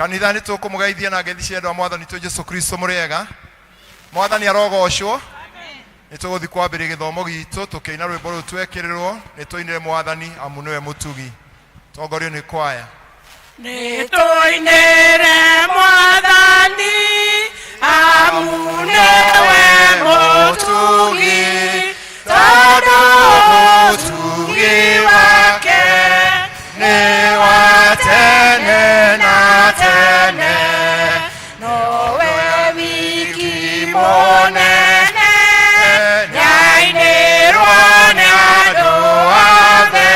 Kanitha nĩ tũkũmũgeithia na ngeithi cia andũ a Mwathani witũ Jesu Kristo mũrĩega. Mwathani arogocwo. Nĩ tũgũthiĩ kwambĩrĩria gĩthomo gitũ tũkĩina rwĩmbo rũu twekĩrĩrwo nĩ tũinĩre Mwathani amu nĩwe mũtugi. Tongorio nĩ kwaya. Nĩ tũinĩre Mwathani amu nĩwe mũtugi, tondũ mũtugi wake nĩ wa tene na tene. Nowe wiki mũnene nĩainĩrwo nĩ andũ othe,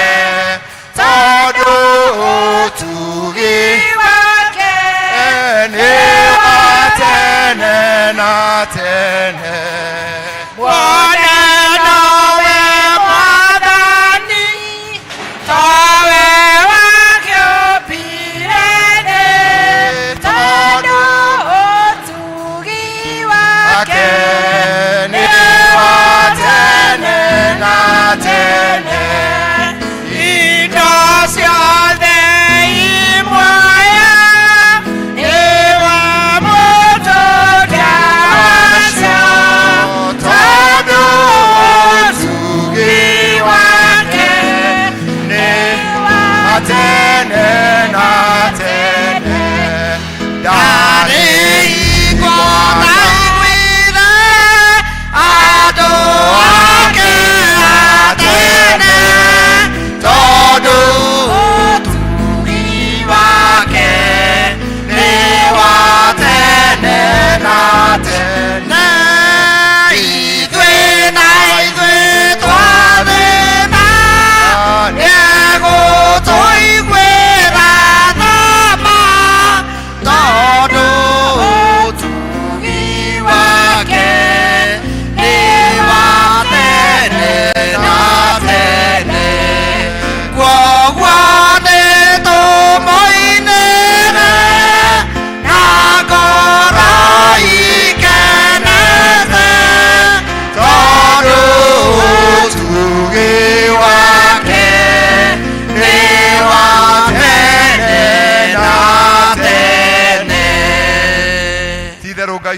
tondũ ũtugi wake nĩ wa tene na tene.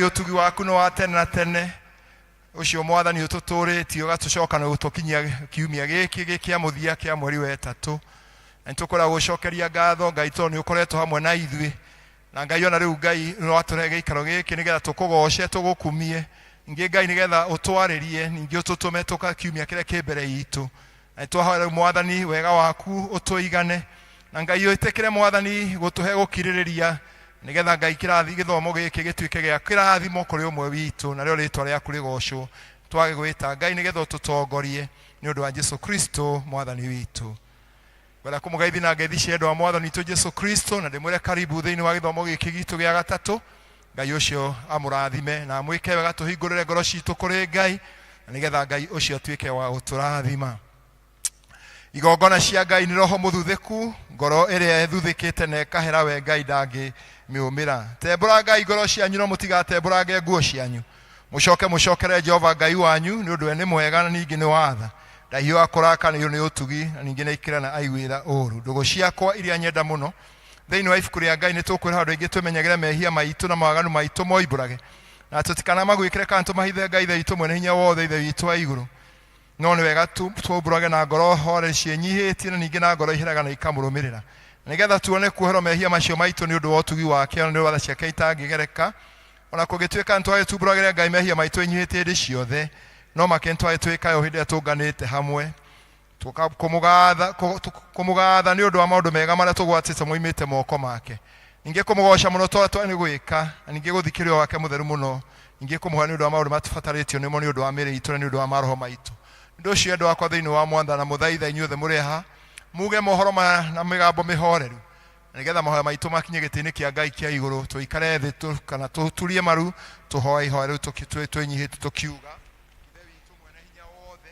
Ũtugi waku nĩ wa tene na tene. Ũcio Mwathani ũtũtũrĩtie ũgatũcoka na gũtũkinyia kiumia gĩkĩ kĩa mũthia kĩa mweri wa ĩtatũ. Na nĩtũkoragwo gũcokeria ngatho Ngai tondũ nĩ ũkoretwo hamwe na ithuĩ. Na Ngai ona rĩu Ngai nĩ watũrehe gĩikaro gĩkĩ nĩgetha tũkũgoce tũgũkumie. Ningĩ Ngai nĩgetha ũtwarĩrie ningĩ ũtũtũme tũka kiumia kĩrĩa kĩ mbere itũ. Na nĩtwahoera Mwathani wega waku ũtũigane. Na Ngai ũtĩkĩre Mwathani gũtũhe gũkirĩrĩria nĩgetha Ngai kĩrathi gĩthomo gĩkĩ gĩtuĩke gĩa kĩrathimo kũrĩ ũmwe witũ na rĩo rĩtwa rĩaku rĩgocwo. Twagĩgwĩta Ngai nĩgetha ũtũtongorie nĩ ũndũ wa Jesu Kristo Mwathani witũ. Wenda kũmũgeithia na ngeithi cia andũ a Mwathani witũ Jesu Kristo na ndĩmwĩre karibu thĩinĩ wa gĩthomo gĩkĩ gitũ gĩa gatatũ. Ngai ũcio amũrathime na mwĩke wega tũhingũrĩre ngoro citũ kũrĩ Ngai na nĩgetha Ngai ũcio atuĩke wa gũtũrathima. Igongona cia Ngai nĩ roho mũthuthĩku, ngoro ĩrĩa ĩthuthĩkĩte na ĩkahera we Ngai ndangĩ miumira. Tembũra Ngai ngoro cianyu no mũtigatembũrange nguo cianyu. Mũcokere Jehova Ngai wanyu nĩ ũndũ we nĩ mwega na ningĩ nĩ watha. Ndahiũ akũraka nĩ ũtugi na ningĩ nĩ ikĩrana aiguĩra ũũru. Ndũgũ ciakwa iria nyenda mũno thĩinĩ wa ibuku rĩa Ngai nĩ tũkwĩra andũ aingĩ twĩmenyagĩre mehia maitũ na mawaganu maitũ moimbũrage. Na tũtikana magwĩkĩre kana tũmahithe Ngai ithe witũ mwene hinya wothe ithe witũ wa igũrũ. No nĩ wega tũmbũrage na ngoro hore ciĩnyihĩtie na ningĩ na ngoro iheraga na ikamũrũmĩrĩra. Nĩgetha tuone kuoherwo mehia macio maitũ nĩ ũndũ wa ũtugi wake na nĩ watha ciake itangĩgereka. Ona kũngĩtuĩka nĩtwagĩtumbũragĩra Ngai mehia maitũ inyihĩtie hĩndĩ ciothe, no make nĩtwagĩtuĩka yo hĩndĩ ĩrĩa tũnganĩte hamwe kũmũgatha nĩ ũndũ wa maũndũ mega marĩa tũgwatĩte moimĩte moko make. Ningĩ kũmũgoca mũno tondũ nĩ gwĩka na ningĩ gũthikĩrĩria wake mũtheru mũno. Ningĩ kũmũhoya nĩ ũndũ wa maũndũ matũbatarĩtio nĩmo nĩ ũndũ wa mĩĩrĩ itũ na nĩ ũndũ wa maroho maitũ. Nĩ ũcio andũ akwa thĩinĩ wa Mwathani na mũthaitha inyuothe mũrĩ ha muge mohoro na mĩgambo mĩhoreru nĩgetha mahoya maitũ makinye gĩtĩ-inĩ kĩa Ngai kĩa igũrũ tũikare thĩ kana tũturie maru tũhoe ihoya rĩu twĩnyihĩte tũkiuga ithe witũ mwene hinya wothe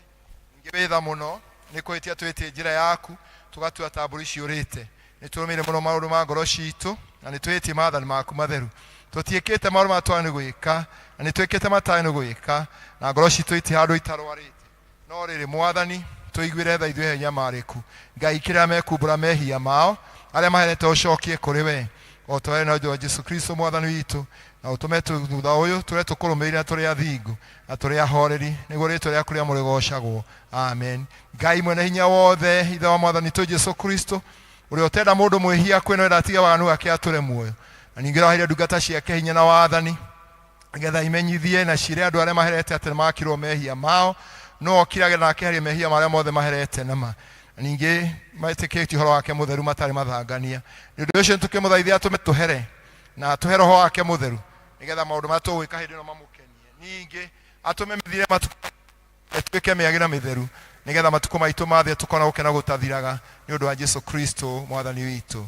ningĩ wĩtha mũno nĩ kwĩtia twĩtie njĩra yaku tũgatua ta mbũri ciũrĩte. Nĩ tũrũmĩrĩire mũno maũndũ ma ngoro citũ na nĩ twĩtie maathani maku matheru. Tũtiĩkĩte maũndũ ma twana gwĩka na nĩ twĩkĩte matanya gwĩka na ngoro citũ iti handũ itarwarĩte. No rĩrĩ Mwathani tũiguĩre tha ithuĩ hinya marĩku. Ngai kĩrĩa mekumbũra mehia mao arĩa maherete ũcokie kũrĩ we o twae na jo Jesu Kristo mwathani witu na utume thutha uyu tule tukurumirira turi athingu na turi ahoreri niguo ritwa riaku ria murigocagwo. Amen. Ngai mwene hinya wothe ithe wa mwathani tu Jesu Kristo uria utenda mundu mwihia kwinwira atiga waganu wake ature muoyo na ningira hiria ndungata ciake hinya na wathani nigetha imenyithie na ciire andu aria maherete ati makirwo mehia mao no okirage na akeherie mehia maria mothe maherete nama ningi maitikiti horo wake mutheru matari mathangania ndio ucio tukimuthaithia tumetuhere na tuhere ho wake mutheru nigetha maundu matugwika hindi no mamukenie ningi atume mithire matuko tuike miagira mitheru nigetha matuko maitu mathe tukona gukena gutathiraga ni undu wa Jesu Kristo mwathani witu.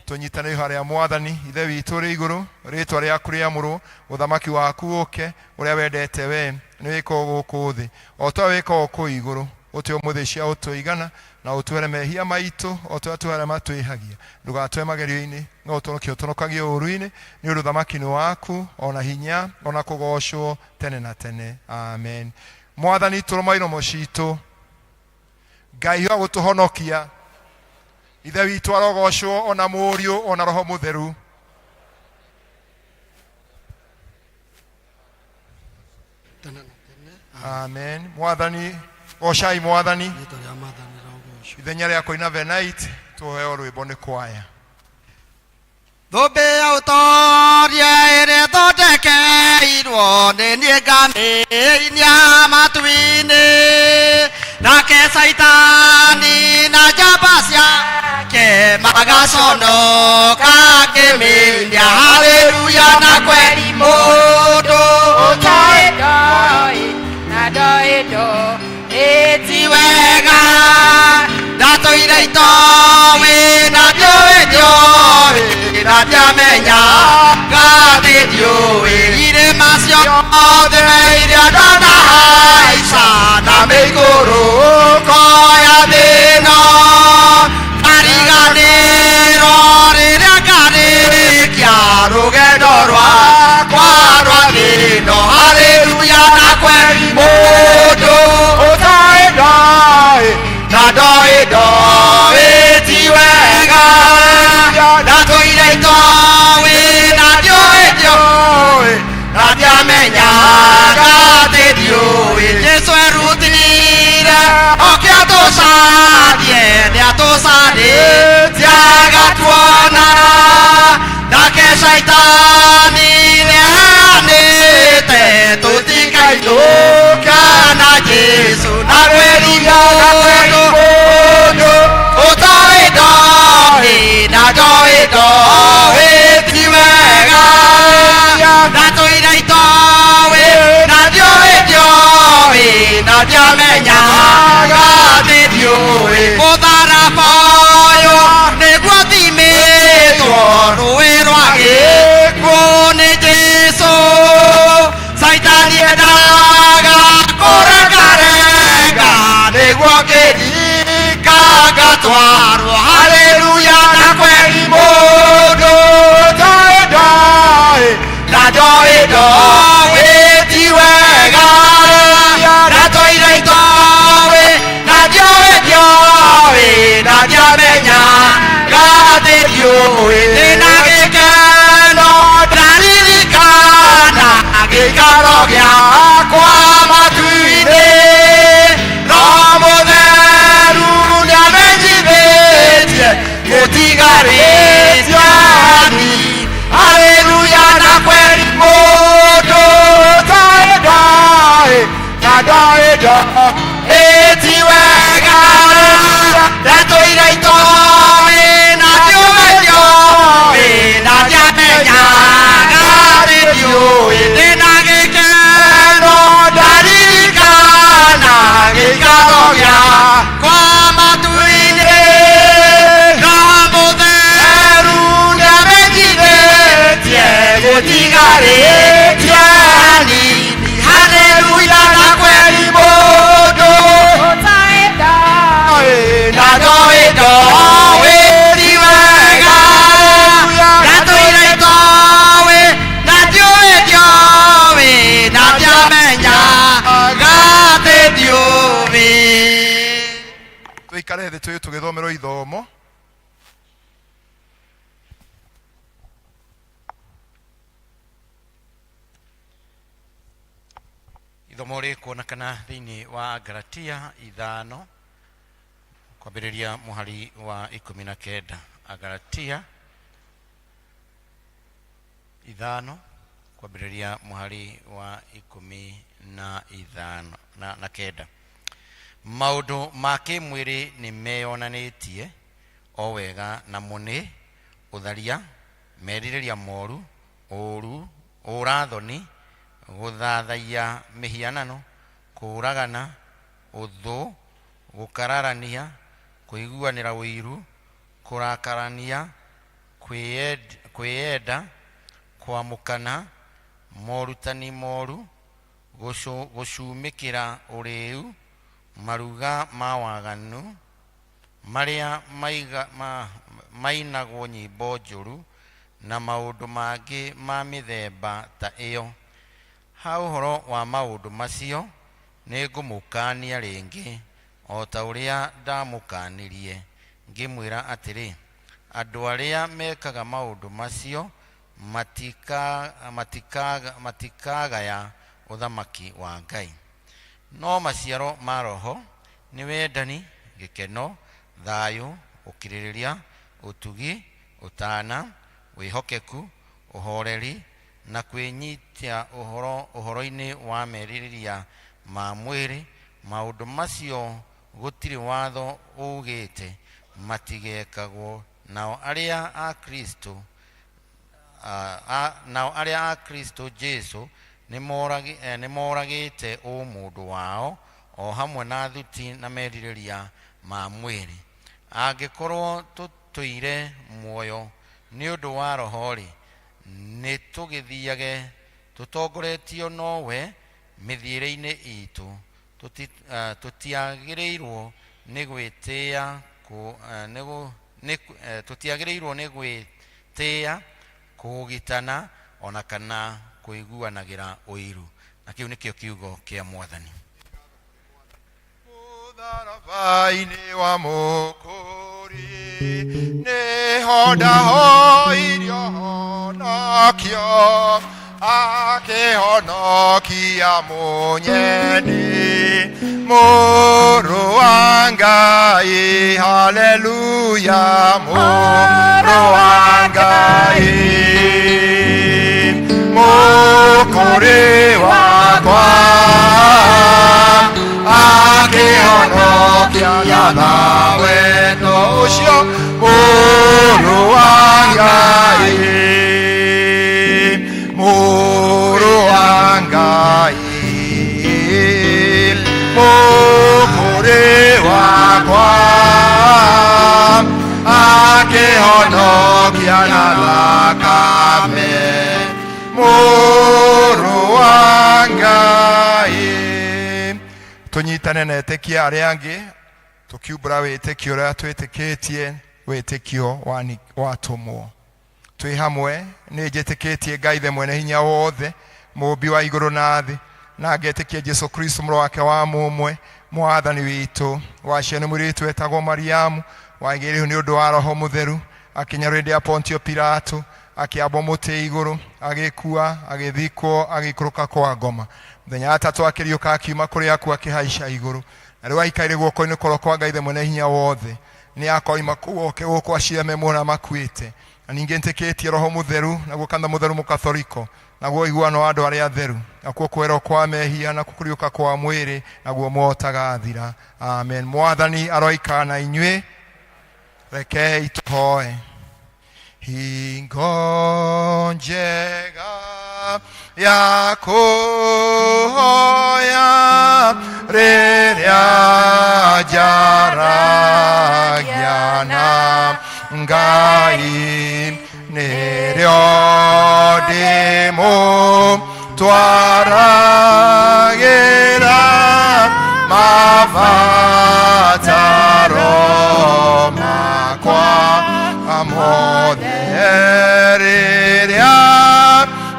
Tunyitane haria mwathani ithe witu ri iguru ritwa riaku riamuru uthamaki waku uke uria wendete we ni wiko guku thi o to wiko guku iguru utio muthisia utuigana na utwere mehia maitu o to atwara matwihagia ndugatwe magerio-ini no utonokie utonokagie uruini ni undu thamaki ni waku ona hinya ona kugocwo tene na tene. Amen. Mwathani turumairo mocitu Ngai wa gutuhonokia ithe witu arogocwo ona muriu ona roho mutheru. Amen. Mwathani gocai mwathani ithenya ria koina venite tuheo rwimbo ni kwaya Thũmbĩ ya ũtoria ĩrĩa thondekeirwo nĩ niĩ ngamĩinia matu-inĩ nake Saitani na njamba ciake magaconoka ngĩmĩinia haleluya na kweri mũndũ ũtoĩ ndoĩ na ndoĩ ndũĩ wega ndatũire itoĩ na ndũĩ ndũĩ na ndiamenya ngathĩ ndiũĩ irĩma ciothe iria ndanahaica na mĩigũrũ koya thĩno kariganĩro rĩrĩa ngarĩkia rũgendo rwakwa rwa thĩno haleluya na kweri mũndũ ũtoĩ ndoĩ na ndoĩ ndoĩ ti wega ndatũire itoĩ na ndiũĩ ndũĩ na ndiamenya ngathĩ ndiũĩ Jesu erutire oke atũcarie nĩatũcanĩtie agatuona nake Saitani nĩaheanĩte tũtikainũka na Jesu na kweriria mũndũ ũtoĩ ndoĩ na ndoĩ ndoĩ ti wega ndatũire itoĩ na ndiũĩ ndũĩ na ndiamenya ngathĩ ndiũĩ mũtharaba ũyũ nĩguo thimĩtwo rũĩ rwa gĩkuũ nĩ Jesu Saitani endaga kũrengarenga nĩguo ngĩrika ngatwarwo haleluya na kweri mũndũ ũtoĩ ndoĩ na ndoĩ ndoĩ ti wega ndatũire itoĩ na ndiũĩ ndũĩ na ndiamenya ngathĩ ndiũĩ ndĩna gĩkeno ndaririkana gĩikaro gĩakwa matu-inĩ Roho Mũtheru nĩamenyithĩtie gũtigarĩtio hanini haleluya na kweri mũndũ ũtoĩ ndoĩ na ndoĩ ndoĩ ti wega ndatũire itoĩ na ndiũĩ ndũĩ na ndiamenya ngathĩ ndiũĩ ndĩna gĩkeno ndaririkana gĩikaro gĩakwa matu-inĩ Roho Mũtheru nĩamenyithĩtie gũtigarĩtie hanini haleluya na kweri mũndũ ũtoĩ ndoĩ na ndoĩ ndoĩ ti wega ndatũire itoĩ na ndiũĩ ndũĩ na ndiamenya ngathĩ ndiũĩ. tuikare thĩ tũgĩthomerwo ithomo Ithomo rĩkuonekana thĩinĩ wa Galatia 5 kwambĩrĩria mũhari wa 19. Galatia 5 kwambĩrĩria mũhari wa 19. Maũndũ ma kĩmwĩrĩ nĩ meyonanĩtie o wega namo nĩ ũtharia, merirĩria moru, ũũru, ũũra-thoni, gũthathaiya mĩhianano, kũũragana, ũthũ, gũkararania, kũiguanĩra ũiru, kũrakarania, kwĩyenda, kwamũkana, morutani moru, gũcumĩkĩra ũrĩu, maruga ma waganu, marĩa mainagwo nyĩmbo njũru na maũndũ mangĩ ma mĩthemba ta ĩyo. Ha ũhoro wa maũndũ macio nĩ ngũmũkania rĩngĩ o ta ũrĩa ndamũkanirie, ngĩmwĩra atĩrĩ, andũ arĩa mekaga maũndũ macio matikagaya ũthamaki wa Ngai. No maciaro ma Roho nĩ wendani, gĩkeno, thayũ, ũkirĩrĩria, ũtugi, ũtaana, wĩhokeku, ũhoreri na kwĩnyitia ũhoro-inĩ wa merirĩria ma mwĩrĩ. Maũndũ macio gũtirĩ watho ugĩte matigekagwo, nao arĩa a Kristo Jesu nĩ moragĩte ũmũndũ wao o hamwe na thuti na merirĩria ma mwĩrĩ. Angĩkorwo tũtũire muoyo nĩ ũndũ wa Roho-rĩ, nĩ tũgĩthiage tũtongoretio nowe mĩthiĩre-inĩ itũ. Tũtiagĩrĩirwo nĩ gwĩtĩĩa, kũgitana ona kana kũiguanagĩra ũiru. Na kĩu nĩkĩo kiugo kĩa Mwathani. Mũtharaba-inĩ wa mũkũri nĩho ndahoirio honokio, akĩhonokia mũnyeni, mũrũ wa Ngai, haleluya, mũrũ wa Ngai, mũkũri wakwa, akĩhonokia thawe ũcio, mũrũ wa Ngai, mũrũ wa Ngai, mũkũri wakwa, akĩhonokia na thakame, mũrũ wa Ngai. Tunyitane na etĩkia arĩa angĩ tukiumbũra wĩtĩkio ũrĩa twĩtĩkĩtie, wĩtĩkio watũmwo. Twĩ hamwe nĩ njĩtĩkĩtie Ngai the mwene hinya wothe, mũmbi wa igũrũ na thĩ, na ngetĩkia Jesu Kristo mũrũ wake wa mũmwe, mwathani witũ, waciarwo nĩ mũirĩtu wetagwo Mariamu, wagĩrĩirwo nĩ ũndũ wa Roho Mũtheru, akinya hĩndĩ ya Pontio Pilato, akĩambwo mũtĩ igũrũ, agĩkua, agĩthikwo, agĩikũrũka kwa ngoma. Mũthenya wa gatatũ akĩriũka akiuma kũrĩ akuũ akĩhaica igũrũ, na rĩu aikaire guoko-inĩ kwa Ngai the mwene hinya wothe. Nĩ akoima kũu oke gũkũ aciare memũra makuĩte. Na ningĩ nĩtĩkĩtie Roho Mũtheru, naguo kanitha mũtheru mũkatholiko, naguo ũiguano wa andũ arĩa atheru, nakuo kwerwo kwa mehia, nakuo kũriũka kwa mwĩrĩ, naguo mũotagathira. Amen. Mwathani aroikara na inyuĩ. Rekei tũhoe. Hingo njega ya kũhoya rĩrĩa njaragia na Ngai, nĩrĩo ndĩmũtwaragĩra mabataro makwa mothe, rĩrĩa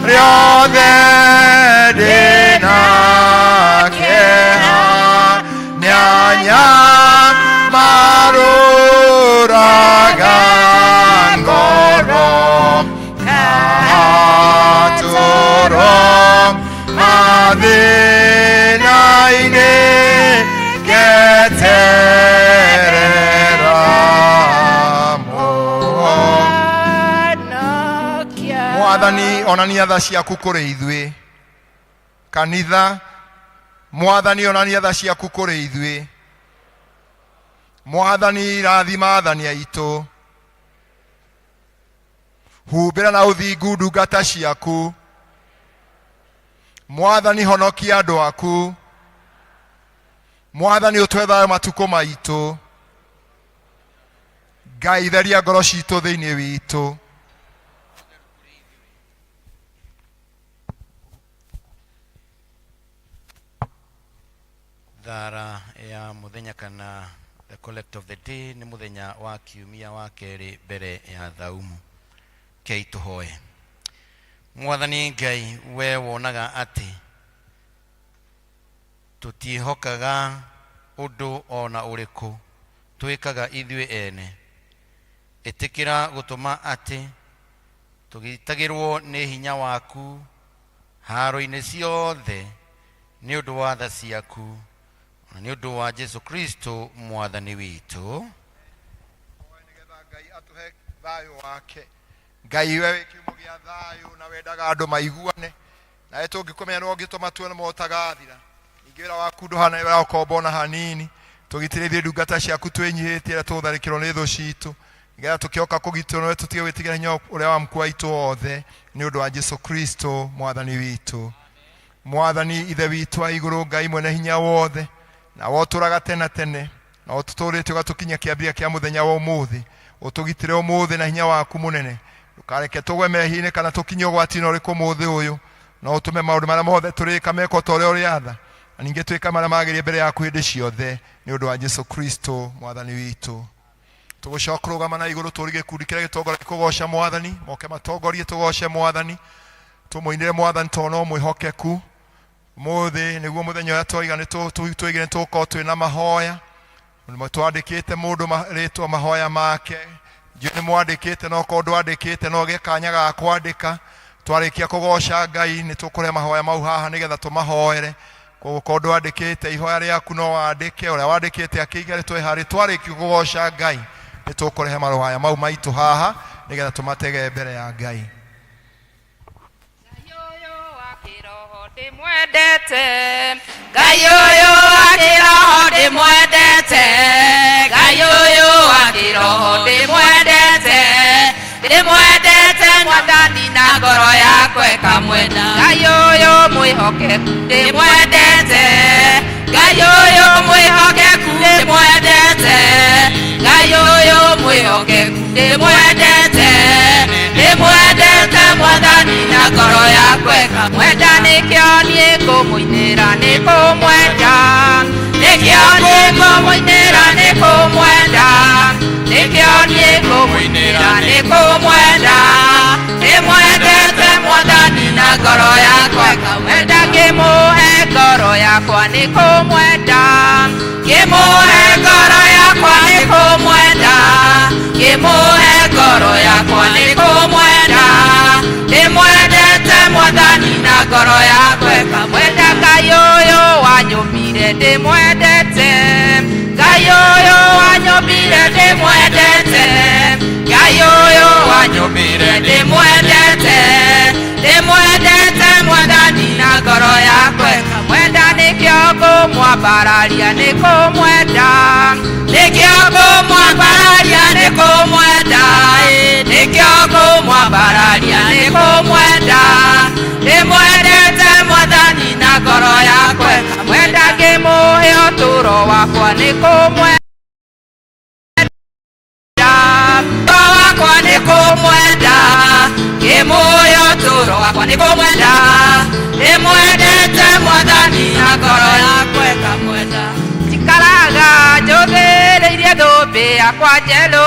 rĩothe ndĩna kĩeha, nĩanyamarũraga ngoro, katũro mathĩ onania tha ciaku kũrĩ ithuĩ. Kanitha, Mwathani onania tha ciaku kũrĩ ithuĩ. Mwathani rathima athani aitũ. Humbĩra na ũthingu ndungata ciaku. Mwathani honokia andũ aku. Mwathani ũtũhe thayũ matukũ maitũ. Ngai theria ngoro citũ thĩinĩ witũ. Thara ya muthenya kana the collect of the day ni muthenya wa kiumia wa keri mbere ya thaumu. Kei tuhoe. Mwathani Ngai, we wonaga ati tutihokaga undu ona uriku twikaga ithuĩ ene. Itikira gutuma ati tugitagirwo ni hinya waku haro-inĩ ciothe ni undu wa tha ciaku ni undu wa Jesu Kristo Mwathani witũ. Ngai atuhe thayũ wake. Ngai we kiumo gĩa thayũ na wendaga andũ maiguane. Na tũngĩkũmenya no ũngĩtũma tuone motaga thira. Ningĩ wĩra waku ndũhana wĩra ũkombona hanini. Tũgitĩrĩrie ndungata ciaku twĩnyihĩtie tũtharĩkĩrwo nĩ thũ citũ. Nĩgetha tũkĩoka kũgitĩrwo no tũtige gwĩtigĩra hinya ũrĩa wa mkuu witũ wothe nĩ ũndũ wa Jesu Kristo Mwathani witũ. Mwathani ithe witũ wa igũrũ, Ngai mwene hinya wothe, na wotũraga tene tene, na ũtũtũrĩte ũgatukinyia kĩambĩrĩria kĩa mũthenya wa ũmũthĩ. Ũtũgitĩre ũmũthĩ na hinya waku mũnene. Ndũkareke tũgwe mehia-inĩ kana tũkinye ũgwati-inĩ ũrĩkũ ũmũthĩ ũyũ. No ũtũme maũndũ marĩa mothe tũrĩka meko ta ũrĩa ũrĩatha. Na ningĩ twĩka marĩa magĩrĩire mbere yaku hĩndĩ ciothe nĩ ũndũ wa Jesu Kristo Mwathani witũ. Tũgũcoka kũrũgama na igũrũ tũrige gĩkundi kĩrĩa gĩtongoragia kũgoca Mwathani. Moke matongorie tũgoce Mwathani. Tũmũinĩre Mwathani tondũ no mwĩhokeku. Mũthĩ nĩguo mũthenya ũrĩa twoiga nĩ tũkorwo twĩna mahoya. Twandĩkĩte mũndũ rĩtwa mahoya make. Njũĩ nĩ mwandĩkĩte no korwo ndwandĩkĩte no gĩe kanya ga kwandĩka. Twarĩkia kũgoca Ngai nĩ tũkũrehe mahoya mau haha nĩgetha tũmahoere. Koguo korwo ndwandĩkĩte ihoya rĩaku no wandĩke. Ũrĩa wandĩkĩte akĩiga rĩtwa harĩ twarĩkia kũgoca Ngai nĩ tũkũrehe mahoya mau maitũ haha nĩgetha tũmatege mbere ya Ngai. Ndimwendete Ngai ũyũ wa kĩroho ndĩmwendete Ngai ũyũ wa kĩroho ndĩmwendete ndĩmwendete Mwathani na ngoro yakwa ĩkamwenda Ngai ũyũ mwĩhokeku ndĩmwendete Ngai ũyũ mwĩhokeku ndĩmwendete Ngai ũyũ mwĩhokeku ndĩmwendete ndĩmwendete Mwathani na ngoro yakwa ĩkamwenda nĩkĩo niĩ ngũmũinĩra nĩ kũmwenda nĩkĩo niĩ ngũmũinĩra nĩ kũmwenda nĩkĩo niĩ ngũmũinĩra nĩ kũmwenda ndĩmwendete Mwathani na ngoro yakwa ĩkamwenda ngĩmũhe ngoro yakwa nĩ kũmwenda ngĩmũhe ngoro yakwa nĩ kũmwenda ngĩmũhe ngoro yakwa nĩ kũmwenda ndĩmwendete Mwathani na ngoro yakwa ĩkamwenda Ngai ũyũ wanyũmbire ndĩmwendete Ngai ũyũ wanyũmbire ndĩmwendete Ngai ũyũ wanyũmbire ndĩmwendete ndĩmwendete Mwathani na ngoro yakwa ĩkamwenda nĩkĩo ngũmwambararia nĩ kũmwenda nĩkĩo ngũmwambararia nĩ kũmwenda nĩkĩo ngũmwambararia nĩ kũmwenda ndĩmwendete Mwathani na ngoro yakwa ĩkamwenda ngĩmũhe ũtũũro wakwa nĩ kũmwenda wakwa nĩ kũmwenda ngĩmũhe ũtũũro wakwa nĩ kũmwenda ndĩmwendete Mwathani na ngoro yakwa ĩkamwenda njikaraga njũthĩrĩirie thũmbĩ yakwa njerũ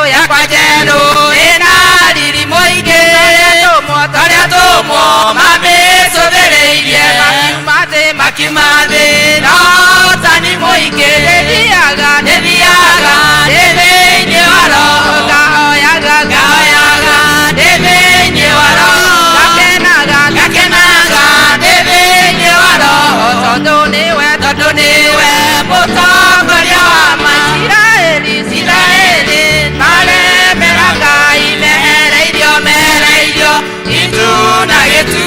ĩna riri mũingĩ tũrĩa tũmwo mamĩcũthĩrĩirie makiuma thĩ na ũtani mũingĩ ndĩthiaga ndĩ thĩinĩ wa roho ngahoyaga ndĩ thĩinĩ wa roho ngakenaga ndĩ thĩinĩ wa roho tondũ nĩwe mũtongoria wa Isiraeli maremera Ngai mehereirio itu na gĩtu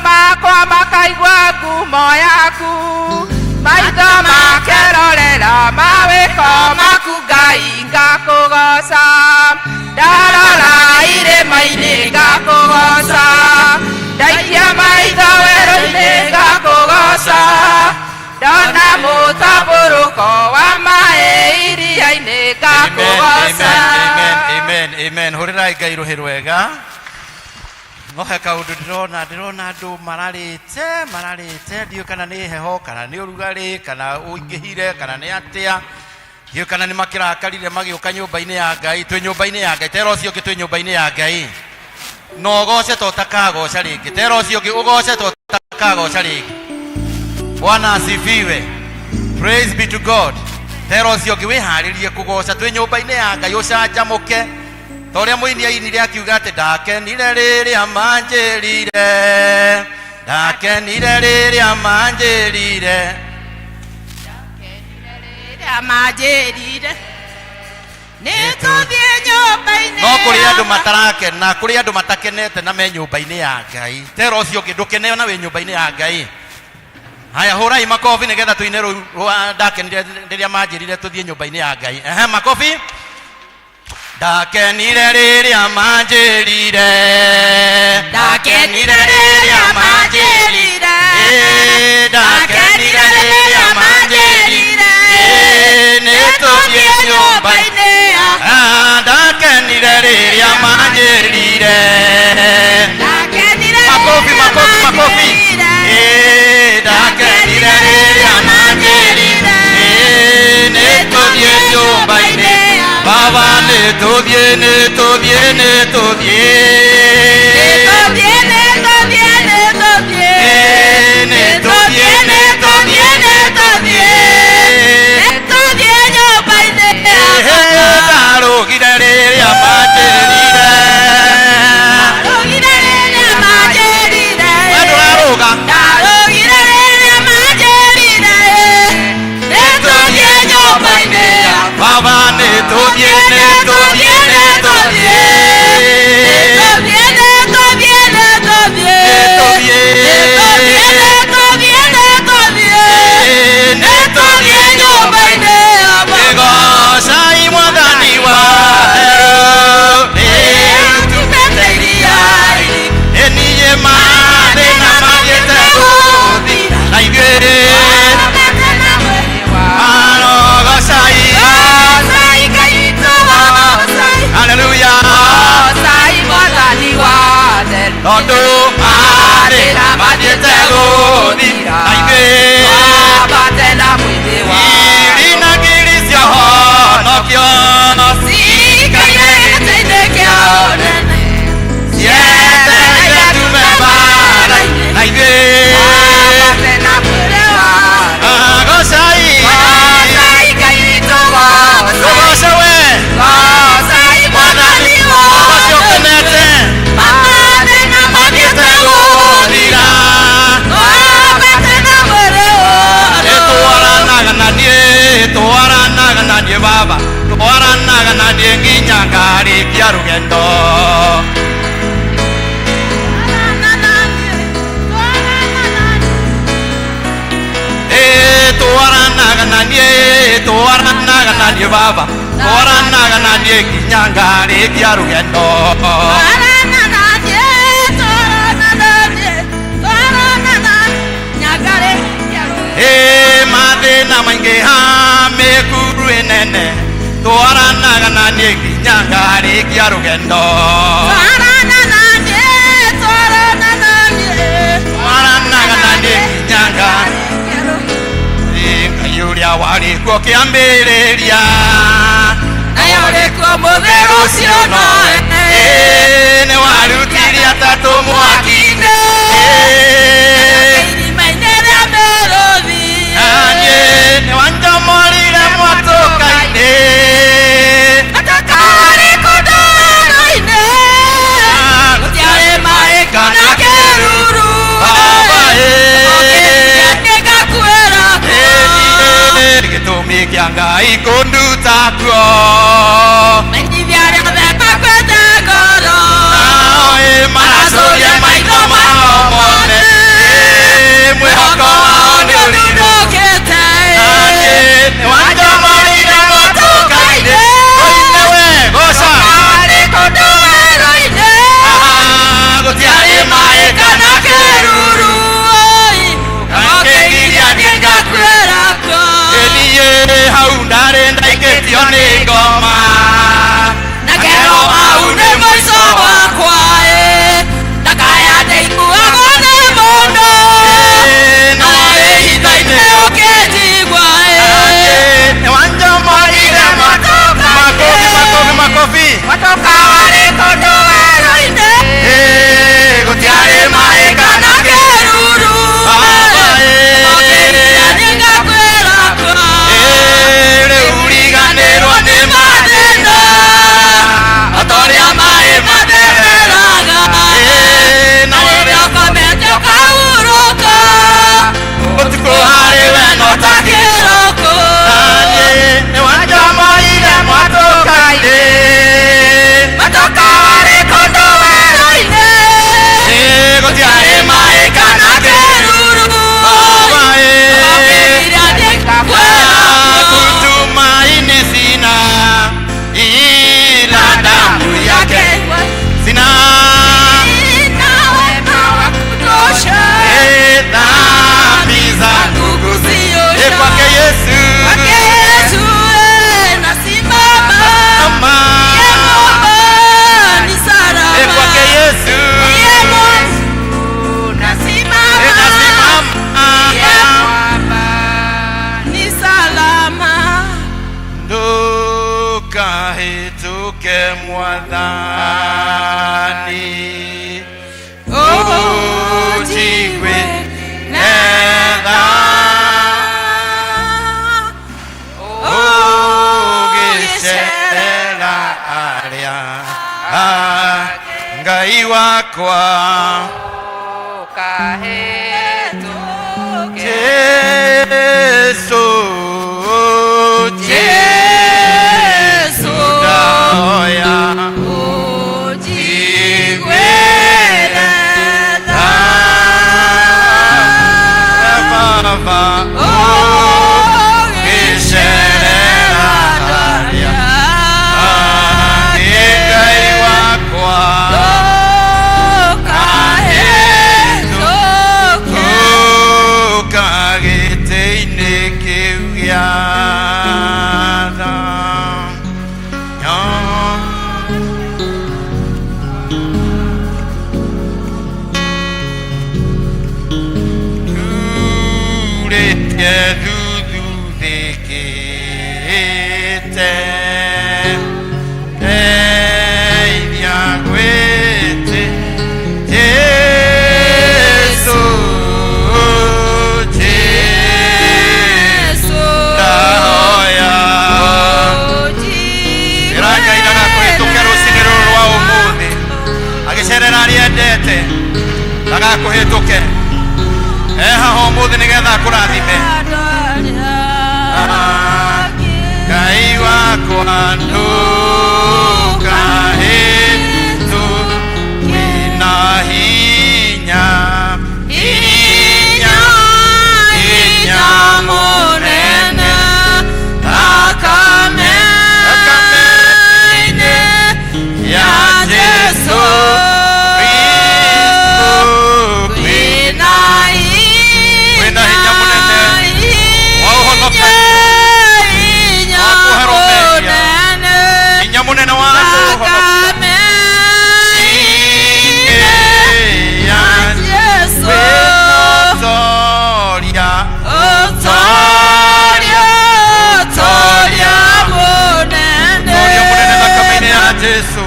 makwa makaigua ngumo yaku maitho makerorera mawĩko maku Ngai ngakũgoca ndarora irĩma-inĩ ngakũgoca ndaikia maitho werũ-inĩ ngakũgoca ndona mũtambũrũko wa maĩ iria-inĩ ngakũgoca. Amen. Hũrĩrai Ngai rũhĩ rwega. Ngohe kaũndũ ndĩrona andũ mararĩte ndiũ kana nĩ heho kana nĩ ũrugarĩ kana ũingĩhire kana nĩ atĩa ndiũ kana nĩ makĩrakarire magĩũka nyũmba-inĩ ya Ngai. Twĩ nyũmba-inĩ ya Ngai, tera ũcio ũngĩ twĩ nyũmba-inĩ ya Ngai na ũgoce to ũtakagoca rĩngĩ, tera ũcio ũngĩ ũgoce to ũtakagoca rĩngĩ. Bwana asifiwe. Praise be to God. Tera ũcio ũngĩ wĩharĩrie kũgoca. Twĩ nyũmba-inĩ ya Ngai ũcanjamũke ta ũrĩa mũini ainire akiuga atĩ ndakenire rĩrĩa manjĩrire, ndakenire rĩrĩa manjĩrire, nĩtũthiĩ nyũmba-inĩ. no kũrĩ andũ matarakena, kũrĩ andũ matakenete na me nyũmba-inĩ ya Ngai. Tera ũcio ũngĩ ndũkeneo na wĩ nyũmba-inĩ ya Ngai. Haya, hũrai makobi nĩgetha tũine rũu ndakenire rĩrĩa manjĩrire tũthiĩ nyũmba-inĩ ya Ngai. Makobi. Ndakenire rĩrĩa manjĩrire, ndakenire rĩrĩa manjĩrire, ndakenire rĩrĩa manjĩrire, nĩtũthiĩ nyũmba-inĩ ya Ngai. Ndakenire rĩrĩa manjĩrire, makobi. Ndakenire rĩrĩa manjĩrire, nĩtũthiĩ nyũmba-inĩ Baba, nĩtũthiĩ ndarũgire rĩrĩa manjĩrire, ndũrarũga ndarũgire rĩrĩa manjĩrire, nĩtũthiĩ nyũmba-inĩ ya Baba, nĩtũthiĩ Ngocai Mwathani wa heru, niĩ mathĩna magĩte gũthira na ithuĩ gocai. Haleluya. Tondũ mathĩna magĩte gũthira na ithuĩ irina ngiri cia honokio cietereire tume mbara-inĩ na ithuĩ gocai tũgoce we Mwathani ũcio ũkenete magĩte gũthira. Twaranaga na niĩ Baba, twaranaga na niĩ nginya ngarĩkia rũgendo. Twaranaga na niĩ Baba, twaranaga na niĩ nginya ngarĩkia rũgendo. Mathĩna maingĩha mĩkuru ĩnene, twaranaga na niĩ nginya ngarĩkia rũgendo. Twaranaga na niĩ nginya ngarĩkia rũgendo. Ngai ũrĩa warĩ kuo kĩambĩrĩria, naye ũrĩ kuo mũthenya ũcio nowe, nĩ warutire atatũ mwaki-inĩ, nĩ wanjamũrire mwatũka-inĩ, gũtiarĩ maĩ kana kĩruru, gĩtũmi kĩa Ngai kũnduta kuo, maracũria maitho mao mone nacio nĩ ngoma na kero mau nĩ mũico wakwa ndakaya ndĩiguagwo nĩ mũndũ no wĩhitho-inĩ ũkĩnjigua wanjomoire makobi watoka warĩ kũndũ werũ-inĩ gũtiarĩ maĩ kana kĩruru ũkĩnyitanĩ ngakwĩra kwa rĩu riganĩrwo nĩ mathĩna otorĩa maĩ mathereraga na rĩrĩa ũkomete ũkahurũka ũtukũ harĩ we no ta kĩroko nĩ wanjomoire mwatũka-inĩ watoka warĩ kũndũ werũ-inĩ gũtiarĩ maĩ kana kĩruru ũkĩnyitanĩ ngakwĩra tumaini sina ila damu yake sina dhambi zangu kwake Yesu kwake Yesu ndukahĩtũke Mwathani ũnjigwe netha ũgĩcerera arĩa Ngai wakwa Jesu Jesu ndahoya Baba ũgĩcerera arĩa Ngai wakwa ũka gĩtĩ-inĩ kĩu gĩa tha turĩtie thuthuthĩkĩte ndeithia gwĩtĩ Jesu ndahoya Ngai ndagakũhĩtũke rũciinĩ rũrũ rwa ũmũthĩ agĩcerera arĩa endete ndagakũhĩtũke ehaha ũmũthĩ nĩgetha akũrathime Ngai wakwa ndũkahĩtũke na hinya mũnene thakame-inĩ ya Jesu kwĩna hinya mũnene hinya mũnene wa Jesu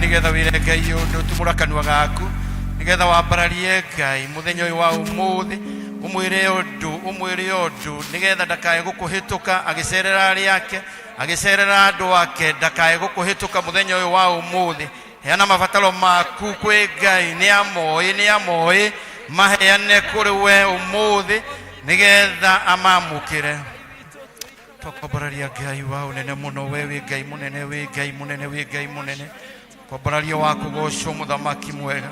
nigetha wĩre Ngai ũndũ tumũra kanua gaku nigetha wambararie Ngai mũthenya ũyũ wa ũmũthĩ umwĩre ũndũ nigetha ndakae gũkũhĩtũka agĩcerera arĩa ake agĩcerera andũ ake ndakae gũkũhĩtũka mũthenya ũyũ wa ũmũthĩ heana mabataro maku kwĩ Ngai nĩ amoĩ maheane kũrĩ we ũmũthĩ nigetha amamũkĩre twakwambararia Ngai wa ũnene mũno we wĩ Ngai mũnene wĩ Ngai mũnene kwambarario wa kũgocwo mũthamaki mwega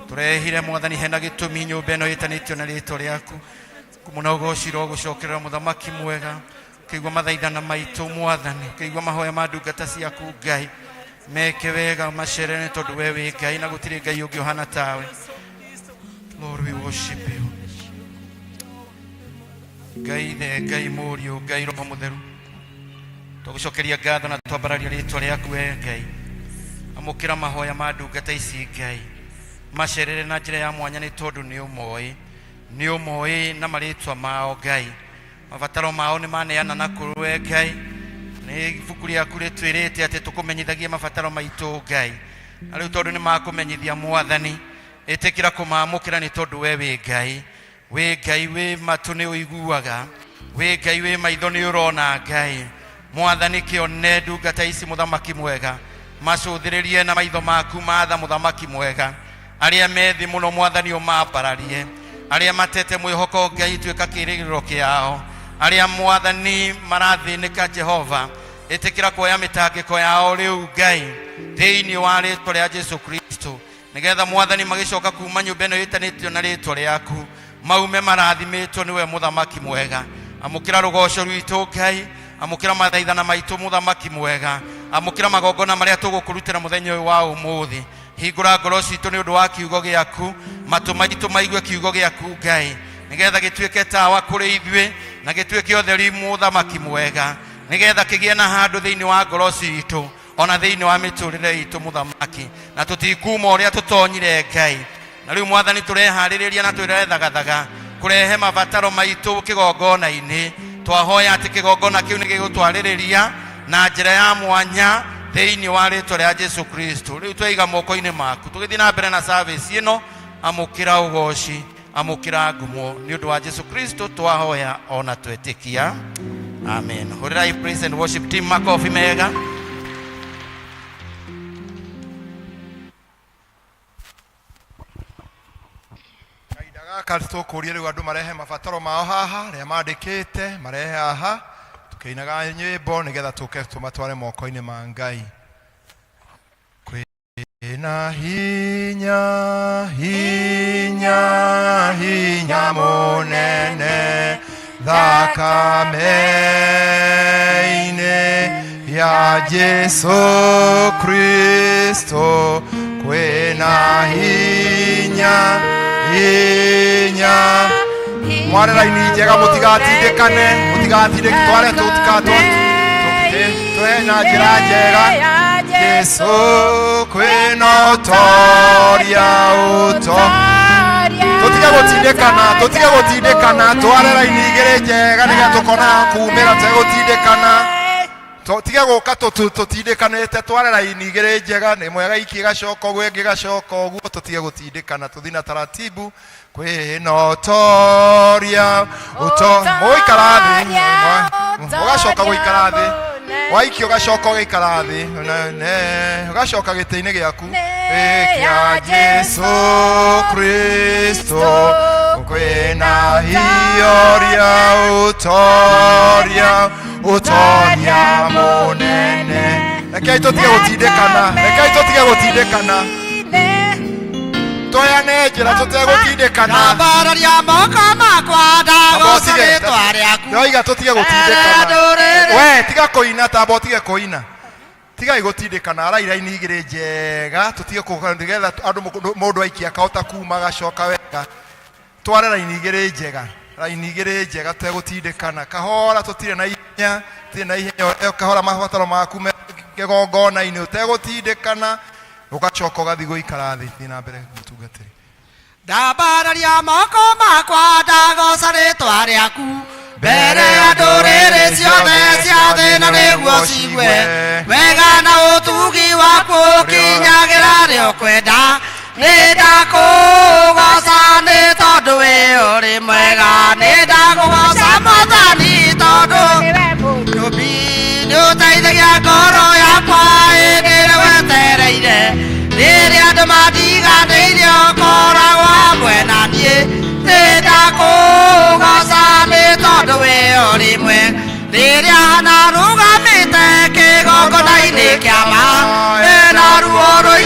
tũrehire mwathani hena gĩtũmi nyũmba ĩno ĩtanĩtio na rĩtwa rĩaku kũmũna ũgocirwo gũcokerera mũthamaki mwega ũkĩigua mathaithana maitũ mwathani ũkĩigua mahoya ma ndungata ciaku Ngai meke wega macere nĩ tondũ we wĩ Ngai na gũtirĩ Ngai ũngĩ ũhana tawe. Lord, we worship you. Ngai the Ngai mũriũ Ngai Roho Mũtheru tũgũcokeria ngatho na twambararia rĩtwa rĩaku we Ngai amũkĩra mahoya ma ndungata ici Ngai macerere na njĩra ya mwanya nĩ tondũ nĩ ũmoĩ na marĩtwa mao Ngai mabataro mao nĩ maneana na kũrwe Ngai nĩ ibuku rĩaku rĩtwĩrĩte atĩ tũkũmenyithagie mabataro maitũ Ngai na rĩu tondũ nĩ makũmenyithia mwathani ĩtĩkĩra kũmamũkĩra nĩ tondũ we wĩ Ngai wĩ matũ nĩ ũiguaga wĩ Ngai wĩ maitho nĩ ũrona Ngai mwathani kĩone ndungata ici mũthamaki mwega macũthĩrĩrie na maitho maku matha mũthamaki mwega arĩa methi mũno mwathani ũmambararie arĩa matete mwĩhoko Ngai tuĩka kĩĩrĩgĩrĩro kĩao arĩa mwathani marathĩnĩka Jehova ĩtĩkĩra kuoya mĩtangĩko yao rĩu Ngai thĩinĩ wa rĩtwa rĩa Jesu Kristo nĩgetha mwathani magĩcoka kuma nyũmba ĩno ĩtanĩtio na rĩtwa rĩaku maume marathimĩtwo nĩwe mũthamaki mwega amũkĩra rũgoco rwitũ Ngai amũkĩra mathaithana maitũ mũthamaki mwega amũkĩra magongona marĩa tũgũkũrutĩra mũthenya ũyũ wa ũmũthĩ hingũra ngoro citũ nĩ ũndũ wa kiugo gĩaku matũ maitũ maigue kiugo gĩaku Ngai nĩgetha gĩtuĩke tawa kũrĩ ithuĩ na gĩtuĩke ũtheri mũthamaki mwega nĩgetha kĩgĩe na handũ thĩinĩ wa ngoro citũ ona thĩinĩ wa mĩtũrĩre itũ mũthamaki na tũtikuma ũrĩa tũtonyire Ngai na rĩu mwathani tũreharĩrĩria na twĩrethagathaga kũrehe mabataro maitũ kĩgongona-inĩ twahoya atĩ kĩgongona kĩu nĩ gĩgũtwarĩrĩria na njĩra ya mwanya thĩinĩ wa rĩtwa rĩa Jesu Kristo rĩu twaiga moko-inĩ maku tũgĩthiĩ na mbere na service ĩno amũkĩra ũgoci amũkĩra ngumo nĩ ũndũ wa Jesu Kristo twahoya ona twetĩkia amen. Hũrĩrai praise and worship team makobi mega. Kainda gaka tũkũria rĩu andũ marehe mabataro mao haha rĩa mandĩkĩte marehe haha tũkĩinaga nyĩmbo nĩgetha tũke tũmatware moko-inĩ ma Ngai. Kwĩna hinya mũnene thakame-inĩ ya Jesu Kristo kwĩna hinya mware raini njega mũtigatindĩkane tware tũhe na njĩra njega Jesu kwĩna ũtoria tũtige gũtindĩkana tware raini igĩrĩ njega nĩgetha tũkona kumĩra tegũtindĩkana tige gũka tũtindĩkanĩte tware raini igĩrĩ njega nĩ mwega iki gacoka ũguo ĩngĩ gacoka ũguo tũtige gũtindĩkana tũthiĩ na taratibu kwĩna ũtoria mũikara thĩ ũgacoka gũikara thĩ waiki ũgacoka ũgaikara thĩ ũgacoka gĩtĩ-inĩ gĩaku gĩa Jesu Kristo kwĩna hinya ũtoria mũnene rekei tũtige gũtindĩkana toyane njĩra tũtegũtindĩkana Ndambararia moko makwa ndagoca rĩtwa rĩaku yoiga tũtige gũtindĩkana we tiga kũina tamba ũtige kũina tigai gũtindĩkana arairaini igĩrĩ njega tũtige nĩgetha andũ mũndũ aikia akahota kuma agacoka wega tware raini igĩrĩ njega tegũtindĩkana kahora tũtirĩ na ihenya kahora mabataro maku kĩgongona-inĩ ũtegũtindĩkana ũgacoka ũgathiĩ gũikara thĩ thiĩ na mbere mũtungatĩri. Ndambararia moko makwa ndagoca rĩtwa rĩaku mbere ya ndũrĩrĩ ciothe cia thĩ na nĩguo cigue wega na ũtugi waku ũkinyagĩra rĩo kwenda nĩ ndakũgoca nĩ tondũ wĩ ũrĩ mwega nĩ ndakũgoca Mwathani tondũ nĩ ũteithagia ngoro yakwa hĩndĩ ĩrĩa wetereire rĩrĩa andũ mandiganĩirie ũkoragwo hamwe na niĩ nĩ ndakũgoca nĩ tondũ wĩ ũrĩ mwega rĩrĩa narũgamĩte kĩgongona-inĩ kĩa ma na ruo rũi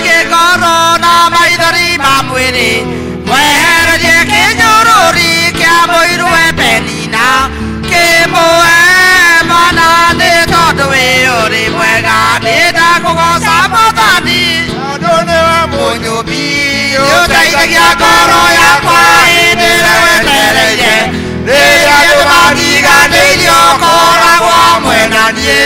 ũteithagia ngoro yakwa hĩndĩ ĩrĩa wetereire rĩrĩa andũ mathiganĩirio ũkoragwo hamwe na niĩ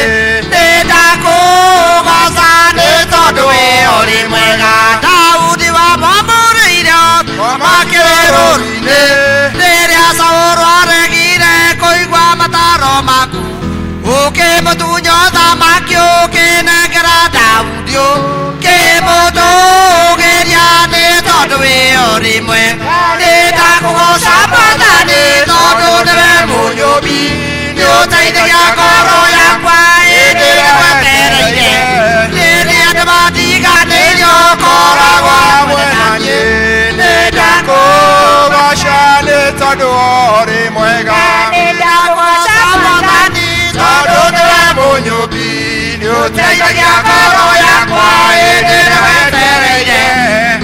nĩndakũgoca nĩ tondũ wĩ ũrĩ mwega Daudi wamwamũrĩire makĩrũru-inĩ rĩrĩa Saũlũ aregire kũigua mataro maku ũkĩmũtunya ũthamaki ũkĩnengera Daudi ũkĩmũtũgĩria nĩ tondũ wĩ ũrĩ mwega nĩndakũgoca Mwathani tondũ nĩwe mũnyũmbi nĩũteithagia ngoro yakwa hĩndĩ ĩrĩa wetereire rĩrĩa andũ mathiganĩirio ũkoragwo hamwe na niĩ nĩndakũgoca nĩ tondũ ũrĩ mwega nĩndakũgoca Mwathani tondũ nĩwe mũnyũmbi nĩũteithagia ngoro yakwa hĩndĩ ĩrĩa wetereire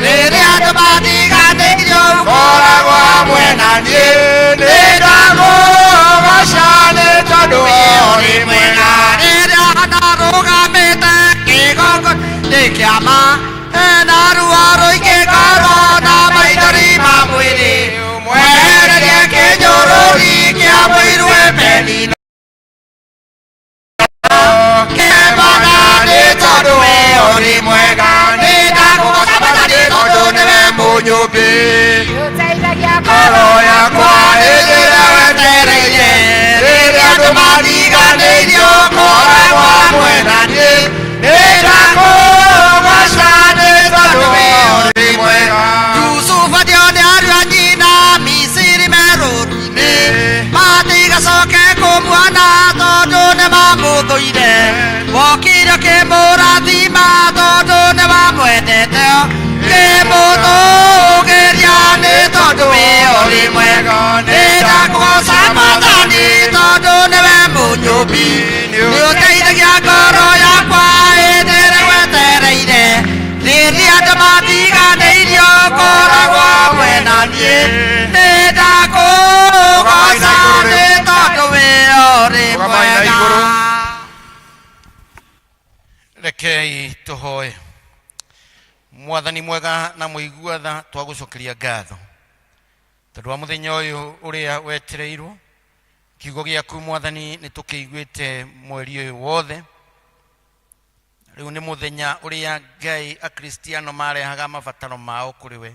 rĩrĩa andũ mathiganĩirio ũkoragwo hamwe na niĩ nĩndakũgoca nĩ tondũ ũrĩ mwega rĩrĩa anarũgamĩte kĩgongona-inĩ kĩa ma hena ruo rũingĩ ngoro na maithori ma mwĩrĩ mwehererie kĩnyũrũri kĩa mũirũ Penina kĩmbana nĩ tondũ wĩ ũrĩ mwega nĩndakũgoca Mwathani tondũ nĩwe mũnyũmbi nĩũteithagia ngoro yakwa hĩndĩ ĩrĩa wetereire rĩrĩa andũ mathiganĩirio ũkoragwo hamwe na niĩ nĩndakũgoca nĩ tondũ wĩ ũrĩ mwega Yusufu ndio nĩ ariũ a nyina Misiri merũru-inĩ matigacoke kũmuona tondũ nĩmamũthũire wokire ũkĩmũrathima tondũ nĩwamwendete ũkĩmũtũgĩria nĩ tondũ wĩ ũrĩ mwega nĩndakũgoca Mwathani tondũ nĩwe mũnyũmbi nĩũteithagia ngoro yakwa hĩndĩ ĩrĩa wetereire rĩrĩa andũ mathiganĩirio ũkoragwo hamwe na niĩ nĩndakũgoca nĩ tondũ wĩ ũrĩ mwega rekei tũhoe Mwathani mwega na mũigua tha twagũcokeria ngatho tondũ wa mũthenya ũyũ ũrĩa wetereirwo kiugo gĩaku Mwathani nĩtũkĩiguĩte mweri ũyũ wothe rĩu nĩ mũthenya ũrĩa Ngai akristiano marehaga mabataro mao kũrĩ we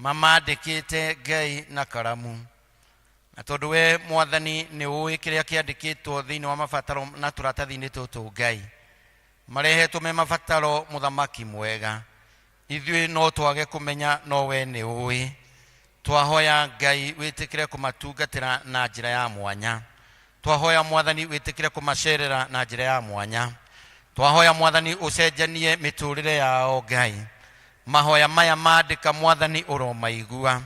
mamandĩkĩte Ngai na karamu na tondũ we Mwathani nĩ ũĩ kĩrĩa kĩandĩkĩtwo thĩinĩ wa mabataro na tũratathi-inĩ tũtũ Ngai marehetwo me mabataro mũthamaki mwega ithuĩ no twage kũmenya no we nĩ ũĩ twahoya Ngai wĩtĩkĩre kũmatungatĩra na njĩra ya mwanya twahoya Mwathani wĩtĩkĩre kũmacerera na njĩra ya mwanya twahoya Mwathani ũcenjanie mĩtũrĩre yao Ngai mahoya maya mandĩka Mwathani ũromaigua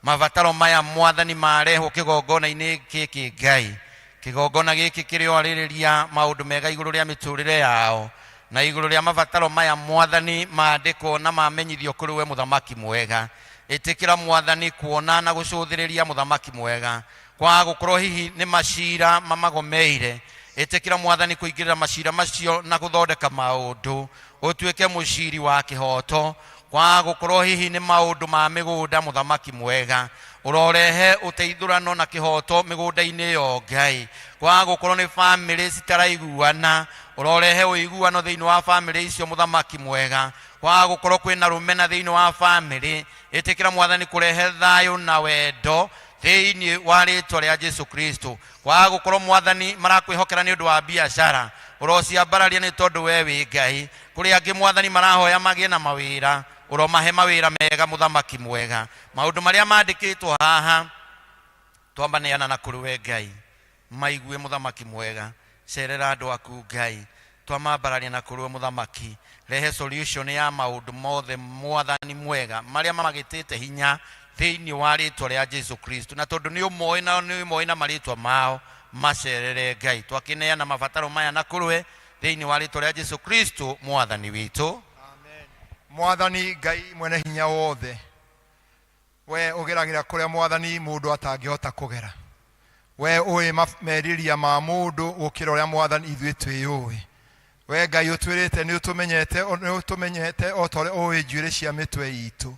mabataro maya Mwathani marehwo kĩgongona-inĩ gĩkĩ Ngai kĩgongona gĩkĩ kĩrĩorĩrĩria maũndũ mega igũrũ rĩa mĩtũrĩre yao na igũrũ rĩa mabataro maya Mwathani mandĩkwo na mamenyithio kũrĩ we mũthamaki mwega ĩtĩkĩra Mwathani kuona na gũcũthĩrĩria mũthamaki mwega kwa gũkorwo hihi nĩ macira mamagomeire ĩtĩkĩra Mwathani kũingĩrĩra macira macio na gũthondeka maũndũ ũtuĩke mũciri wa kĩhoto kwa gũkorwo hihi nĩ maũndũ ma mĩgũnda mũthamaki mwega ũrorehe ũteithũrano na kĩhoto mĩgũnda-inĩ yo Ngai kwa gũkorwo nĩ bamĩrĩ citaraiguana ũrorehe ũiguano thĩinĩ wa bamĩrĩ icio mũthamaki mwega kwa gũkorwo kwĩna rũmena thĩinĩ wa bamĩrĩ ĩtĩkĩra Mwathani kũrehe thayũ na wendo thĩinĩ wa rĩtwa rĩa Jesu Kristo kwa gũkorwo Mwathani marakwĩhokera nĩ ũndũ wa biacara ũrociambararia nĩ tondũ we wĩ Ngai kũrĩ angĩ Mwathani marahoya magĩe na mawĩra ũromahe mawĩra mega mũthamaki mwega maũndũ marĩa mandĩkĩtwo haha twambaneana na kũrĩ we Ngai maigue mũthamaki mwega cerera andũ aku Ngai twamambararia na kũrĩ we mũthamaki rehe solution ya maũndũ mothe Mwathani mwega marĩa mamagĩtĩte hinya thĩinĩ wa rĩtwa rĩa Jesu Kristo na tondũ nĩ ũmoĩ na marĩtwa mao macerere Ngai twakĩneana mabataro maya na kũrĩ we thĩinĩ wa rĩtwa rĩa Jesu Kristo Mwathani witũ Mwathani Ngai mwene hinya wothe we ũgeragĩra kũrĩa Mwathani mũndũ atangĩhota kũgera we ũĩ meriria ma mũndũ gũkĩra ũrĩa Mwathani ithuĩ twĩyũĩ we Ngai ũtwĩrĩte nĩ ũtũmenyete o ta ũrĩa ũĩ njuĩrĩ cia mĩtwe itũ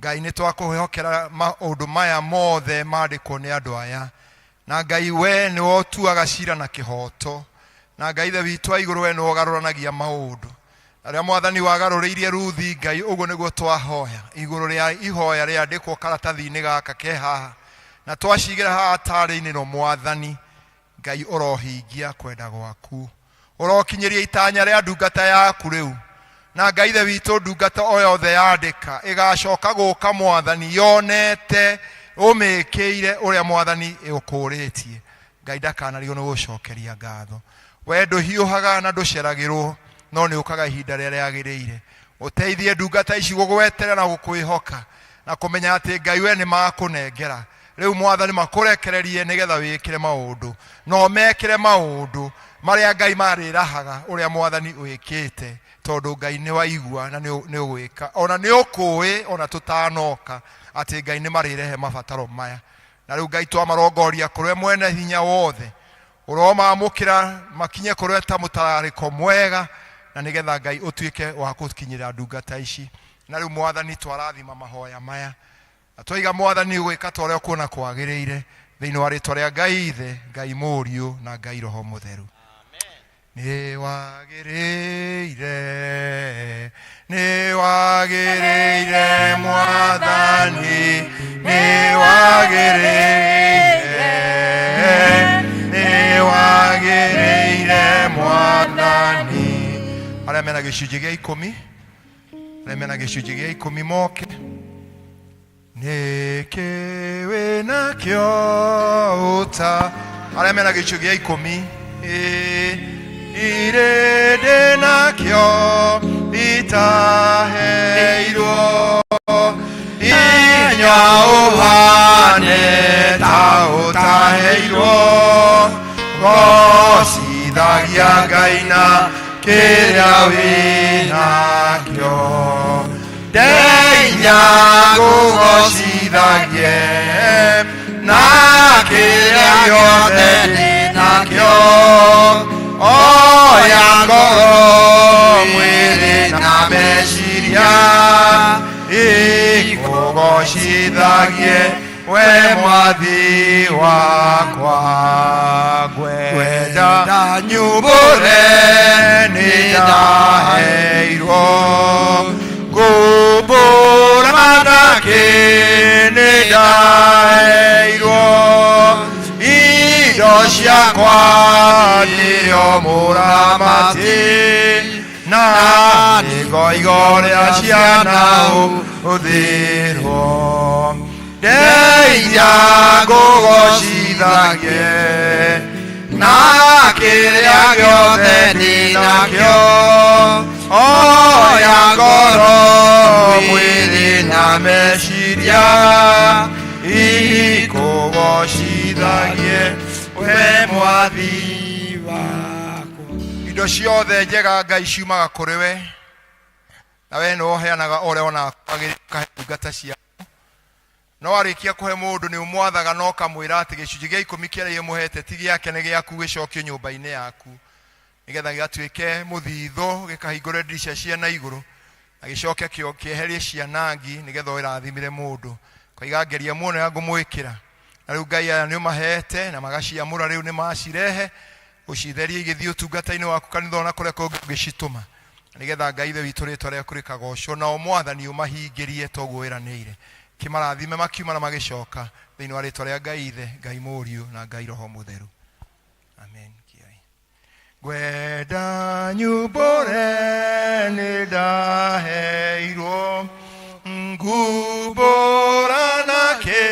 Ngai nĩ twakũhokera maũndũ maya mothe mandĩkwo nĩ andũ aya, na Ngai we nĩ wotuaga cira na kĩhoto, na Ngai Ithe witũ wa igũrũ we nĩ wogarũranagia maũndũ. Arĩa Mwathani wagarũrĩirie Ruthi, Ngai ũguo nĩguo twahoya igũrũ rĩa ihoya rĩandĩkwo karatathi-inĩ gaka ke haha, na twacigĩra haha tarĩ-inĩ no Mwathani Ngai ũrohingia kwenda gwaku, ũrokinyĩria itanya rĩa ndungata yaku rĩu, na Ngai Ithe witũ ndungata o yothe yandĩka ĩgacoka gũka Mwathani yonete ũmĩkĩire ũrĩa Mwathani ũkũrĩtie. Ngai ndakanarigo nĩ gũcokeria ngatho. We ndũhiũhaga na ndũceragĩrwo, no nĩ ũkaga ihinda rĩrĩa rĩagĩrĩire. Ũteithie ndungata ici gũgweterera na gũkwĩhoka na kũmenya atĩ Ngai we nĩ makũnengera. Rĩu Mwathani makũrekererie nĩgetha wĩkĩre maũndũ, no mekĩre maũndũ marĩa Ngai marĩrahaga ũrĩa Mwathani wĩkĩte, tondũ Ngai nĩ waigua na nĩ ũgwĩka, ona nĩ ũkũĩ ona tũtanoka atĩ Ngai nĩ marĩrehe mabataro maya. Na rĩu Ngai twamarongoria kũrwe mwene hinya wothe, ũromamũkĩra makinye kũrwe ta mũtararĩko mwega, na nĩgetha Ngai ũtuĩke wa gũkinyĩra ndungata ici. Na rĩu Mwathani twarathima mahoya maya, na twoiga Mwathani gwĩka ta ũrĩa ũkuona kwagĩrĩire, thĩinĩ wa rĩĩtwa rĩa Ngai Ithe, Ngai Mũriũ na Ngai Roho Mũtheru. Nĩ wagĩrĩire, nĩ wagĩrĩire Mwathani, nĩ wagĩrĩire, nĩ wagĩrĩire Mwathani. Arĩa mena gĩcunjĩ gĩa 10, arĩa mena gĩcunjĩ gĩa 10 moke. Nĩkĩ wĩnakĩo ũta, arĩa mena gĩcunjĩ gĩa 10, irĩ ndĩnakĩo itaheirwo, inya ũhane ta ũtaheirwo, gocithagia Ngai na kĩrĩa wĩnakĩo, ndeinya ngũgocithagie na kĩrĩa gĩothe ndĩnakĩo, oya ngoro mwĩrĩ na meciria, ikũgocithagie we Mwathi wakwa. Ngwenda nyumbũre nĩ ndaheirwo, ngũmbũra nakĩ nĩ ndaheirwo, indo ciakwa nĩrĩo mũramati, na nĩgoigo rĩa ciana ũthĩrwo, ndeithia ngũgocithagie na kĩrĩa gĩothe ndĩnakĩo, oya ngoro mwĩrĩ na meciria, ikũgocithagie we Mwathi wakwa. Indo ciothe njega Ngai ciumaga kũrĩ we, na we nĩ woheanaga ũrĩa ona kwagĩrĩka ndungata ciaku. No arĩkia kũhe mũndũ nĩ ũmwathaga no kamwĩra atĩ gĩcunjĩ gĩa 10 kĩrĩa mũhete ti gĩake nĩ gĩaku, gĩcokio nyũmba-inĩ yaku, nĩgetha gĩgatuĩke mũthithũ, gĩkahingũre ndirica cia na igũrũ, na gĩcoke kĩeherie cianangi, nĩgetha ũrathimire mũndũ. Koiga ngeria muono ya ngũmwĩkĩra, na rĩu Ngai aya nĩ ũmahete na magaciamũra, rĩu nĩ macirehe ũcitherie igĩthiĩ ũtungata-inĩ waku kanitha ona kũrĩa kũngĩ ũngĩcitũma, nĩgetha Ngai Ithe witũ rĩĩtwa rĩaku rĩkagocwo, nao Mwathani ũmahingĩrie toguo wĩranĩire. Kĩmarathime makiuma na magĩcoka thĩinĩ wa rĩĩtwa rĩa Ngai Ithe, Ngai Mũriũ na Ngai Roho Mũtheru. Amen. Ngwenda nyumbũre nĩ ndaheirwo, ngumbũra nakĩ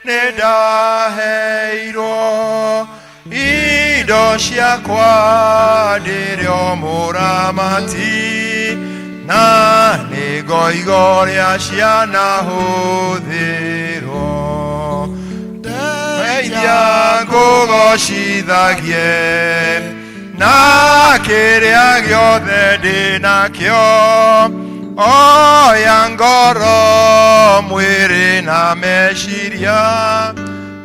nĩ ndaheirwo, indo ciakwa ndĩrĩo mũramati, na nĩ ngoigo rĩa ciana hũthĩrwo, ndeithia ngũgocithagie na kĩrĩa gĩothe ndĩnakĩo, oya ngoro mwĩrĩ na meciria,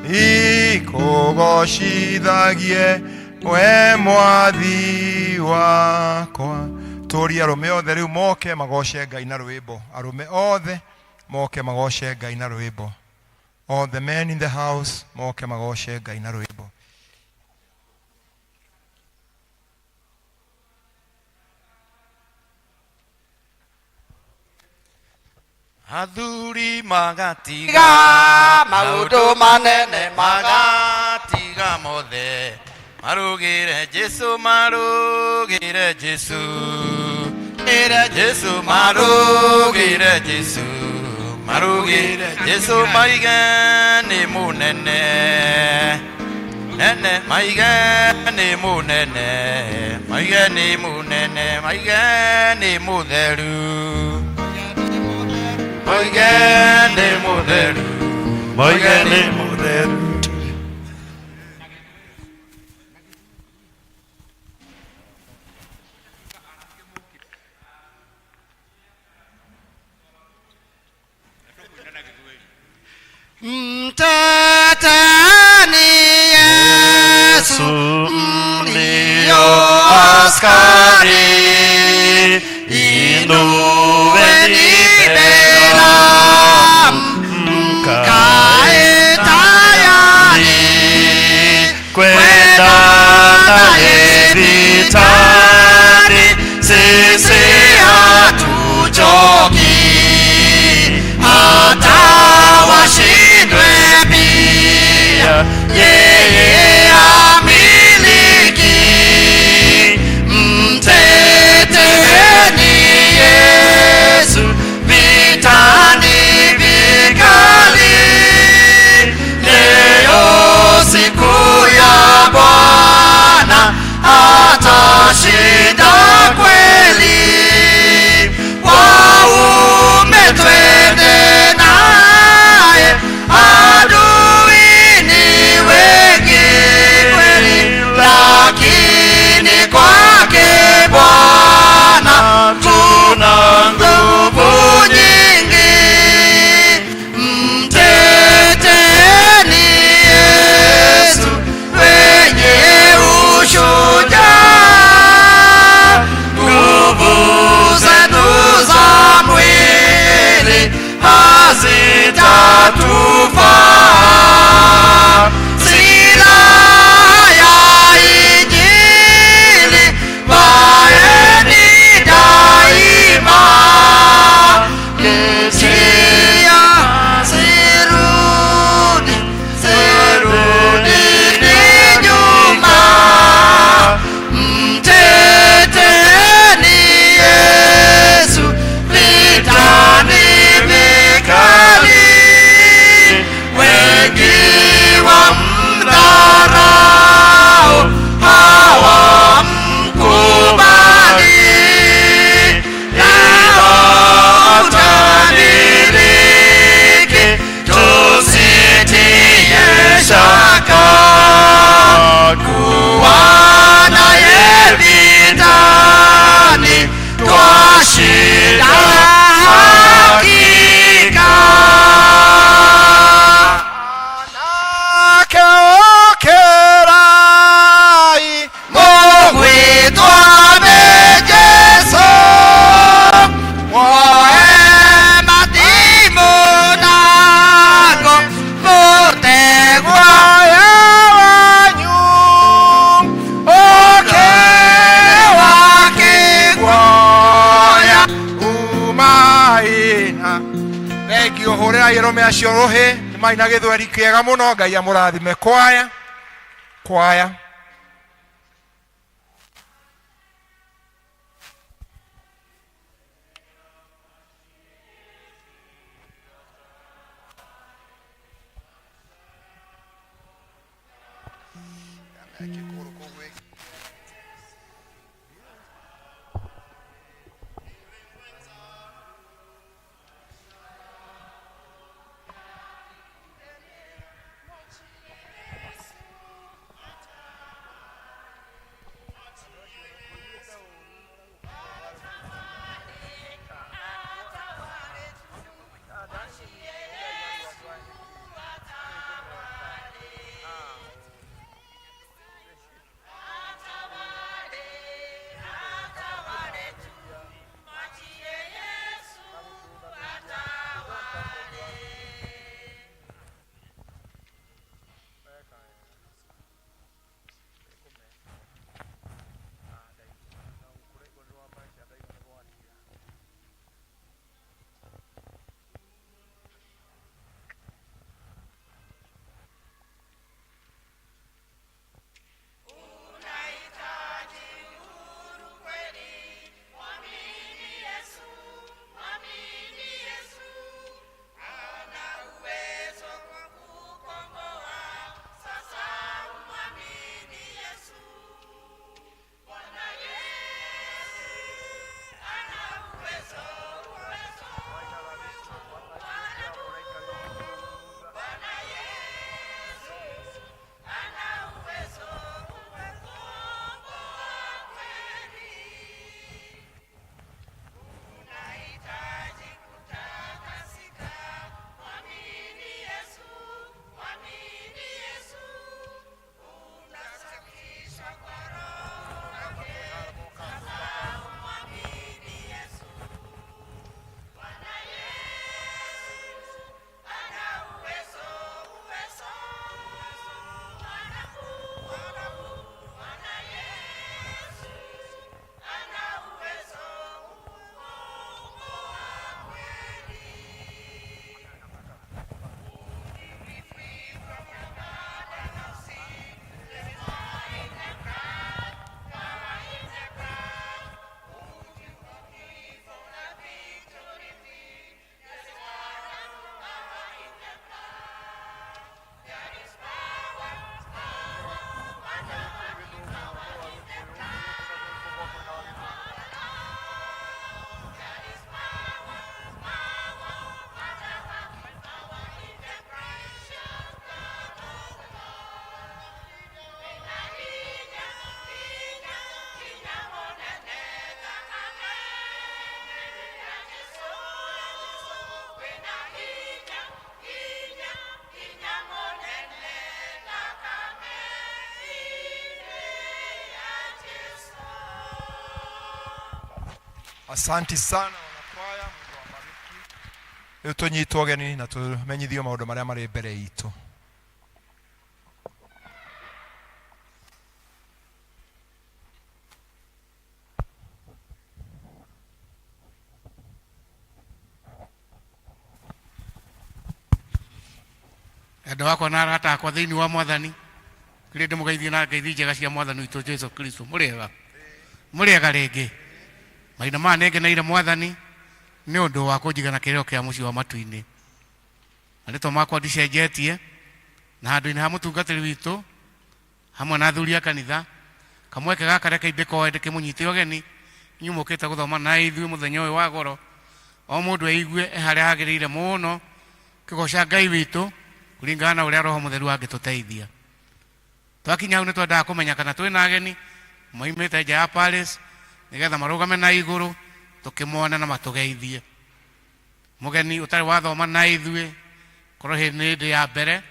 ikũgocithagie we Mwathi wakwa. Tũria arũme othe rĩu moke magoce Ngai na rwĩmbo, arũme othe moke magoshe Ngai na rwimbo. All the men in the house moke magoshe Ngai na rwimbo. Athuri magatiga maundu manene magatiga mothe marugire Jesu marugire Jesu ere Jesu marugire Jesu marugire Jesu maigani munene nene maigani munene maigani munene maigani mutheru maigani mutheru maigani mutheru. Mteteni Yesu mlio askari, inueni bendera, mkae tayari kwenda naye vitani, sisi hatuchoki hata washindwe pia, yeye amiliki. Mteteni Yesu vitani vikali, leo siku ya Bwana atashinda kweli. Waume twende naye, adui ni wengi kweli, lakini kwake Bwana tuna nguvu nyingi. Mteteni Yesu wenye ushujaa, nguvu zenu za mwili hazitatufaa. Silaha ya Injili vaeni daima, Yesia sirudini nyuma. Mteteni Yesu vitani vikali, wengi wamdharau hawamkubali, ila utadiriki, tusitie shaka kuwa naye vitani, twashinda hakika. Anakeokerai Mogwitwa Jesu, woe matimu nako mutegwa wanyu oke wakigwoya. umaina. Thengi uhurira irome acio ruhi maina githweri kiega muno. Ngai amurathime. Kwaya kwaya. Asante sana wanakwaya, Mungu awabariki. Leo tunyitwo ageni na tumenyithio maundu maria mari mbere itu. Endo wako na arata akwa thiini wa Mwathani kire ndimugeithie na ngeithi njega cia Mwathani witũ Jesu Kristo. Mũrĩega rĩngĩ maina maya nĩngeneire Mwathani nĩ ũndũ wa kũnjigana kĩrĩro kĩa mũciĩ wa matu-inĩ. Marĩtwa makwa ndicenjetie na handũ-inĩ ha mũtungatĩri witũ hamwe na athuri a kanitha kamweke gaka reke imbĩkoe ndĩkĩmũnyite ũgeni inyuĩ mũkĩte gũthoma na ithuĩ mũthenya ũyũ wa goro. O mũndũ eigue harĩa hagĩrĩire mũno kĩgoca Ngai witũ kuringana na ũrĩa Roho Mũtheru angĩtũteithia. Twakinya hau nĩtwendaga kũmenya kana twĩna ageni moimĩte nja ya palace nĩgetha marũgame na igũrũ tũkĩmona na matũgeithie. Mũgeni ũtarĩ wathoma na ithuĩ korwo hĩndĩ ya mbere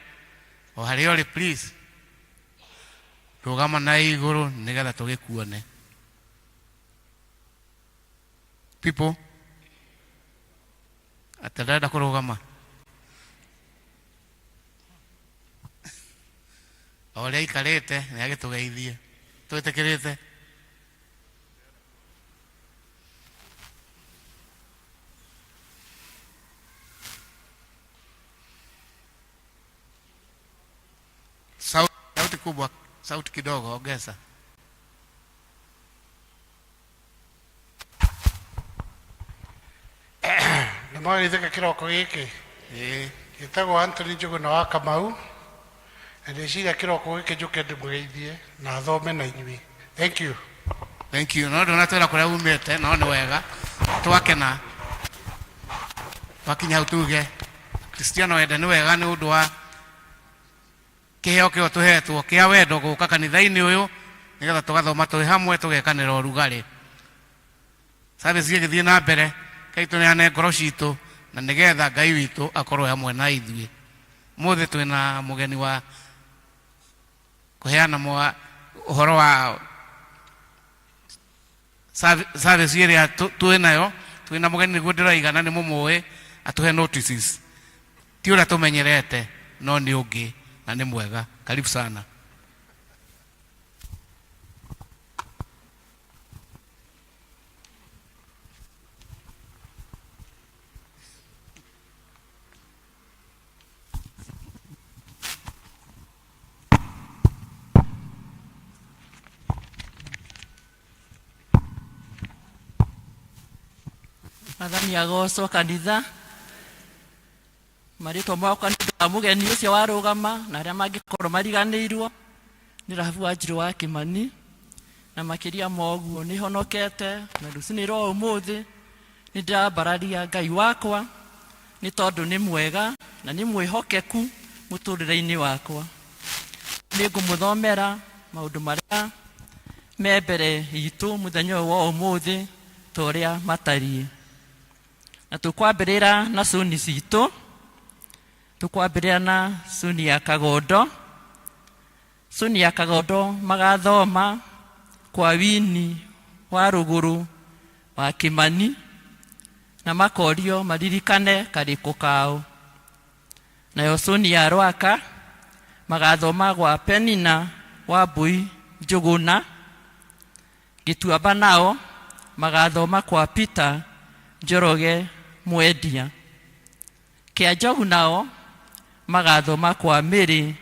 o harĩa ũrĩ please rũgama na igũrũ nĩgetha tũgĩkuone. People atarenda kũrũgama o ũrĩa aikarĩte nĩ agĩtũgeithie. Twĩtĩkĩrĩte. Sauti kubwa, sauti kidogo ongeza. Nĩmagĩthĩka kĩroko gĩkĩ gĩtagwo Anthony Njũgũna wa Kamau na ndĩciria kĩroko gĩkĩ njũke ndĩmũgeithie na thome na inyuĩ. Thank you. Thank you. No ndona twĩra kũrĩa umĩte no nĩ wega twakena twakinya hau tuge Kristiano wenda nĩ wega nĩ ũndũ wa kĩheo kĩo tũhetwo kĩa wendo gũka kanitha-inĩ ũyũ nĩgetha tũgathoma twĩ hamwe tũgekanĩra ũrugarĩ. Service igĩthiĩ na mbere Ngai tũneane ngoro citũ na nĩgetha Ngai witũ akorwo hamwe na ithuĩ. Mũthĩ twĩna mũgeni wa kũheana ũhoro wa service ĩrĩa twĩnayo. Twĩna mũgeni nĩguo ndĩroiga na nĩ mũmũĩ atũhe notices. Ti ũrĩa tũmenyerete no nĩ ũngĩ na nĩ mwega. Karibu sana. Mwathani agocwo kanitha. Marĩtwa makwa nĩ ũndũ wa mũgeni ũcio warũgama na arĩa mangĩkorwo mariganĩirwo nĩ Rahabu Wanjirũ wa Kĩmani, na makĩria ma ũguo nĩ honokete na rũcinĩ rwa ũmũthĩ nĩ ndĩrambararia Ngai wakwa nĩ tondũ nĩ mwega na nĩ mwĩhokeku mũtũrĩre-inĩ wakwa. Nĩ ngũmũthomera maũndũ marĩa me mbere itũ mũthenya ũyũ wa ũmũthĩ ta ũrĩa matariĩ. Na tũkwambĩrĩra na cuni citũ. Tũkwambĩrĩra na cuni ya Kagondo. Cuni ya Kagondo magathoma kwa Wini wa Rũgũrũ wa Kĩmani na makorio maririkane karĩko kao. Nayo cuni ya Rwaka magathoma gwa Penina wa Mbui Njũgũna. Gĩtuamba nao magathoma kwa Peter Njoroge Mwendia. Kĩanjogu nao magathoma kwa Mĩrĩ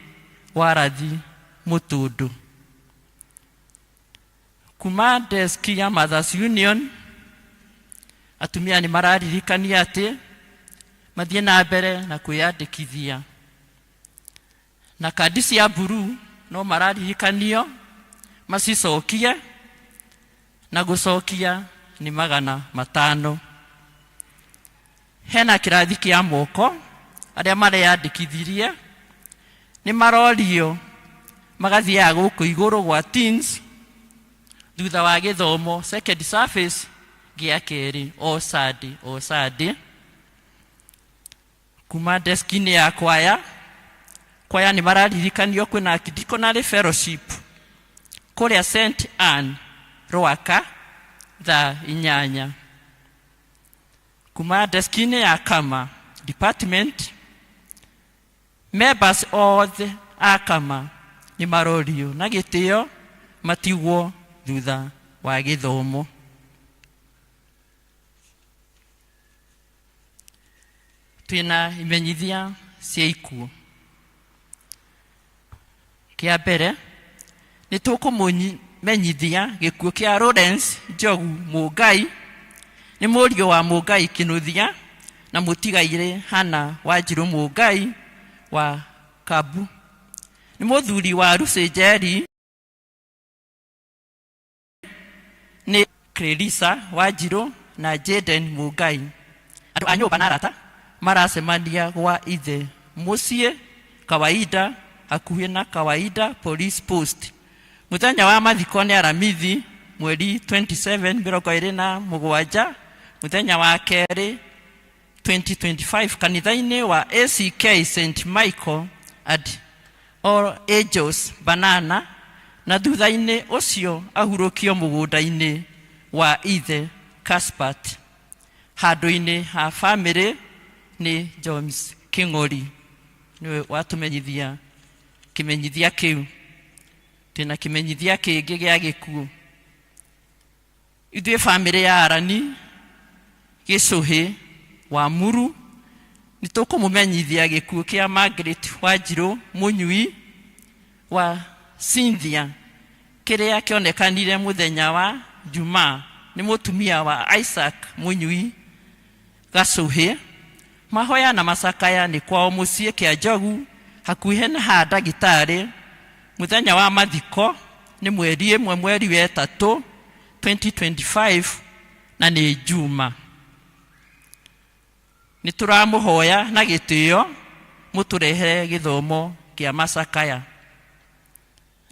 Warathi Mũtũndũ. Kuma deski ya Mothers Union atumia nĩ mararirikania atĩ mathiĩ na mbere na kwĩyandĩkithia. Na kandi cia mburu no mararirikanio macicokie na gũcokia nĩ 500. Hena kĩrathi kĩa moko arĩa mareyandĩkithirie nĩ marorio magathiaga gũkũ igũrũ gwa teens thutha wa gĩthomo second service gĩa kerĩ o Sunday. Kuma deski-inĩ ya kwaya nĩ mararirikanio kwĩna Diaconary Fellowship kũrĩa St. Anne Rwaka thaa 8. kuma deskine ya kama department members othe akama ni marorio na gitio matigwo thutha wa githomo. Twina imenyithia cia ikuo. Kia mbere ni tukumumenyithia gikuo kia Lawrence Njogu Mugai ni murio wa Mugai Kinuthia na mutigaire Hana Wanjiru Mugai wa Kabu. Ni muthuri wa Rusejeri ni Clarissa Wanjiru na Jaden Mugai. Andu a nyumba na arata maracemania gwa ithe mucie kawaida hakuhĩ na kawaida police post. Muthenya wa mathiko ni aramithi mweri 27/27 muthenya wa keri 2025 kanitha-ini wa ACK St Michael at All Angels Banana, na thutha-ini ucio ahurukio mugunda-ini wa ithe Caspat. Handu-ini ha family ni James King'ori niwe watumenyithia kimenyithia kiu. Tena kimenyithia kingi gia gikuo. Ithuĩ family ya Arani Gicuhi wa Muru ni tukumumenyithia gikuo kia Margaret Wanjiru Munyui wa Cynthia kiria kionekanire muthenya wa Juma. Ni mutumia wa Isaac Munyui Gacuhi. Mahoya na masakaya ni kwao mucie kia Njogu hakuhĩ na ha ndagĩtarĩ. Muthenya wa mathiko ni mweri 1/3 2025 na ni Juma. Ni turamuhoya na gitio muturehere githomo kia masakaya.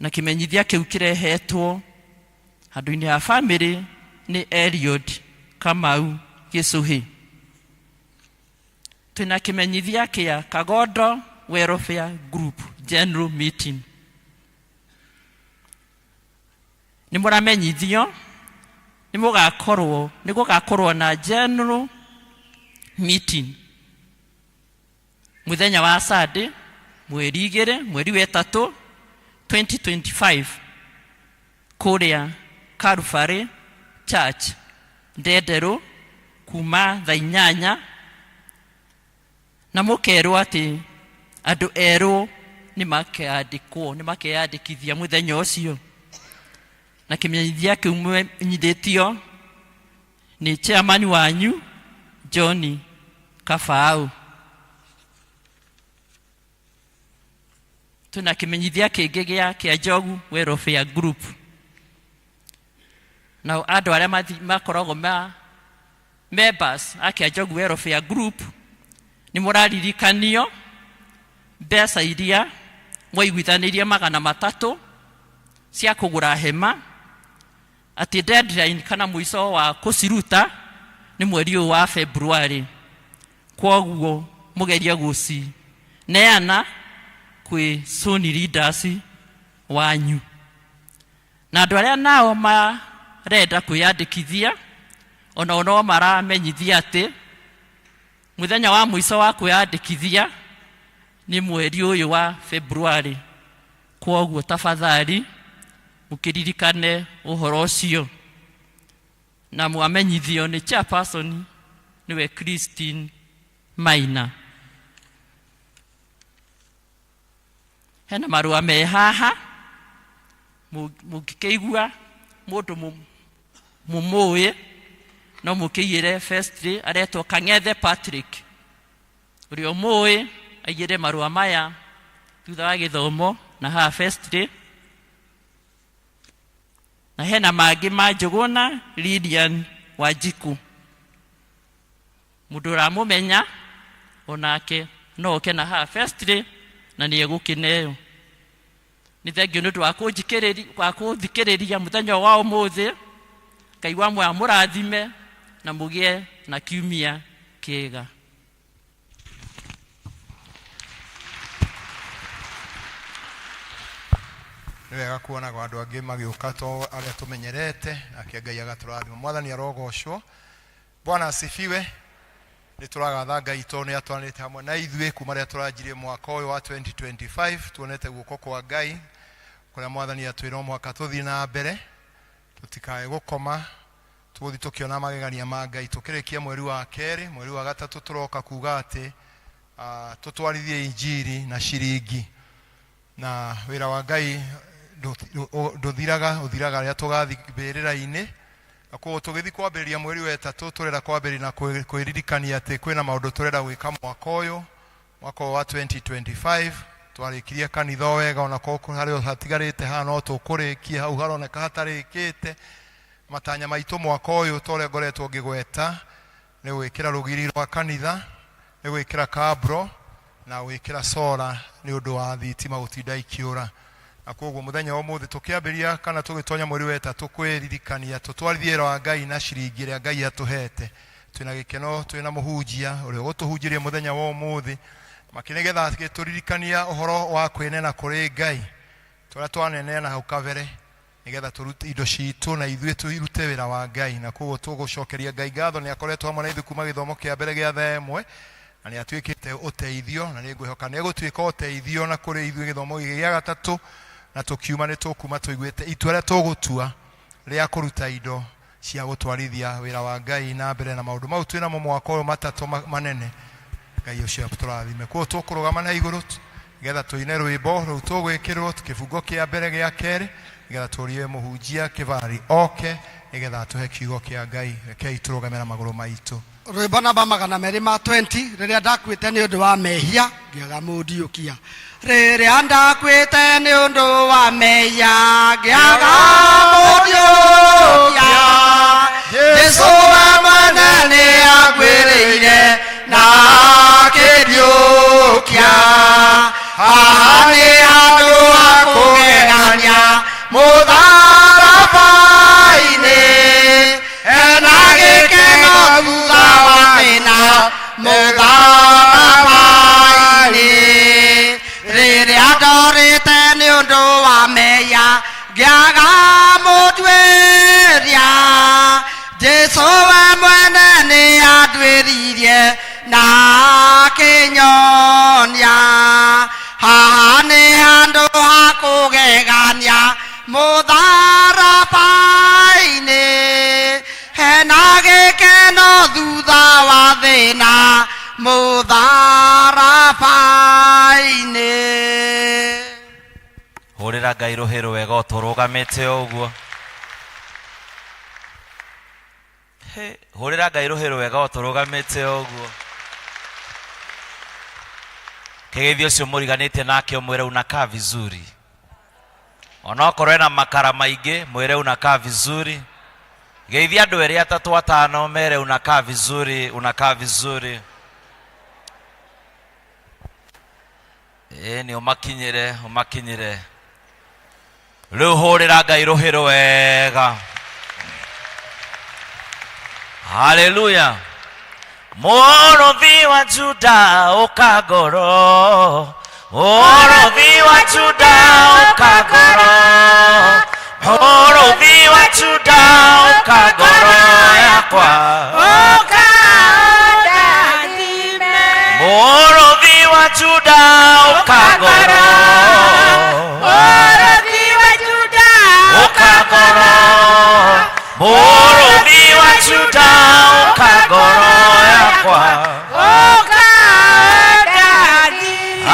Na kimenyithia kiu kirehetwo handu-ini ha family ni Eliud Kamau Gicuhi. Tuna kimenyithia kia Kagondo Welfare Group General Meeting. Ni muramenyithio ni gugakorwo na General Meeting muthenya wa Sunday mweri 2/3 2025 kuria Calvary Church Ndendero kuma thaa 8 na mukerwo ati andu eru ni makeyandikithia muthenya ucio. Na kimenyithia kiu nyithitio ni chairman wanyu John Kafau. Tuna kimenyithia kingi kia Njogu Welfare Group. Na andu aria makoragwo members akia Njogu Welfare Group ni muraririkanio mbeca iria mwaiguithanirie 300 cia kugura hema, ati deadline kana mwiso wa kuciruta ni mweri wa February. Kwoguo mugeria guci neana kwi Sony leaders wanyu. Na andu aria nao marenda kwiyandikithia ono maramenyithia ati muthenya wa mwiso wa kwiyandikithia ni mweri uyu wa February. Kwoguo tafadhali mukiririkane uhoro ucio. Na mwamenyithio ni chairperson niwe Christine Maina. Hena marua me haha mukikeigua mundu mumuye no mukiyire firstly aretwo Kang'ethe Patrick urio muye ayire marua maya thutha wa githomo na ha firstly. Na hena mangĩ ma Njuguna Lilian Wanjiku mundu ramumenya onake no oke na ha firstly na ni egukineo. Ni thengio nĩ ũndũ wa kũthikĩrĩria muthenya wa ũmũthĩ. Ngai wa moya mũrathime na mũgĩe na kiumia kĩega. Nĩ wega kuona andũ angĩ magĩũka to arĩa tũmenyerete, nake Ngai agatũrathima. Mwathani arogocwo. Bwana asifiwe. nituragatha Ngai to ni atwanite hamwe na ithuĩ kuma rĩa tũranjirie mwaka ũyũ wa 2025 tuonete guoko kwa Ngai kuria mwathani atwĩra mwaka tuthii na mbere tutikae gukoma tuguthi tukiona magegania ma Ngai tukirikia mweri wa kerĩ mweri wa gatatu turoka kuga ati tutwarithie injiri na ciringi na wira wa Ngai uthiraga rĩa tugathi mbĩrĩra-inĩ Ako tugithi kwambĩrĩria mweri wa gatatu turera kwambĩrĩria na kwĩririkania ati kwĩna maũndũ turera gwĩka mwaka ũyũ mwaka wa 2025 twarikirie kanitha wega ona koko harĩa hatigarĩte haha no tũkũrĩkia hau haroneka hatarĩkĩte matanya maitũ mwaka ũyũ tũrĩa ngoretwo ngĩgweta nĩ gwĩkĩra rũgiri rwa kanitha nĩ gwĩkĩra kabro na gwĩkĩra sola nĩ ũndũ wa thitima gũtinda ikĩũra na koguo muthenya wa mũthĩ tũkĩambĩria kana tũgĩtonya mweri wa gatatu kwĩririkania tũtwarithie wĩra wa Ngai na ciringi ĩrĩa Ngai atũhete twĩna gĩkeno twĩna mũhunjia ũrĩa gũtũhunjĩria mũthenya wa ũmũthĩ makĩnegetha gĩtũririkania ũhoro wa kwĩnena kũrĩ Ngai tũrĩa twanenena hau kabere nigetha tũrute indo citũ na ithuĩ tũirute wĩra wa Ngai na koguo tũgũcokeria Ngai ngatho nĩ akoretwo hamwe na ithuĩ kuma gĩthomo kĩa mbere gĩa thaa ĩmwe na nĩ atuĩkĩte ũteithio na nĩ ngwĩhoka nĩ egũtuĩka ũteithio na kũrĩ ithuĩ gĩthomo gĩkĩ gĩa gatatũ na tukiuma nĩ tũkuma tũiguĩte itua rĩa tũgũtua rĩa kũruta indo cia gũtwarithia wĩra wa Ngai na mbere na maũndũ mau twĩna mo mwaka ũyũ matatũ manene Ngai ũcio tũrathime koguo tũkũrũgama na igũrũ nigetha tũine rwĩmbo rũu tũgwĩkĩrwo kĩbungo kĩa mbere gĩa kerĩ nigetha tũrie mũhunjia kĩbari oke nigetha tũhe kiugo kĩa Ngai rekei tũrũgame na magũrũ maitũ rwĩmbo namba 220 rĩrĩa ndakuĩte nĩ ũndũ wa mehia ngĩaga mũndiũkia rĩrĩa ndakuĩte nĩ ũndũ wa mehia ngĩaga mũndiũkia Jesũ we mwene nĩ angwĩrĩire na akĩndiũkia haha nĩ handũ ha kũgegania mũtharaba-inĩ hena gĩkeno thutha wa thĩna mũtharaba-inĩ rĩrĩa ndorĩte nĩ ũndũ wa mehia ngĩaga mũtuĩria Jesũ we mwene nĩ andwĩririe na akĩnyonia haha nĩ handũ ha kũgegania mũtharaba-inĩ hena gĩkeno thutha wa thĩna mũtharaba-inĩ hũrĩra Ngai rũhĩ rwega ũtũrũgamĩte ũguo hũrĩra Ngai rũhĩ rwega ũtũrũgamĩte ũguo kĩgeithio ũcio mũriganĩtie nake ũmwĩre unakaa vizuri onokorwo ena makara maingĩ mwĩre unakaa vizuri geithia andũ erĩ atatũ atano mere unakaa vizuri ni umakinyire rĩu hũrĩra Ngai rũhĩ rwega haleluya mũrũthi wa Juda ũkangoro mũrũthi wa Juda ũkangoro mũrũthi wa Juda ũkangoro yakwa mũrũthi wa Juda ũkangoro mũrũthi wa Juda ũkangoro mũrũthi wa Juda ũkangoro yakwa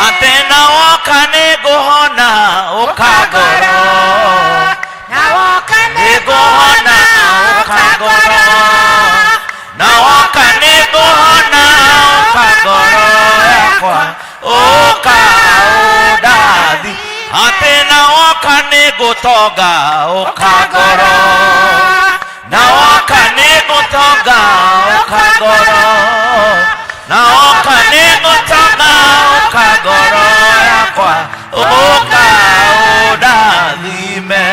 atena woka nĩ ngũhona ũkangoro nĩ ngũhona ũkangoro na woka nĩ ngũhona ũkangoro yakwa ũkaũndathi atena woka nĩ ngũtonga ũkangoro na woka nĩ ngũtonga ũkangoro na woka nĩ ngũtonga ũkangoro yakwa ũkaũndathime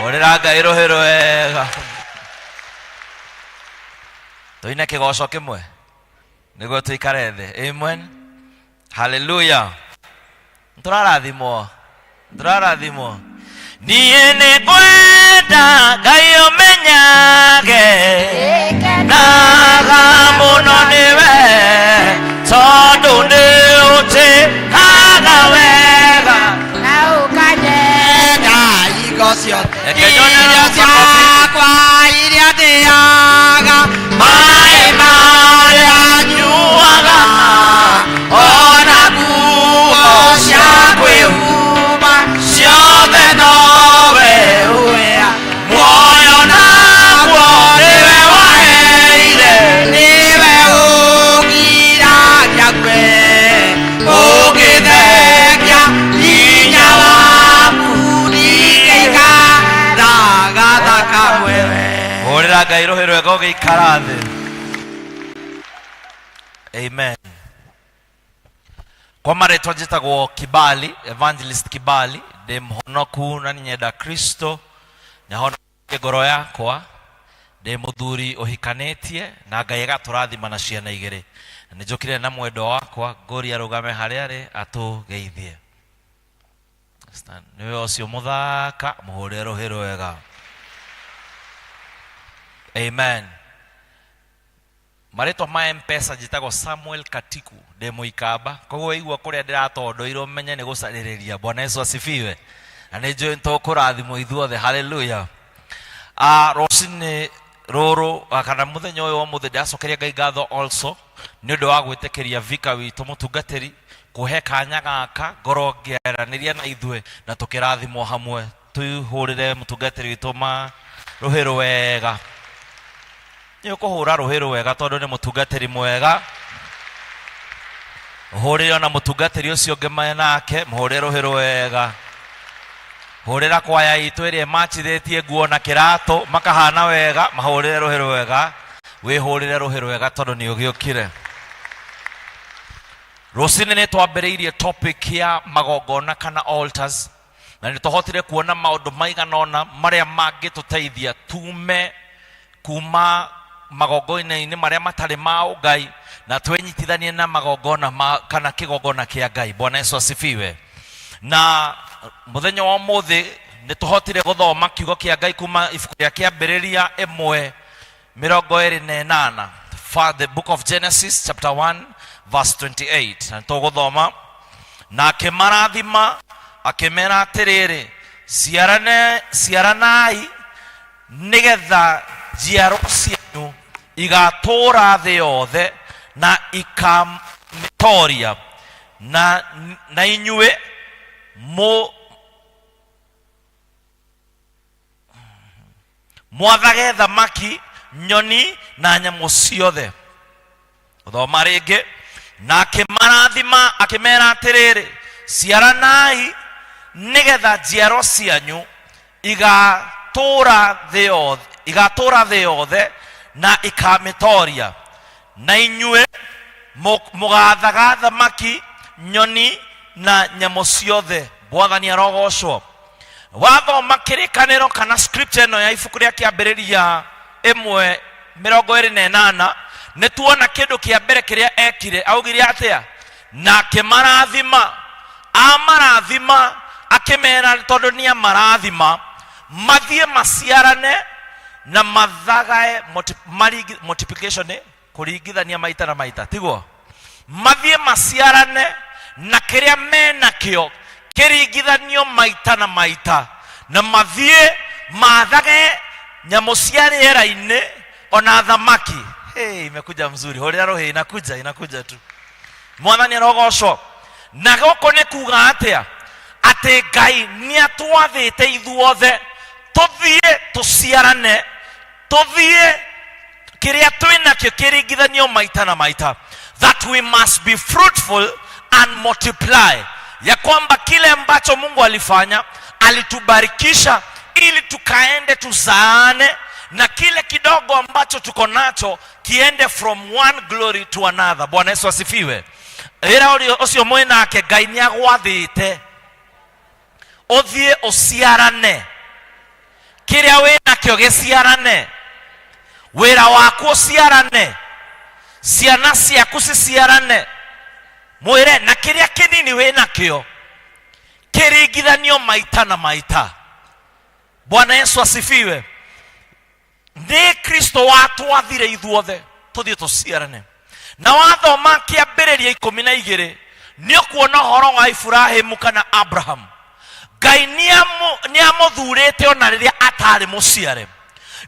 hũrĩra Ngai rũhĩ rwega tũine kĩgoco kĩmwe nĩguo tũikare thĩ amen haleluya tũrarathimwo niĩ nĩ ngwenda Ngai ũmenyage Irio ciakwa iria ndĩaga, maĩ marĩa nyuaga, ona nguo cia kwĩhumba, ciothe nowe ũhea. Muoyo naguo nĩwe waheire, nĩwe ũgiragia kwe, ũgĩthekia hinya waku, ndingĩikara gathaka mwewe. Hũrĩra Ngai rũhĩ rwega ũgĩikara thĩ. Amen. Kwa marĩtwa njĩtagwo Kibali, Evangelist Kibali, ndĩ mũhonoku na nyenda Kristo, nĩahonokia ngoro yakwa, ndĩ mũthuri ũhikanĩtie na Ngai agatũrathima na ciana igĩrĩ. Nĩnjũkire na mwendo wakwa, ngũria arũgame harĩa arĩ atũgeithie. Nĩwe ũcio mũthaka, mũhũrĩre rũhĩ rwega. Amen. Marĩtwa ma M-Pesa njĩtagwo Samuel Katiku, ndĩ Mũikamba, koguo igua kũrĩa ndĩratondoirwo menye nĩ gũcarĩrĩria. Bwana Yesu asifiwe. Na nĩnjũĩ nĩtũkũrathimwo ithuothe. Hallelujah. Rũcinĩ rũrũ kana mũthenya ũyũ wa mũthĩ ndacokeria Ngai ngatho also nĩ ũndũ wa gwĩtĩkĩria Vika witũ mũtungatĩri kũhe kanya gaka ngoro ngĩaranĩria na ithuĩ na tũkĩrathimwo hamwe. Twĩhũrĩre mũtungatĩri witũ ma rũhĩ rwega. Nĩ ũkũhũra rũhĩ rwega tondũ nĩ mũtungatĩri mwega. Hũrĩre ona mũtungatĩri ũcio ũngĩ me nake, mũhũrĩre rũhĩ rwega. Hũrĩra kwaya itũ ĩrĩa machithĩtie nguo na kĩratũ makahana wega, mahũrĩre rũhĩ rwega. Wĩhũrĩre rũhĩ rwega tondũ nĩ ũgĩũkire. Rũcinĩ nĩ twambĩrĩirie topic ya magongona kana altars, na nĩ tũhotire kuona maũndũ maigana ũna marĩa mangĩtũteithia tume kuma magongona-inĩ marĩa matarĩ ma Ngai na twenyitithanie na magongona kana kĩgongona kĩa Ngai. Bwana Yesu asifiwe. Na mũthenya wa ũmũthĩ nĩ tũhotire gũthoma kiugo kĩa Ngai kuma ibuku rĩa Kĩambĩrĩria 1:28, the book of Genesis chapter 1 verse 28. Na tũgũthoma na akĩmarathima akĩmera atĩrĩrĩ, ciaranai nĩgetha njiaro cianyu igatũũra thĩ yothe na ikamĩtoria, na inyuĩ mwathage thamaki, nyoni na nyamũ ciothe. Thoma rĩngĩ. Na akĩmarathima akĩmera atĩrĩrĩ, ciaranai nĩgetha njiaro cianyu igatũũra thĩ yothe na ikamĩtoria, na inyuĩ mũgathaga thamaki, nyoni na nyamũ ciothe. Mwathani arogocwo. Wathoma kĩrĩkanĩro kana scripture ĩno ya ibuku rĩa Kĩambĩrĩria 1:28 nĩ tuona kĩndũ kĩa mbere kĩrĩa ekire. Augire atĩa? Na akĩmarathima. Amarathima akĩmera tondũ nĩ amarathima mathiĩ maciarane na mathagae, multiplication, kũringithania maita na maita, tiguo? Mathiĩ maciarane na kĩrĩa menakĩo kĩringithanio maita na maita, na mathiĩ mathage nyamũ cia rĩera-inĩ ona thamaki. Imekuja mzuri. Hũrĩra rũhĩ, inakuja tu. Mwathani arogocwo. Na gũkũ nĩ kuga atĩa? Atĩ Ngai nĩ atwathĩte ithuothe tũthiĩ tũciarane, tũthiĩ kĩrĩa twĩnakĩo kĩringithanio maita na maita, that we must be fruitful and multiply. Ya kwamba kile ambacho Mungu alifanya, alitubarikisha ili tukaende tuzaane, na kile kidogo ambacho tuko nacho kiende from one glory to another. Bwana Yesu asifiwe. Ira ucio mwenake Ngai nĩ agwathĩte ũthiĩ ũciarane, kĩrĩa wĩnakĩo gĩciarane, wĩra waku ũciarane, ciana ciaku ciciarane, mwĩre na kĩrĩa kĩnini wĩnakĩo kĩringithanio maita na maita. Bwana Yesu asifiwe. Nĩ Kristo watwathire ithuothe tũthiĩ tũciarane. Na wathoma Kĩambĩrĩria 12 nĩ ũkuona ũhoro wa Ibrahimu kana Abraham. Ngai niamuthurite ona riria atari muciare.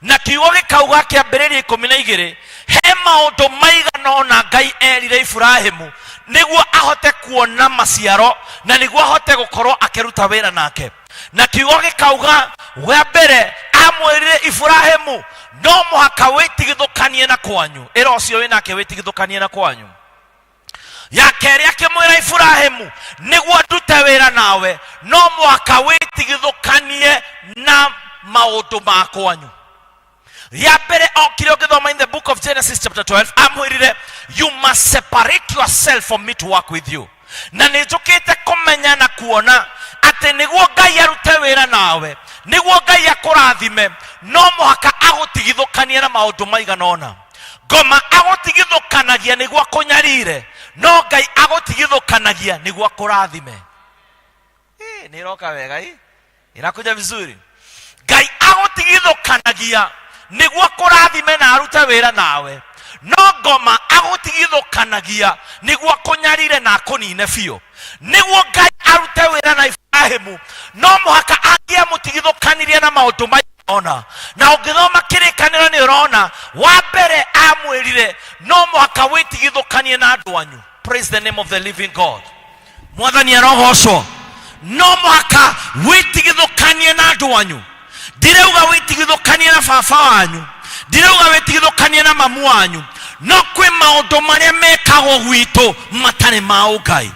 Na kiugo gikauga kiambiriria 12 he maundu maigana ona Ngai erire Ibrahimu niguo ahote kuona maciaro na niguo ahote gukorwo akiruta wira nake. Na kiugo gikauga wa mbere amwirire Ibrahimu no muhaka witigithukanie na kwanyu. Ira ucio winake witigithukanie na kwanyu. Ya keri akimwira Ibrahimu niguo ndute wira nawe no muhaka witigithukanie na maundu ma kwanyu. Ya mbere okire ogithoma in the book of Genesis chapter 12 amwirire you must separate yourself from me to work with you. Na nijukite kumenya na kuona ati niguo Ngai arute wira nawe niguo Ngai akurathime no muhaka agutigithukanie na maundu maigana ona. Ngoma agutigithukanagia niguo akunyarire no Ngai agutigithukanagia niguo akurathime. Niroka wega inakuja vizuri. Ngai agutigithukanagia niguo akurathime na arute wira nawe no ngoma agutigithukanagia niguo akunyarire na akunine biu. Niguo Ngai arute wira na Ibrahimu no muhaka angia mutigithukanirie na maundu maigana. Na ungithoma kirikaniro ni urona wa mbere amwirire no muhaka witigithukanie na andu anyu. Praise the name of the living God. Mwathani arogocwo. No muhaka witigithukanie na andu anyu. Ndireuga witigithukanie na baba wanyu, ndireuga witigithukanie na mamu wanyu, no kwi maundu maria mekagwo gwitu matari ma Ngai.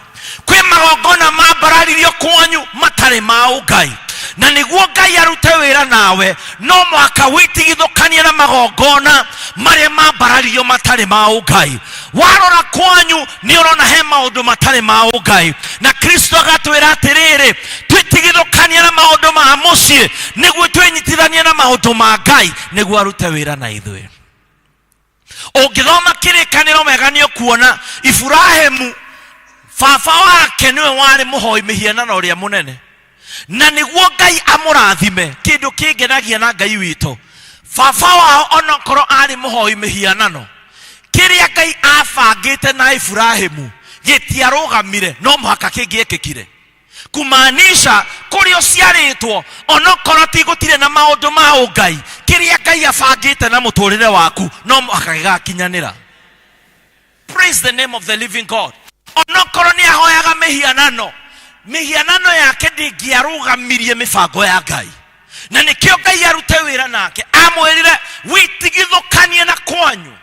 Kwi magongona mambararirio kwanyu matari ma Ngai. Na niguo Ngai arute wira nawe no muhaka witigithukanie na magongona maria mambararirio matari ma Ngai. Warora kwanyu ni urona he maundu matari ma Ngai. Na Kristo agatwira atiriri twitigithukanie na maundu ma mucii niguo twinyitithanie na maundu ma Ngai niguo arute wira na ithuĩ. Ungithoma kirikaniro mega ni ukuona Ibrahimu baba wake niwe wari muhoi mihianano uria munene. Na niguo Ngai amurathime kindu kingenagia na Ngai witu baba wao onokorwo ari muhoi mihianano kiria Ngai abangite na Ibrahimu gitiarugamire no muhaka kingiekekire. Kumaanisha kurio ciaritwo onokorwo tigutire na maundu ma Ngai kiria Ngai abangite na muturire waku no muhaka gigakinyanira. Praise the name of the living God. Onokorwo ni ahoyaga mihianano yake ndingiarugamirie mibango ya Ngai. Na nikio Ngai arute wira nake amwirire witigithukanie na kwanyu,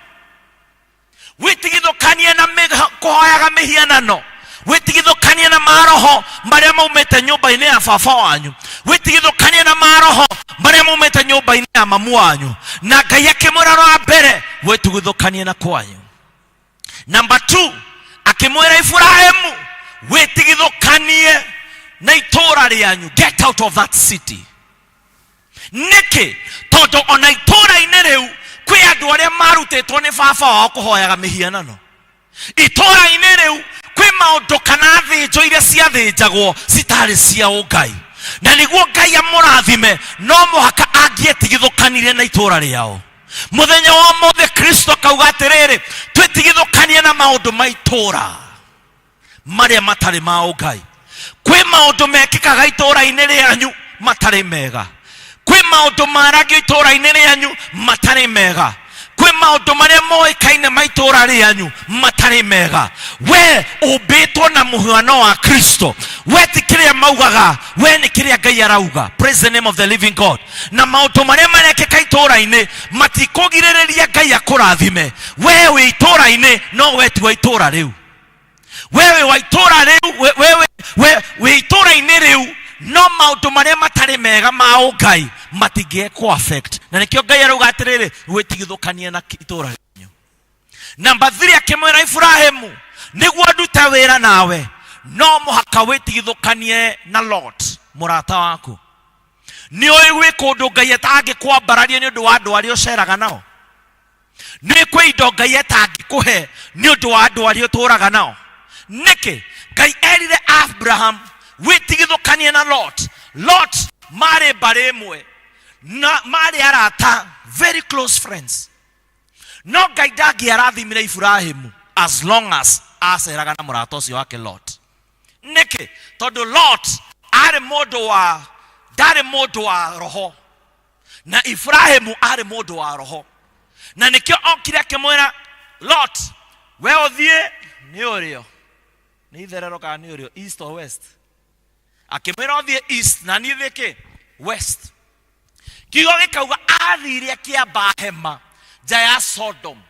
witigithukanie na kuhoyaga mihianano, witigithukanie na maroho maria maumete nyumba-ini ya baba wanyu, witigithukanie na maroho maria maumete nyumba-ini ya mamu wanyu. Na Ngai akimwira wa mbere witigithukanie na kwanyu. Number 2 akimwira Ibrahimu witigithukanie na itura rianyu. Get out of that city. Niki tondu ona itura-ini riu kwi andu aria marutitwo ni baba wao kuhoyaga mihianano. Itura-ini riu kwi maundu kana thinjo iria ciathinjagwo citari cia Ngai. Na niguo Ngai amurathime no muhaka angietigithukanirie na itura riao. Muthenya wa mothe Kristo kauga atiriri twitigithukanie na maundu ma itura maria matari ma Ngai. Kwi maundu mekikaga itura-ini rianyu matari mega. Kwi maundu maragio itura-ini rianyu matari mega. Kwi maundu maria moikaine ma itura rianyu matari mega. We ubitwo na muhiano wa Kristo. We tikiria maugaga, we ni kiria Ngai arauga. Praise the name of the living God. Na maundu maria marekeka itura-ini matikugiriria Ngai akurathime. We wi itura-ini no we tu itura riu. Wewe wa itura riu, we itura-ini riu no maundu maria matari mega ma Ngai matingĩekwo affect. Na nikio Ngai arauga atiriri witigithukanie na itura rianyu. Number 3 akimwira Ibrahimu niguo ndute wira nawe no muhaka witigithukanie na Lot murata waku. Ni oi gwi kundu Ngai atangikwambararia ni undu wa andu aria uceraga nao. Ni kwi indo Ngai atangikuhe ni undu wa andu aria uturaga nao. Niki Ngai erire Abraham witigithukanie na Lot. Lot mari baremwe na mari arata, very close friends. No Ngai ndangiarathimire Ibrahimu as long as aceraga na murata ucio wake Lot. Niki tondu Lot arĩ mũndũ wa roho, na Ibrahimu arĩ mũndũ wa roho. Na nĩkĩo okire akĩmwĩra Lot, we ũthiĩ nĩ ũrĩo, nĩ itherero kana nĩ ũrĩo, east or west? Akĩmwĩra ũthiĩ east na niĩ thĩkĩ west. Kiugo gĩkauga athire akĩamba hema nja ya Sodom,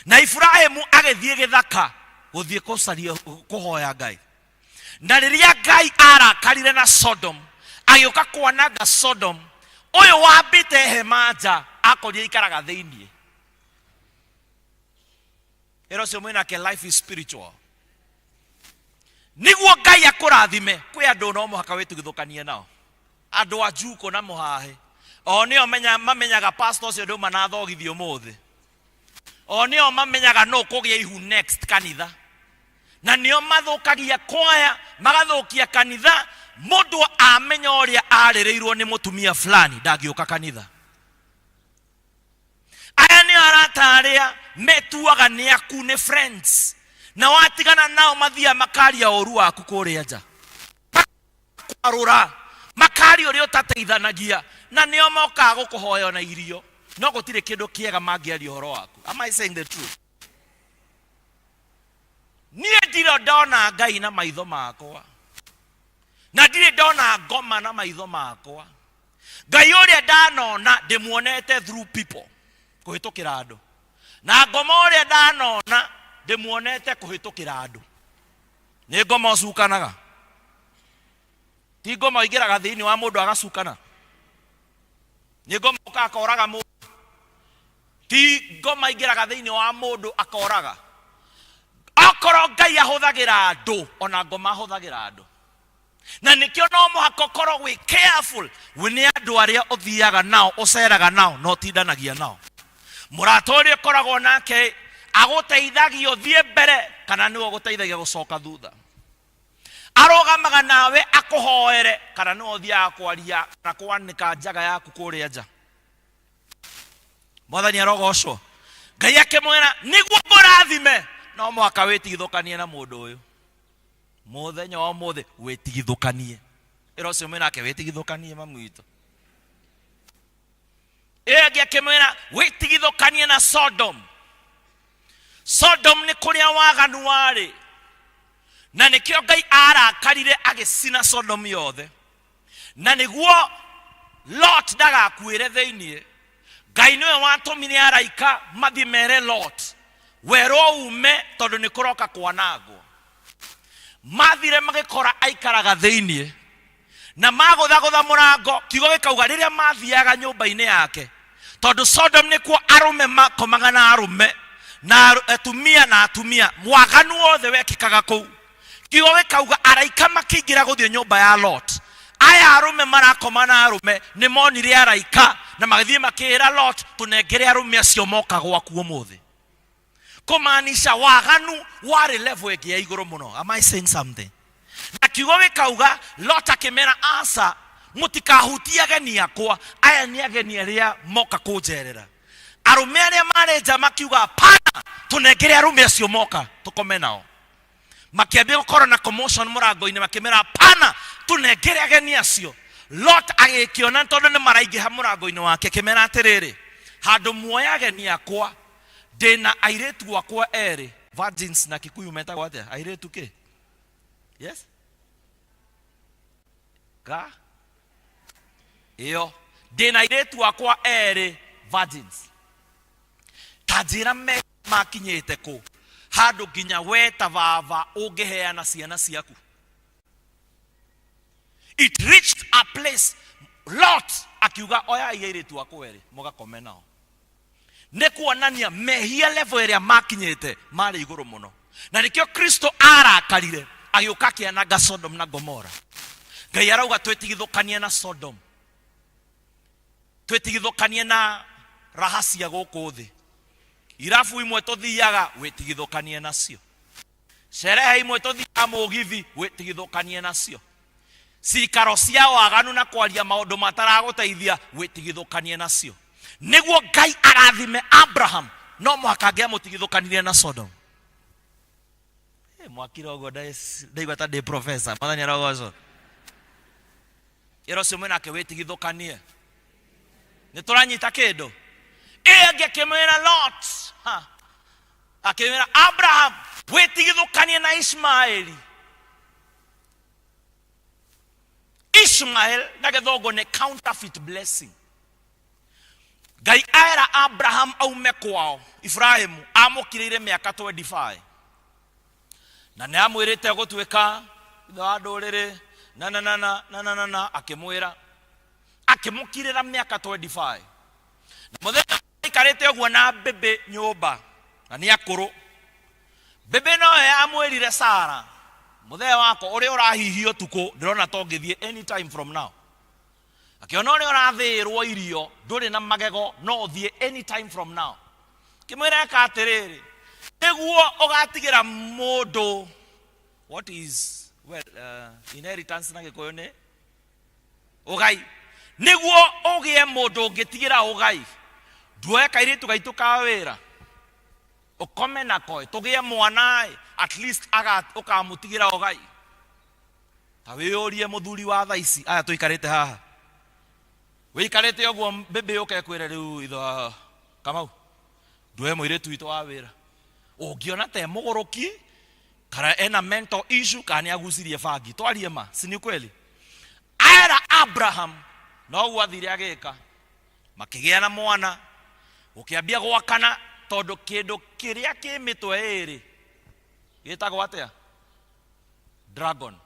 na Ibrahimu agĩthiĩ gĩthaka gũthiĩ kũcaria kũhoya Ngai. Na rĩrĩa Ngai arakarire na Sodom, agĩũka kwananga Sodom, ũyũ wambĩte hema nja akorire ikaraga thĩinĩ. Ero cio mwĩnake life is spiritual. Nĩguo Ngai akũrathime, kwĩ andũ no mũhaka wĩtigithũkanie nao. Andũ a Juko na Mũhahe, o nĩo mamenyaga pastor ũcio ndũma na thogithio mũthĩ. O nĩo mamenyaga no kũgĩa ihu next kanitha. Na nĩo mathũkagia kwaya, magathũkia kanitha. Mũndũ amenya ũrĩa arĩrĩirwo nĩ mũtumia fulani ndangĩũka kanitha. Aya nĩ arata arĩa metuaga nĩ aku nĩ friends, na watigana nao mathia makaria ũru waku kũrĩa nja. Kwarũra makari ũrĩa ũtateithanagia, na nĩo mokaga gũkũhoya na irio, no gũtirĩ kĩndũ kĩega mangĩaria ũhoro waku. Am I saying the truth? Niĩ ndirĩ ndona Ngai na maitho makwa, na ndirĩ ndona ngoma na maitho makwa. Ngai ũrĩa ndanona ndĩmuonete through people, kũhĩtũkĩra andũ, na ngoma ũrĩa ndanona ndĩmuonete kũhĩtũkĩra andũ. Nĩ ngoma ũcukanaga? Ti ngoma ũingĩraga thĩinĩ wa mũndũ agacukana? Nĩ ngoma ũkakoraga mũndũ? Ti ngoma ingĩraga thĩinĩ wa mũndũ akoraga? Akorwo Ngai ahũthagĩra andũ, ona ngoma ahũthagĩra andũ. Na nĩkĩo no mũhaka ũkorwo wĩ careful nĩ andũ arĩa ũthiaga nao, ũceraga nao, no tindanagia nao. Mũrata ũrĩa ũkoragwo nake agũteithagia ũthiĩ mbere, kana nĩwe ũgũteithagia gũcoka thutha. Arũgamaga nawe akũhoere, kana nĩwe ũthiaga kwaria na kwanĩka njaga yaku kũrĩa nja. Mwathani arogocwo. Ngai akĩmwĩra nĩguo ngũrathime, no mũhaka wĩtigithũkanie na mũndũ ũyũ. Mũthenya wa ũmũthĩ wĩtigithũkanie. Ĩro cio mwĩnake wĩtigithũkanie mamu witũ. Ĩngĩ akĩmwĩra wĩtigithũkanie na Sodom. Sodom nĩ kũrĩa waganu warĩ, na nĩkĩo Ngai arakarire agĩcina Sodom yothe. Na nĩguo Lot ndagakuĩre thĩinĩ, Ngai nĩwe watũmire araika mathiĩ mere Lot, werwo ume tondũ nĩ kũroka kwanangwo. Mathire magĩkora aikaraga thĩinĩ, na magũthagũtha mũrango. Kiugo gĩkauga rĩrĩa mathiaga nyũmba-inĩ yake, tondũ Sodom nĩkuo arũme makomaga na arũme, na atumia na atumia, mwaganu wothe wekĩkaga kũu. Kiugo gĩkauga araika makĩingĩra gũthiĩ nyũmba ya Lot. Aya arũme marakoma na arũme nĩ monire araika, na magĩthiĩ makĩĩra Lot, tũnengere arũme acio moka gwaku ũmũthĩ. Kũmaanisha waganu warĩ level ĩngĩ ya igũrũ mũno. Am I saying something? Na kiugo gĩkauga Lot akĩmera aca, mũtikahutie ageni akwa, aya nĩ ageni arĩa moka kũnjerera. Arũme arĩa marĩ nja makiuga pana, tũnengere arũme acio moka tũkome nao. Makĩambia gũkorwo na commotion mũrango-inĩ, makĩmera pana, tũnengere ageni acio. Lot agĩkĩona tondũ nĩ maraingĩha mũrango-inĩ wake, akĩmera atĩrĩrĩ, handũ muoya ageni akwa, ndĩna airĩtu akwa erĩ. Virgins na Kikuyu metagwo atĩa? Airĩtu kĩ? Yes? Ka? Iyo. Ndĩna airĩtu akwa erĩ virgins. Ta njĩra me makinyĩte kũ, handũ nginya we ta baba ũngĩheana ciana ciaku. It reached a place Lot akiuga oya airĩtu akwa erĩ mũgakome nao. Nĩ kuonania mehia level ĩrĩa makinyĩte marĩ igũrũ mũno. Na nĩkĩo Kristo arakarire agĩũka akĩananga Sodom na Gomora. Ngai arauga twĩtigithũkanie na Sodom, twĩtigithũkanie na raha cia gũkũ thĩ. Irabu imwe tũthiaga wĩtigithũkanie nacio. Sherehe imwe tũthiaga mũgithi wĩtigithũkanie nacio. Cikaro cia waganu na kwaria maũndũ mataragũteithia wĩtigithũkanie nacio. Nĩguo Ngai arathime Abraham, no mũhaka angĩamũtigithũkanirie na Sodom. Mwakira ũguo ndaigua ta ndĩ professor. Mwathani arogocwo. iro cio nake witigithukanie ni turanyita kindu ege kemera Lot akemera Abraham witigithukanie na Ishmaeli. Ishmael na githogo ni counterfeit blessing. Ngai aera Abraham aume kwao Ibrahimu amukirire miaka 25 na ne amwirite gutwika ithe wa nduriri na akimwira akimukirira miaka 25 na muthenya ikarite ogwo na bebe nyumba na ni akuru bebe no amwirire Sara muthenya wako uri urahihio tuko ndirona tongithie anytime from now akiona uri urathirwo irio nduri na magego no thie anytime from now kimwira katiriri niguo ugatigira mundu what is inheritance na gikuyu ni ugai niguo ugie mundu ngitigira ugai duoya kairitu gaitu ka wira ukome nako tugie mwana at least ukamutigira ugai ta wiurie muthuri wa thaici aya tuikarite haha wikarite ogwo bebe ukekwira riu itho Kamau duoya muiritu itu wa wira ungiona te muguruki kara ena mental issue kani agucirie bangi twarie ma si ni kweli era Abraham no gwathire agika makigia na mwana ukiambia gwakana tondu kindu kiria kimitwe iri gitagwo atia dragon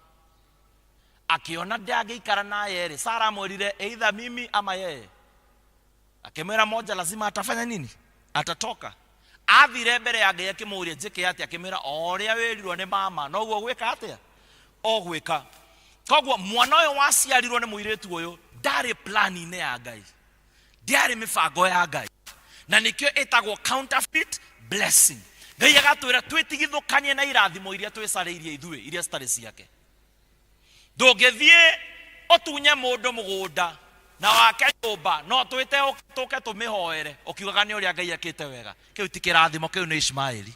akiona ndageikara na yeye Sara amwirire either mimi ama yeye akemera moja lazima atafanya nini atatoka athire mbere ya Ngai akimuria njike atia akimera oria wirirwo ni mama noguo gwika atia ogwika kogwo mwana uyu waciarirwo ni muiritu uyu ndari plan ine ya Ngai ndiari mifango ya Ngai na nikio etagwo counterfeit blessing. Ngai agatwira twitigithukanie na irathimo iria twicariirie ithuĩ iria citari ciake ndungithie otunye mundu mugunda na wake nyumba no twite tuke tumihoere ukiugaga ni uria Ngai akite wega kiu ti kirathimo kiu ni Ishmaeli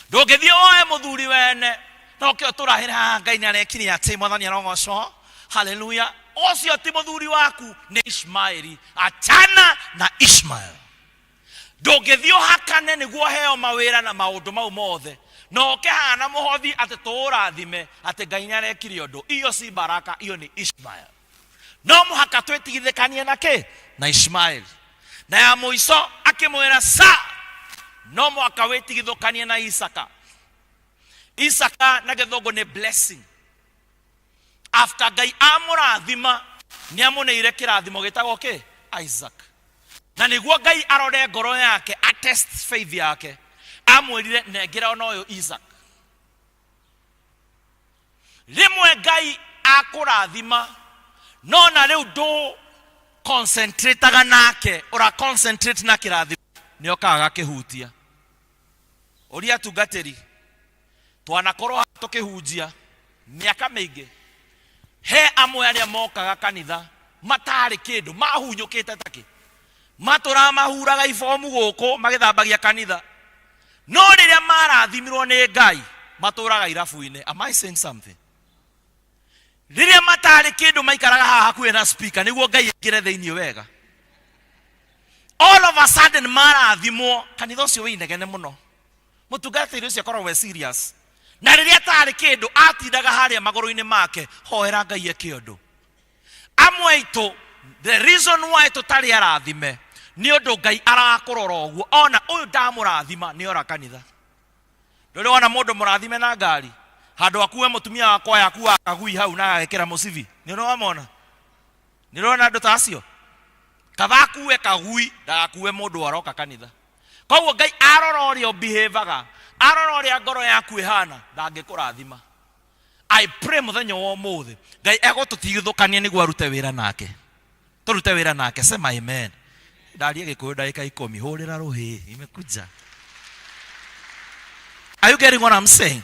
ndungithie oe muthuri wene no kio turahira Ngai ni arekiri ati mwathani arogocwo haleluya ocio ti muthuri waku ni Ishmaeli achana na Ishmael ndungithio hakane niguo heo mawira na maundu mau mothe no kehana muhothi ati turathime ati Ngai ni arekiri undu iyo si baraka iyo ni Ishmael no muhaka twetigithekanie nake na Ishmael na ya muico akimwira sa no muhaka wetigithukanie na Isaka na githogo ni blessing after Ngai amurathima ni amuneire kirathimo gitagwo ki Isaac na niguo Ngai arore ngoro yake attest faith yake amwirire nengira ona uyu Isaac rimwe Ngai akurathima no na riu do concentrate nake ora concentrate na kirathimo ni okaga kihutia uria tungatiri twanakorwo tukihunjia miaka mingi he amwe aria mokaga kanitha matari kindu mahunyukite taki matura mahuraga ifomu guku magithambagia kanitha no riria marathimirwo ni Ngai maturaga irafu-ine. Am I saying something? Riria matari kindu maikaraga haha hakuhe na speaker niguo Ngai ingire thiini wega all of a sudden marathimwo kanitha ucio winegene muno mutungatiri ucio korwo we serious na riria tari kindu atindaga haria magoro-ini make hoera Ngai eke undu amwe itu the reason why tutari arathime ni undu Ngai arakurora uguo ona uyu ndamurathima ni ora kanitha nduri wona mundu murathime na ngari handu akuwe mutumia wakwa yaku akagui hau na agekera musivi ni ro amona ni ro na andu tacio kathakuwe kagui ndagakuwe mundu aroka kanitha koguo Ngai arora uria behavior arora uria ngoro yaku ihana ndangikurathima. I pray muthenya wa umuthi Ngai egotutigithukania niguo arute wira nake turute wira nake sema amen. Ndarie gikuyu ndagika 10 hurira ruhi imekuja. Are you getting what I'm saying?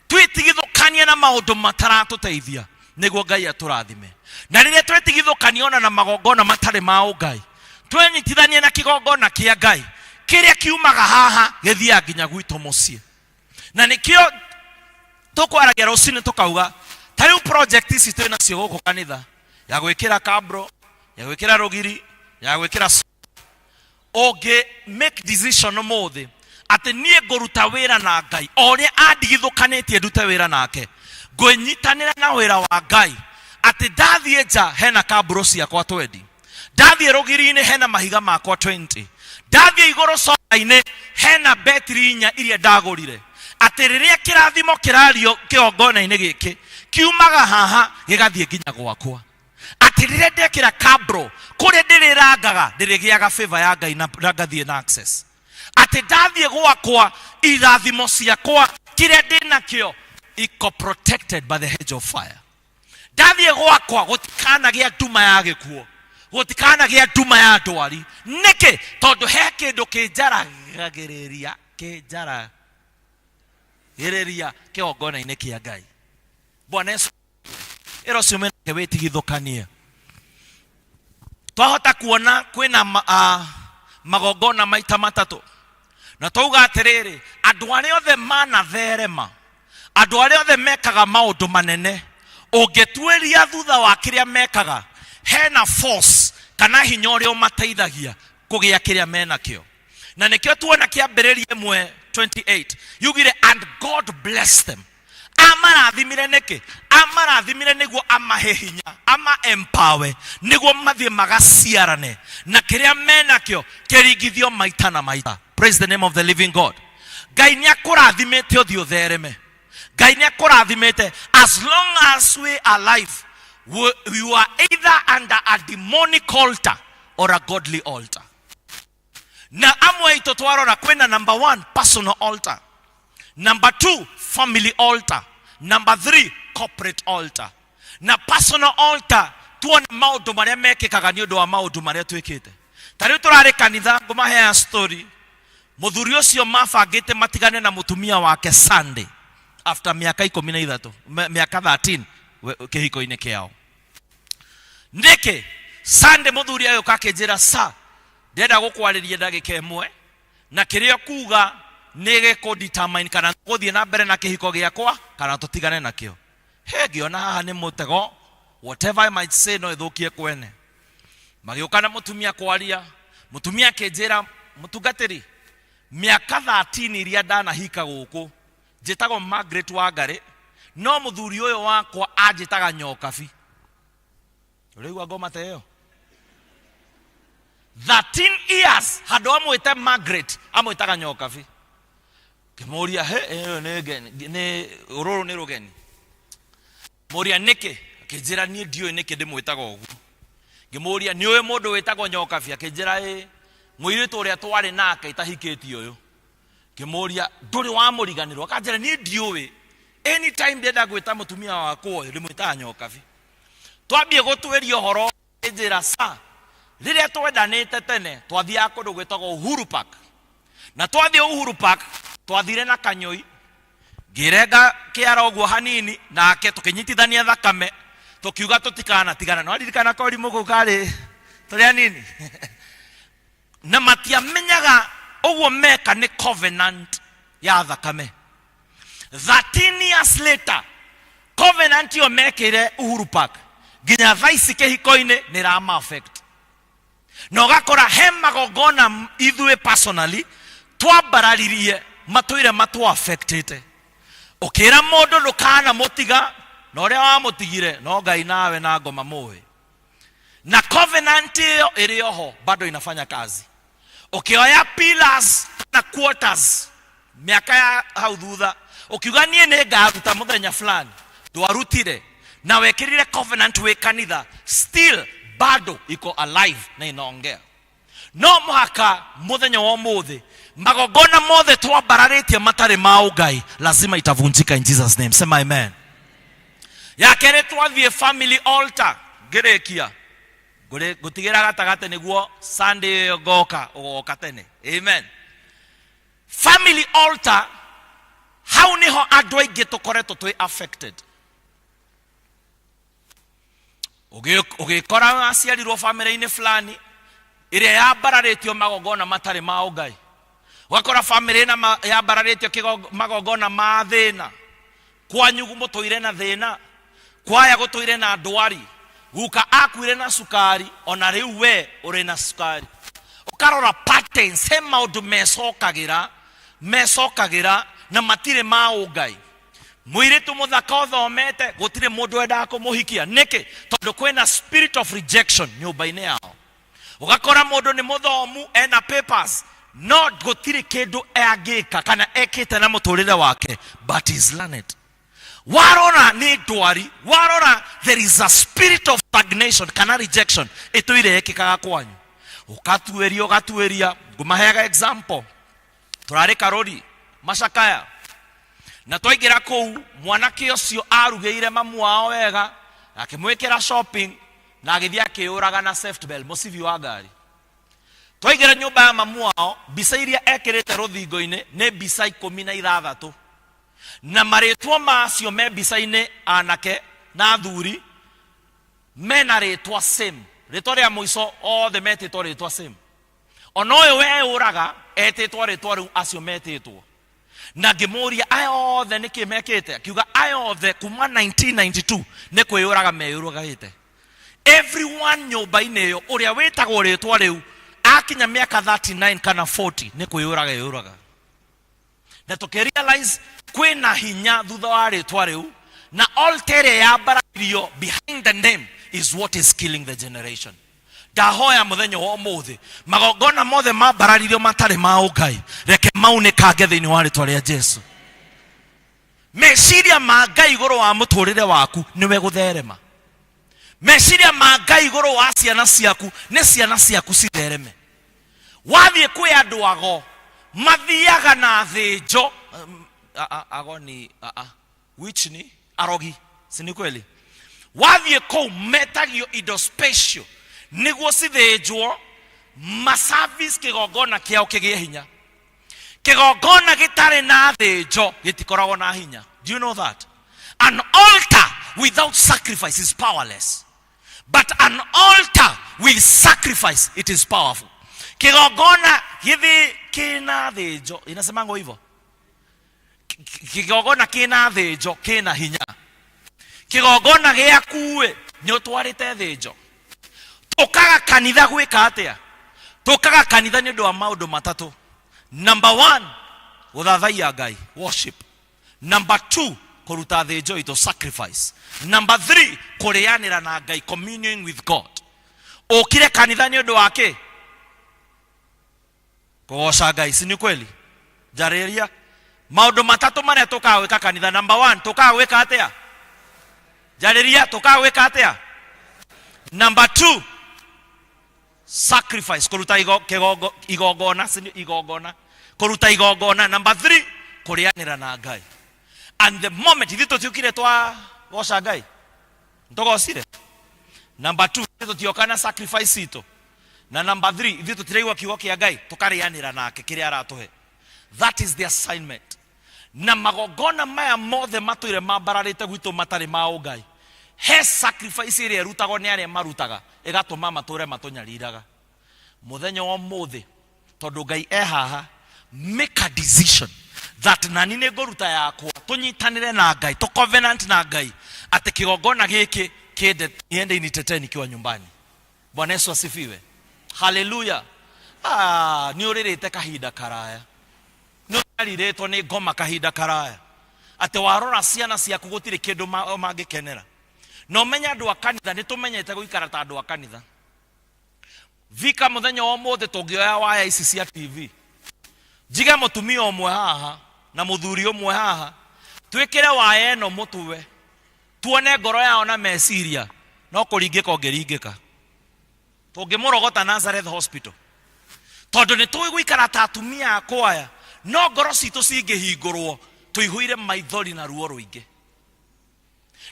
Twitigithukanie na maundu mataratuteithia niguo Ngai aturathime na riria twetigithukanie ona na magongona matari ma Ngai twenyitithanie na kigongona kia Ngai kiria kiumaga haha githia nginya gwitu mucii na nikio tukwaragia rucini tukauga tariu project ici twina cio guku kanitha ya gwikira kabro, ya gwikira rogiri, ya gwikira oge make decision mothe ati nie ngoruta wira na Ngai oria andigithukanetie ndute wira nake ngwenyitanira na wira wa Ngai ati ndathie nja hena kabro ciakwa 20, ndathie rogiri-ini hena mahiga makwa 20, ndathie iguru soda-ini hena betri inya iria ndagurire ati riria kirathimo kirario kiongona-ini giki kiumaga haha gigathie nginya gwakwa ati riria ndekira kabro kure ndirirangaga ndirigiaga favor ya Ngai na ngathie na access ati ndathie gwakwa irathimo ciakwa kiria ndinakio iko protected by the hedge of fire. Ndathie gwakwa gutikanagia nduma ya gikuo, gutikanagia nduma ya ndwari niki tondu he kindu kinjaragiriria kiongona-ini kia Ngai. Bwana Yesu ero ciume ke witigithukanie twahota kuona kwina magongona maita matatu na twauga atiriri andu aria othe manatherema, andu aria othe mekaga maundu manene ungetueria thutha wa kiria mekaga hena force kana hinya uria umateithagia kugia kiria menakio. Na nikio tuona kiambiriria 1:28 yugire and God blessed them. Amarathimire niki? Amarathimire niguo amahe hinya, ama empower niguo mathie magaciarane na kiria menakio kiringithio maita na maita. Praise the name of the living God. Ngai ni akurathimite uthio thereme. Ngai ni akurathimite as long as we are alive you are either under a demonic altar or a godly altar. Na amwe ito twarora kwena number 1 personal altar, number 2 family altar, number 3 corporate altar. Na personal altar tuone maundu maria mekikaga ni undu wa maundu maria twikite. Tariu turari kanitha ngumahe story muthuri ucio mabangite matigane na mutumia wake Sunday after miaka 13 miaka 13 kihiko-ini kiao. Niki Sunday muthuri ayo kakenjira sa ndenda gukwariria ndagika imwe na kiria kuga nige ko determine kana guthie na mbere na kihiko giakwa kana tutigane nakio. Ngiona haha ni mutego, whatever I might say no ithukie kwene. Magiukana mutumia kwaria, mutumia kenjira mutungatiri miaka 13 iria ndana hika guku njitagwo Margaret Wangari, no muthuri uyo wakwa anjitaga nyokabi. Urigwa ngoma ta iyo 13 years handu amwite Margaret amwitaga nyokabi. Kimuria he ne geni ne ururu ni rugeni muria niki akinjira nie ndio niki ndimwitaga ugu. Ngimuria ni uyu mundu witagwo nyokabi akinjira muiritu uria twari nake itahikiti uyu. Kimuria nduri wa muriganirwo akanjira ni ndiuwi anytime ndenda gwita mutumia wakwa uyu ndimwitaga nyokabi. Twambie gutweria horo njira sa riria twendanite tene twathia kundu gwitagwo Uhuru Park, na twathie Uhuru Park twathire na kanyoi ngirenga kiara uguo hanini nake tukinyitithania thakame tukiuga tutikana tigana no ndirikana kori mugu kari turia nini na matiamenyaga uguo meka ni covenant ya thakame. 13 years later covenant yo mekire Uhuru Park nginya thaisi kihiko-ini ni rama affect. No gakora he magongona ithuĩ personally twambararirie matũire matu affected. Ukira mundu ndukana mutiga na uria wa mutigire no Ngai nawe na ngoma muwe. Na covenant iyo iri oho bado inafanya kazi. Ukioya pillars na quarters miaka ya hau thutha ukiuga nie ni ngaruta muthenya fulani ndwarutire na wekirire covenant we kanitha still bado iko alive na inaongea. No muhaka muthenya wa muthi magongona mothe twambararitie matari ma Ngai lazima itavunjika in Jesus name. Sema amen. Ya kere twathie family altar ngerekia gutigira gatagate niguo Sunday goka ugoka tene. Amen. Family altar how niho andu aingi tukoretwo twi affected. Ugikora aciarirwo family-ini fulani iria yambararitio magongona matari ma Ngai. Wakora family na yambararitio magongona ma thina kwanyu mutoire na thina kwaya gutwire na ndwari guka akuire na sukari ona riu we uri na sukari ukarora patterns he maundu mecokagira na matire ma ungai mwiritu muthaka uthomete gutire mundu wendaga kumuhikia niki tondu kwina spirit of rejection nyumba-ini yao ugakora mundu ni muthomu ena papers no gutire kindu angika kana ekite na muturire wake but is learned warora ni ndwari warora there is a spirit of stagnation kana rejection ituire ekikaga kwanyu ukatueria ngumaheaga example turari karori Macakaya na twaingira kou mwanake ucio arugeire mamu wao wega akimwikira shopping na agithia akiuraga na safety belt musivi wa ngari twaingira nyumba ya mamu wao bisa iria ekirite ruthingo-ini ni bisa 16 na maritwa macio me bisa-ini anake na thuri mena ritwa same ritwa ria muico othe metitwo ritwa same ona uyu we uraga etitwo ritwa riu acio metitwo na ngimuria aya othe niki mekite akiuga aya othe kuma 1992 ni kwiyuraga meyurugagite everyone nyumba-ini iyo uria witagwo ritwa riu akinya miaka 39 kana 40 ni kwiyuraga na tukirealize kwina hinya thutha wa ritwa riu na altere ya barairio behind the name is what is killing the generation. Ndahoya muthenya wa umuthi magongona mothe mabararirio matari ma ungai reke maunekange thiini wa ritwa ria Jesu. Meciria ma Ngai iguru wa muturire waku niwe gutherema. Meciria ma Ngai iguru wa ciana ciaku ni ciana ciaku cithereme. Wathie kwi andu ago mathiaga na thinjo agoni which ni arogi sini kweli wathie kou metagio indo special niguo cithinjwo maservice kigongona kiao kigie hinya kigongona gitari na thinjo gitikoragwo na hinya. Do you know that an altar without sacrifice is powerless but an altar with sacrifice it is powerful. Kigongona hivi kina thinjo inasemango hivyo kigongona kina thinjo kina hinya kigongona giakuwe nyotwarite thinjo tukaga kanitha gwika atia tukaga kanitha ni undu wa maundu matatu. Number 1 uthathaia Ngai worship. Number 2 kuruta thinjo ito sacrifice. Number 3 kurianira na Ngai communion with God. Ukire kanitha ni undu wake kugoca Ngai si ni kweli jariria maundu matatu maria tukaga gwika kanitha. Number 1 tukaga gwika atia jariria tukaga gwika atia. Number 2 sacrifice kuruta igongona kuruta igongona. Number 3 kurianira na Ngai. And the moment thito tukire twa goca Ngai ntogocire. Number 2 thito tiokana sacrifice ito na number 3 thito tireigwa kiugo kia Ngai tukarianira nake kiria aratuhe. That is the assignment. Na magongona maya mothe matuire mabararite gwitu matari ma Ngai he sacrifice iria rutagwo ni aria marutaga igatuma mature matunyariraga. Muthenya wa muthi tondu Ngai haha make a decision that nani ni ngoruta yakwa tunyitanire na Ngai to covenant na Ngai ati kigongona giki kiende initeteni kiwa nyumbani. Bwana Yesu asifiwe. Hallelujah. Ni uririte kahinda karaya no ariretwo ni ngoma kahinda karaya ati warora ciana ciaku gutire kindu mangikenera. No menya andu a kanitha ni tumenyete guikara ta andu a kanitha. Vika muthenya wa mothe tungioya waya ici cia TV jiga mutumia omwe haha na muthuri omwe haha twikire waya eno mutwe tuone ngoro yao na meciria no kuringika ongeringika tungimurogota Nazareth Hospital tondu ni tuwi guikara ta atumia akwaya no ngoro citu cingihingurwo tuihuire maithori na ruo ruingi.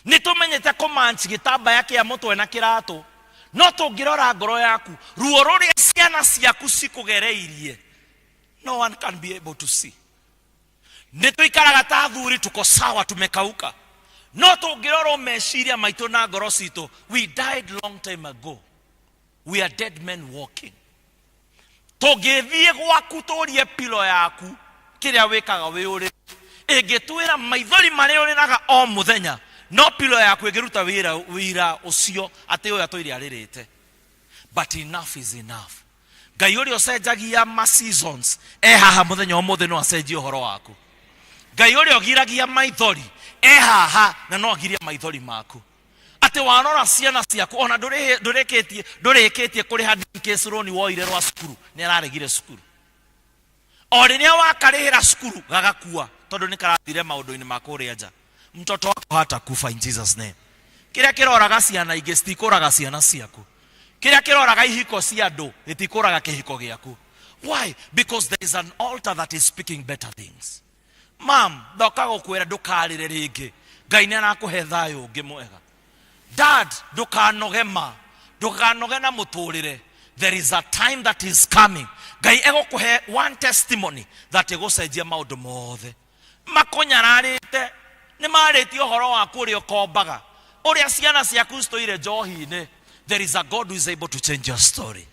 Ni tumenyete kumanchi gitambaya kia mutwe na kiratu no tungirora ngoro yaku ruo ruria ciana ciaku cikugereirie no one can be able to see. Ni tuikaraga ta thuri tuko sawa tumekauka no tungirora meciria maitu na ngoro citu we died long time ago. We are dead men walking. Tungithie gwaku turie pilo yaku kiria wikaga wi uri ingitwira maithori maria uriraga o muthenya no pillow yaku igiruta wira ucio ati uyu atoire aririte. But enough is enough. Ngai uri ocenjagia ma seasons haha muthenya umuthe no acenjie uhoro waku. Ngai uri ogiragia maithori haha na no agirie maithori maku. Ati wanora ciana ciaku ona ndurikitie kuri handicase loan woire rwa cukuru ni araregire cukuru. Ori ni wakarihira cukuru gagakua tondu ni karathire maundu-ini makuri nja. Mtoto wako hata kufa in Jesus name. Kiria kiroraga ciana ingi citikuraga ciana ciaku. Kiria kiroraga ihiko cia andu gitikuraga kihiko giaku. Why? Because there is an altar that is speaking better things. Mom, ndoka gukwira ndukarire ringi. Ngai ni arakuhe thayu ungi mwega. Dad, ndukanogema. Ndukanoge na muturire. There is a time that is coming. Ngai egokuhe one testimony that egocenjia maundu mothe. Makonyararite ni marĩtie ũhoro waku ũrĩa ũkombaga ũrĩa ciana ciaku citũire njohi-inĩ. There is a God who is able to change your story.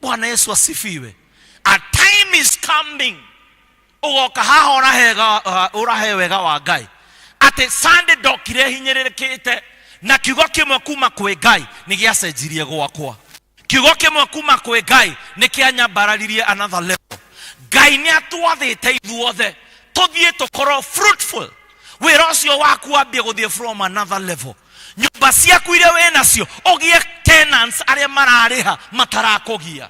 Bwana Yesu asifiwe. A time is coming ugoka haha ũrahe wega wa Ngai atĩ Sunday ndokire hinyĩrĩrĩkĩte na kiugo kĩmwe kuma kwĩ Ngai nĩ gĩacenjirie gwakwa. Kiugo kĩmwe kuma kwĩ Ngai nĩ kĩanyambararirie another level. Ngai nĩ atwathĩte ithuothe tũthiĩ tũkorwo fruitful. Wĩra ũcio waku wambie gũthiĩ from another level. Nyũmba ciaku iria wĩ nacio ũgĩe tenants arĩa mararĩha matarakũgia.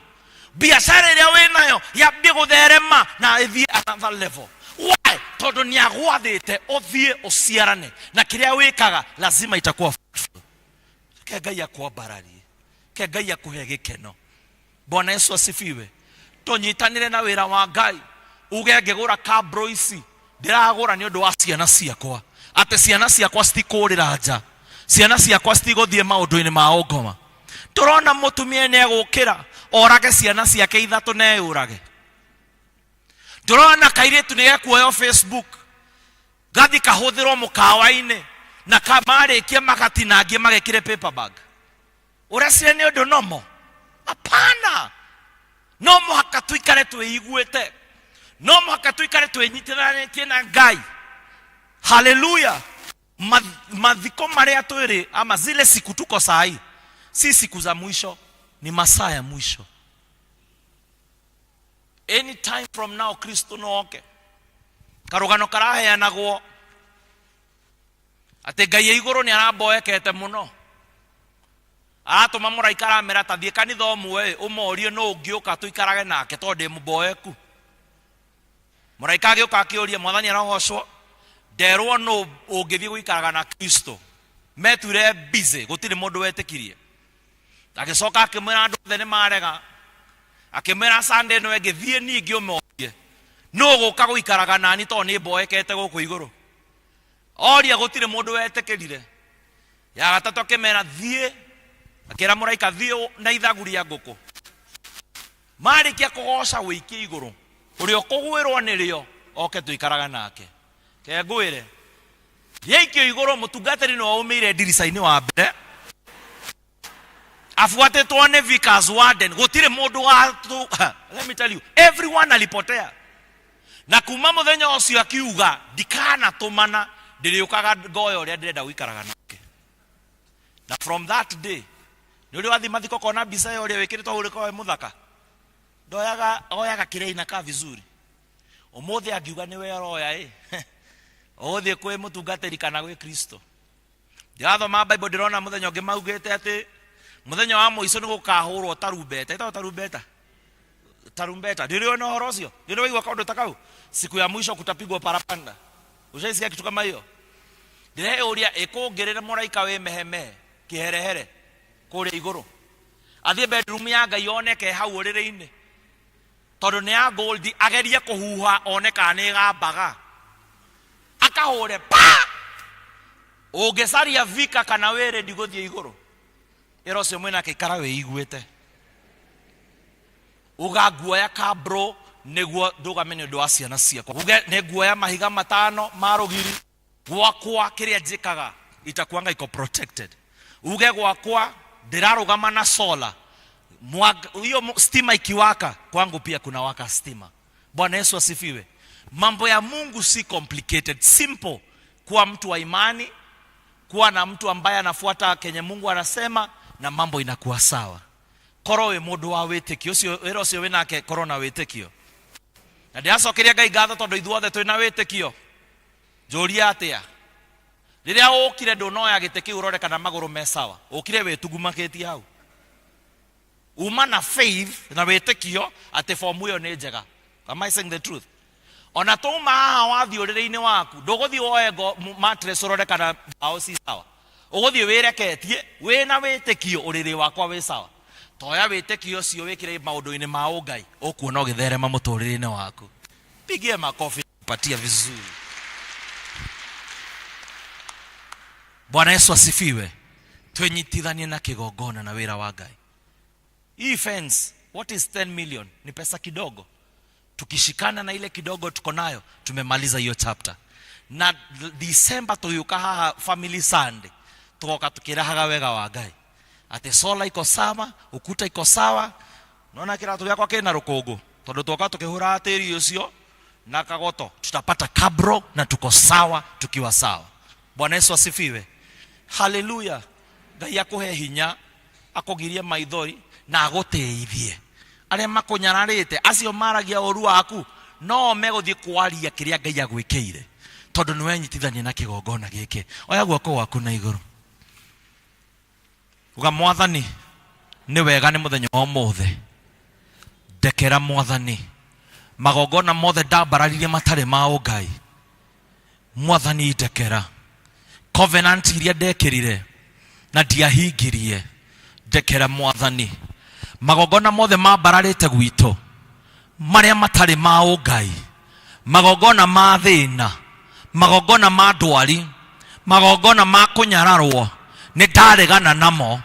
Biacara ĩrĩa wĩ nayo yambie gũtherema na ĩthiĩ another level. Why? Tondũ nĩ agwathĩte ũthiĩ ũciarane na kĩrĩa wĩkaga lazima itakuwa fruitful. Ke Ngai akwambararie. Ke Ngai akũhe gĩkeno. Bwana Yesu asifiwe. Tũnyitanĩre na wĩra wa Ngai. Uge ngĩgũra kabro ici ndiragũra nĩ ũndũ wa ciana ciakwa. Atĩ ciana ciakwa citikũrĩra nja. Ciana ciakwa citigũthiĩ maũndũ-inĩ ma ũngoma. Tũrona mũtumia nĩ egũkĩra orage ciana ciake ithatũ na eyũrage. Tũrona kairĩtu nĩ gekuoywo Facebook gathi kahũthĩrwo mũkawa-inĩ na kamarĩkia magatinangie magekĩre paper bag. Ũreciria nĩ ũndũ nomo? Hapana. No mũhaka tũikare twĩiguĩte. No mũhaka tũikare twĩnyitithanĩtie na Ngai. Hallelujah. Mathiko marĩa twĩrĩ ama zile siku tuko sahi si siku za mwisho, ni masaa ya mwisho. Anytime from now Kristo no oke. Karugano karaheanagwo atĩ Ngai igũrũ nĩ aramboekete mũno. Atũma mũraika aramera ta thiĩ kanitha ũmwe ũmorie no ũngĩũka tũikarage nake tondũ ndĩ mũboeku. Mũraika agĩũka akĩũria Mwathani arogocwo, nderwo no ũngĩthiĩ gũikaraga na Kristo. Meture busy gũtirĩ mũndũ wetĩkirie. Agĩcoka akĩmwĩra andũ othe nĩ marega. Akĩmwĩra Sunday no ĩngĩthiĩ ningĩ ũmorie no gũka gũikaraga nani tondũ nĩ mboekete gũkũ igũrũ. Oria gũtirĩ mũndũ wetĩkĩrire. Ya gatatũ akĩmera thiĩ, akĩra mũraika thiĩ na ithagu rĩa ngũkũ. Marĩkia kũgoca wĩikie igũrũ, ũrĩa ũkũgwĩrwo nĩrĩo oke tũikaraga nake. Ke ngwĩre yaikio igũrũ mũtungatĩri no aumĩire ndirica-inĩ wa mbere afuatĩtwo nĩ Vickers Warden. Gũtirĩ mũndũ wa let me tell you, everyone alipotea. Na kuma mũthenya ũcio akiuga ndikanatũmana ndĩrĩũkaga ngoya ũrĩa ndĩrenda gũikaraga nake. Na from that day nĩ ũrĩ wathi mathiko kona mbica ya ũrĩa wĩkĩrĩtwo hũrĩko mũthaka oyaga kĩrĩa inaka vizuri. Ũmũthĩ angiuga nĩwe aroya ũgũthiĩ kwĩ mũtungatĩri kana gwĩ Kristo. Ndĩrathoma Bible ndĩrona mũthenya ũngĩ maugĩte atĩ mũthenya wa mũico nĩ gũkahũrwo tarumbeta. Ĩtagwo tarumbeta. Tarumbeta. Ndĩrĩona ũhoro ũcio? Ndĩrĩigua kaũndũ ta kau? Siku ya mwisho kutapigwa parapanda. Ushaisikia kitu kama hiyo? Ndĩreũria ĩkũngĩrĩre mũraika wĩ mehemehe kĩherehere kũrĩa igũrũ. Athiĩ bedroom ya Ngai oneke hau ũrĩrĩ-inĩ. Tondũ nĩ ya gold agerie kũhuha oneka nĩ gambaga. Akahũre pa! Ũngĩcaria vika kana wĩrĩ ndigũthiĩ igũrũ. Ĩra ũcio mwĩna kĩikara wĩiguĩte. Ũganguoya kabro nĩguo ndũgame nĩ ũndũ wa ciana ciakwa. Uge nĩ nguoya mahiga matano ma rũgiri. Gwakwa kĩrĩa njĩkaga itakuanga iko protected. Uge gwakwa ndĩrarũgama na solar. Hiyo stima ikiwaka kwangu pia kuna waka stima. Bwana Yesu asifiwe. Mambo ya Mungu si complicated, simple. Kwa mtu wa imani kuwa na mtu ambaye anafuata kenye Mungu anasema na mambo inakuwa sawa. Koro we mundu wa witikio ucio wira ucio winake korona witikio. Na ndiacokeria Ngai ngatho tondu ithuothe twina witikio. Njuria atia riria ukire ndunoya gite kiu urore kana maguru me sawa. Ukire wetugumakitie hau. Uma na faith na witikio ati form iyo ni njega. Am I saying the truth? Ona tuma haha wathi urire-ini waku nduguthi woe mattress urore kana bao si sawa. Uguthi wireketie wina witikio uriri wakwa wi sawa. Toya witikio cio wikire maundu-ini ma ungai ukuona ugitherema muturire-ini waku. Pigie makofi patia vizuri. Bwana Yesu asifiwe. Twenyitithanie na kigongona na wira wa Ngai. Hii fence, what is 10 million? Ni pesa kidogo. Tukishikana na ile kidogo tuko nayo, tumemaliza hiyo chapter. Na December tuyuka haha family Sunday. Tukoka tukirahaga wega wa Ngai. Ate sola iko sawa, ukuta iko sawa. Unaona kiratu gyakwa kina rukungu. Tondu tukoka tukihura atiri ucio na kagoto, tutapata kabro na tuko sawa tukiwa sawa. Bwana Yesu asifiwe. Hallelujah. Ngai akuhe hinya, akogirie maithori na aguteithie. Aria makunyararite acio maragia oru waku no meguthie kwaria kiria Ngai agwikire tondu ni wenyitithania na kigongona giki. Oya guoko waku na iguru. Uga Mwathani ni wega ni muthenya wa mothe. Ndekera Mwathani magongona mothe ndabararirie matare ma Ngai. Mwathani ndekera covenant iria ndekirire na ndiahingirie. Ndekera Mwathani magongona mothe mabararite gwito maria matari ma Ngai, magongona ma thina, magongona ma ndwari, magongona ma kunyararwo ni ndaregana namo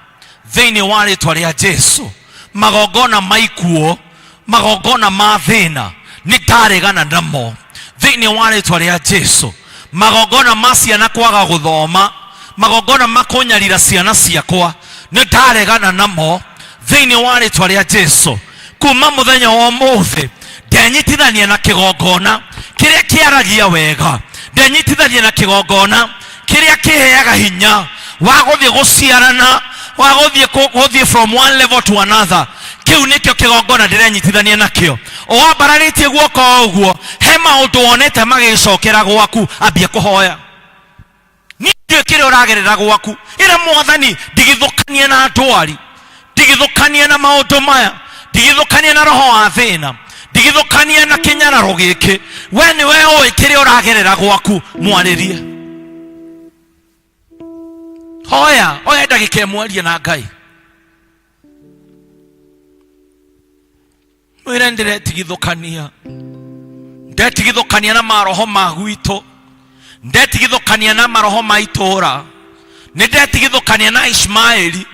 thiini wa ritwa ria Jesu. Magongona ma ikuo, magongona ma thina ni ndaregana namo thiini wa ritwa ria Jesu. Magongona ma ciana kwaga guthoma, magongona ma kunyarira ciana ciakwa ni ndaregana namo thiini wa ritwa ria Jesu. Kuma muthenya wa mothe ndenyitithania na kigongona kiria kiaragia wega, ndenyitithania na kigongona kiria kiheaga hinya wa guthie guciarana, wa guthie from one level to another. Kiu nikio kigongona ndirenyitithania nakio. Oambararitie guoko uguo he maundu wonete magicokera gwaku, ambia kuhoya. Ndio kire uragerera gwaku ira Mwathani ndigithukanie na ndwari, ndigithukanie na maundu maya, ndigithukanie na roho wa thina, ndigithukanie na kinyararo giki. We ni we oi kire uragerera gwaku, mwaririe. Hoya oya ndagika mwarie na Ngai. Mwire ndiretigithukania, ndetigithukania na maroho ma gwito, ndetigithukania na maroho ma itura, ndetigithukania na Ishmaeli,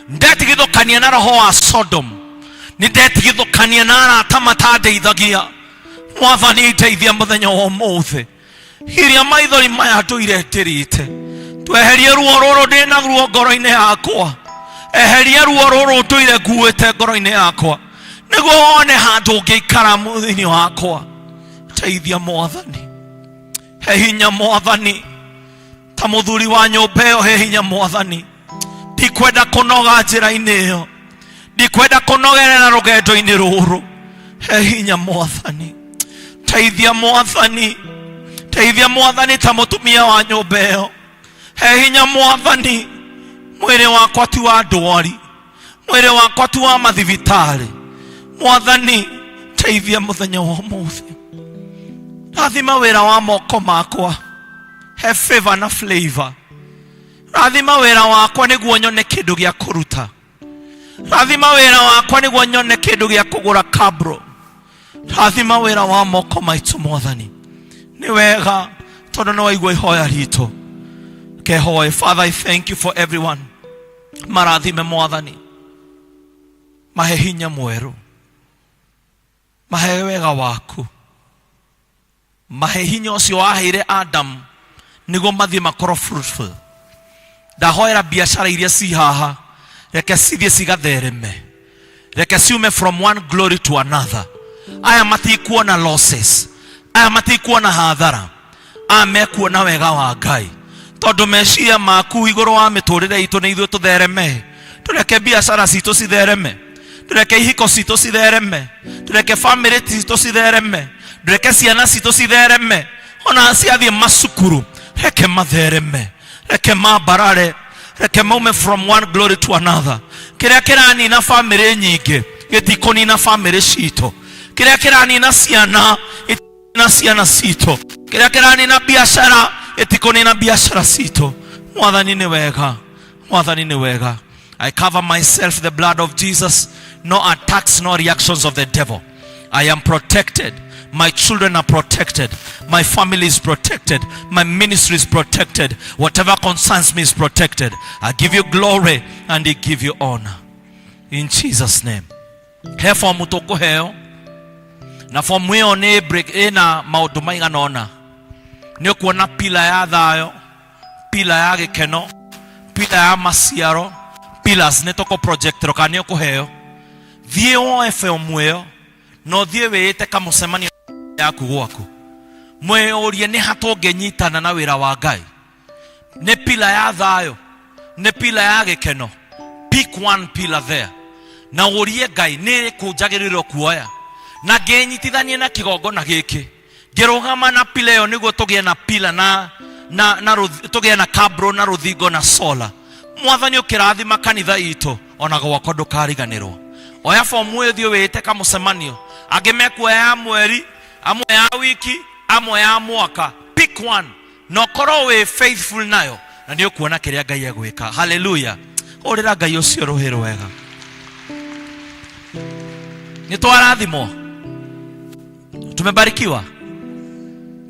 ndetigithukania na roho wa Sodom, ndetigithukania na arata matandeithagia. Mwathani ndeithia muthenya wa mothe iria maithori maya nduiretirite. Tweherie ruo ruru ndina ruo ngoro-ini yakwa, eheria ruo ruru nduire nguite ngoro-ini yakwa, niguo wone handu ngiikara muthini wakwa. Teithia Mwathani, he hinya Mwathani, ta muthuri wa nyumba iyo he hinya Mwathani. Ndikwenda kunoga njira-ini iyo, ndikwenda kunogerera rugendo-ini ruru, he hinya Mwathani. Teithia Mwathani, teithia Mwathani ta mutumia wa nyumba iyo, he hinya Mwathani. Mwiri wakwa ti wa ndwari, mwiri wakwa ti wa mathibitari. Mwathani teithia muthenya wa mothe. Rathima wira wa moko makwa, he favor na flavor. Rathima wira wakwa niguo nyone kindu gia kuruta, rathima wira wakwa niguo nyone kindu gia kugura kabro. Rathima wira wa moko maitu Mwathani. Ni wega tondu no waigua ihoya ritu. Kehoe. Father, I thank you for everyone. Marathime Mwathani, mahe hinya mweru, mahe wega waku, mahe hinya ucio waheire Adam niguo mathie makoro fruitful. Ndahoera biashara iria ci haha reke cithie cigathereme, reke ciume from one glory to another. Aya matikuona losses, aya matikuona hathara, aya mekuona wega wa Ngai. tondu meciria maku iguru wa miturire itu ni ithuĩ tuthereme. Tureke biacara citũ cithereme, tureke ihiko citũ cithereme, tureke family citũ cithereme, tureke ciana citũ cithereme, ona ciathiĩ macukuru reke mathereme, reke mambarare, reke maume from one glory to another. Kĩrĩa kĩranina family nyingĩ gĩtikũnina family citũ, kĩrĩa kĩranina ciana gĩtikũnina ciana citũ, kĩrĩa kĩranina biacara gĩtikũnina biacara citũ. Mwathani nĩ wega, Mwathani nĩ wega. I cover myself with the blood of Jesus. No attacks, no reactions of the devil. I am protected. My children are protected. My family is protected. My ministry is protected. Whatever concerns me is protected. I give you glory and I give you honor. In Jesus' name. Therefore, mutoko heo. Na form hiyo ni break ina maundu maigana ona. Ni kuona pila ya thayo, pila ya gikeno, pila ya maciaro. Pillars netoko project rokanio kuheo thie o efe mweo no thie wete kama musemani yaku gwaku mwe orie ni hatongenyitana na wira wa Ngai ne pillar ya thayo ne pillar ya gikeno. Pick one pillar there na orie Ngai ni kunjagiriro kuoya na ngenyitithanie na kigongona giki ngirugama na pillar yo niguo tugie na pillar na tugie na kabro na ruthingo na sola. Mwathani ukirathima kanitha itu ona gwako ndukariganirwo. Oya form wethio wete ka musemanio angimekwa ya mweri, amwe ya wiki, amwe ya mwaka. Pick one no korwo we faithful nayo na ndio kuona kiria Ngai agwika. Hallelujah. Orira Ngai ucio ruhiro wega. Ni twarathimo. Tumebarikiwa.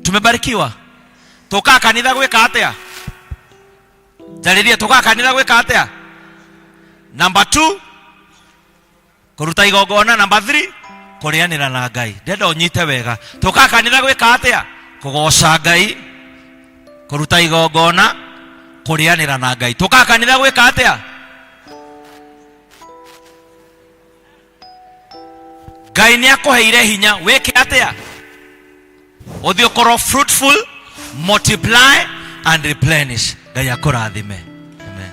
Tumebarikiwa. Toka kanitha gwika atia? Jariria toka kanitha gwika atia? Number 2 kuruta igongona. Number 3 kurianira na Ngai. Ndenda unyite wega. Toka kanitha gwika atia? Kugoca Ngai, kuruta igongona, kurianira na Ngai. Toka kanitha gwika atia? Ngai ni akuheire hinya weke atia? Uthio korwo fruitful, multiply and replenish. Ngai akurathime. Amen.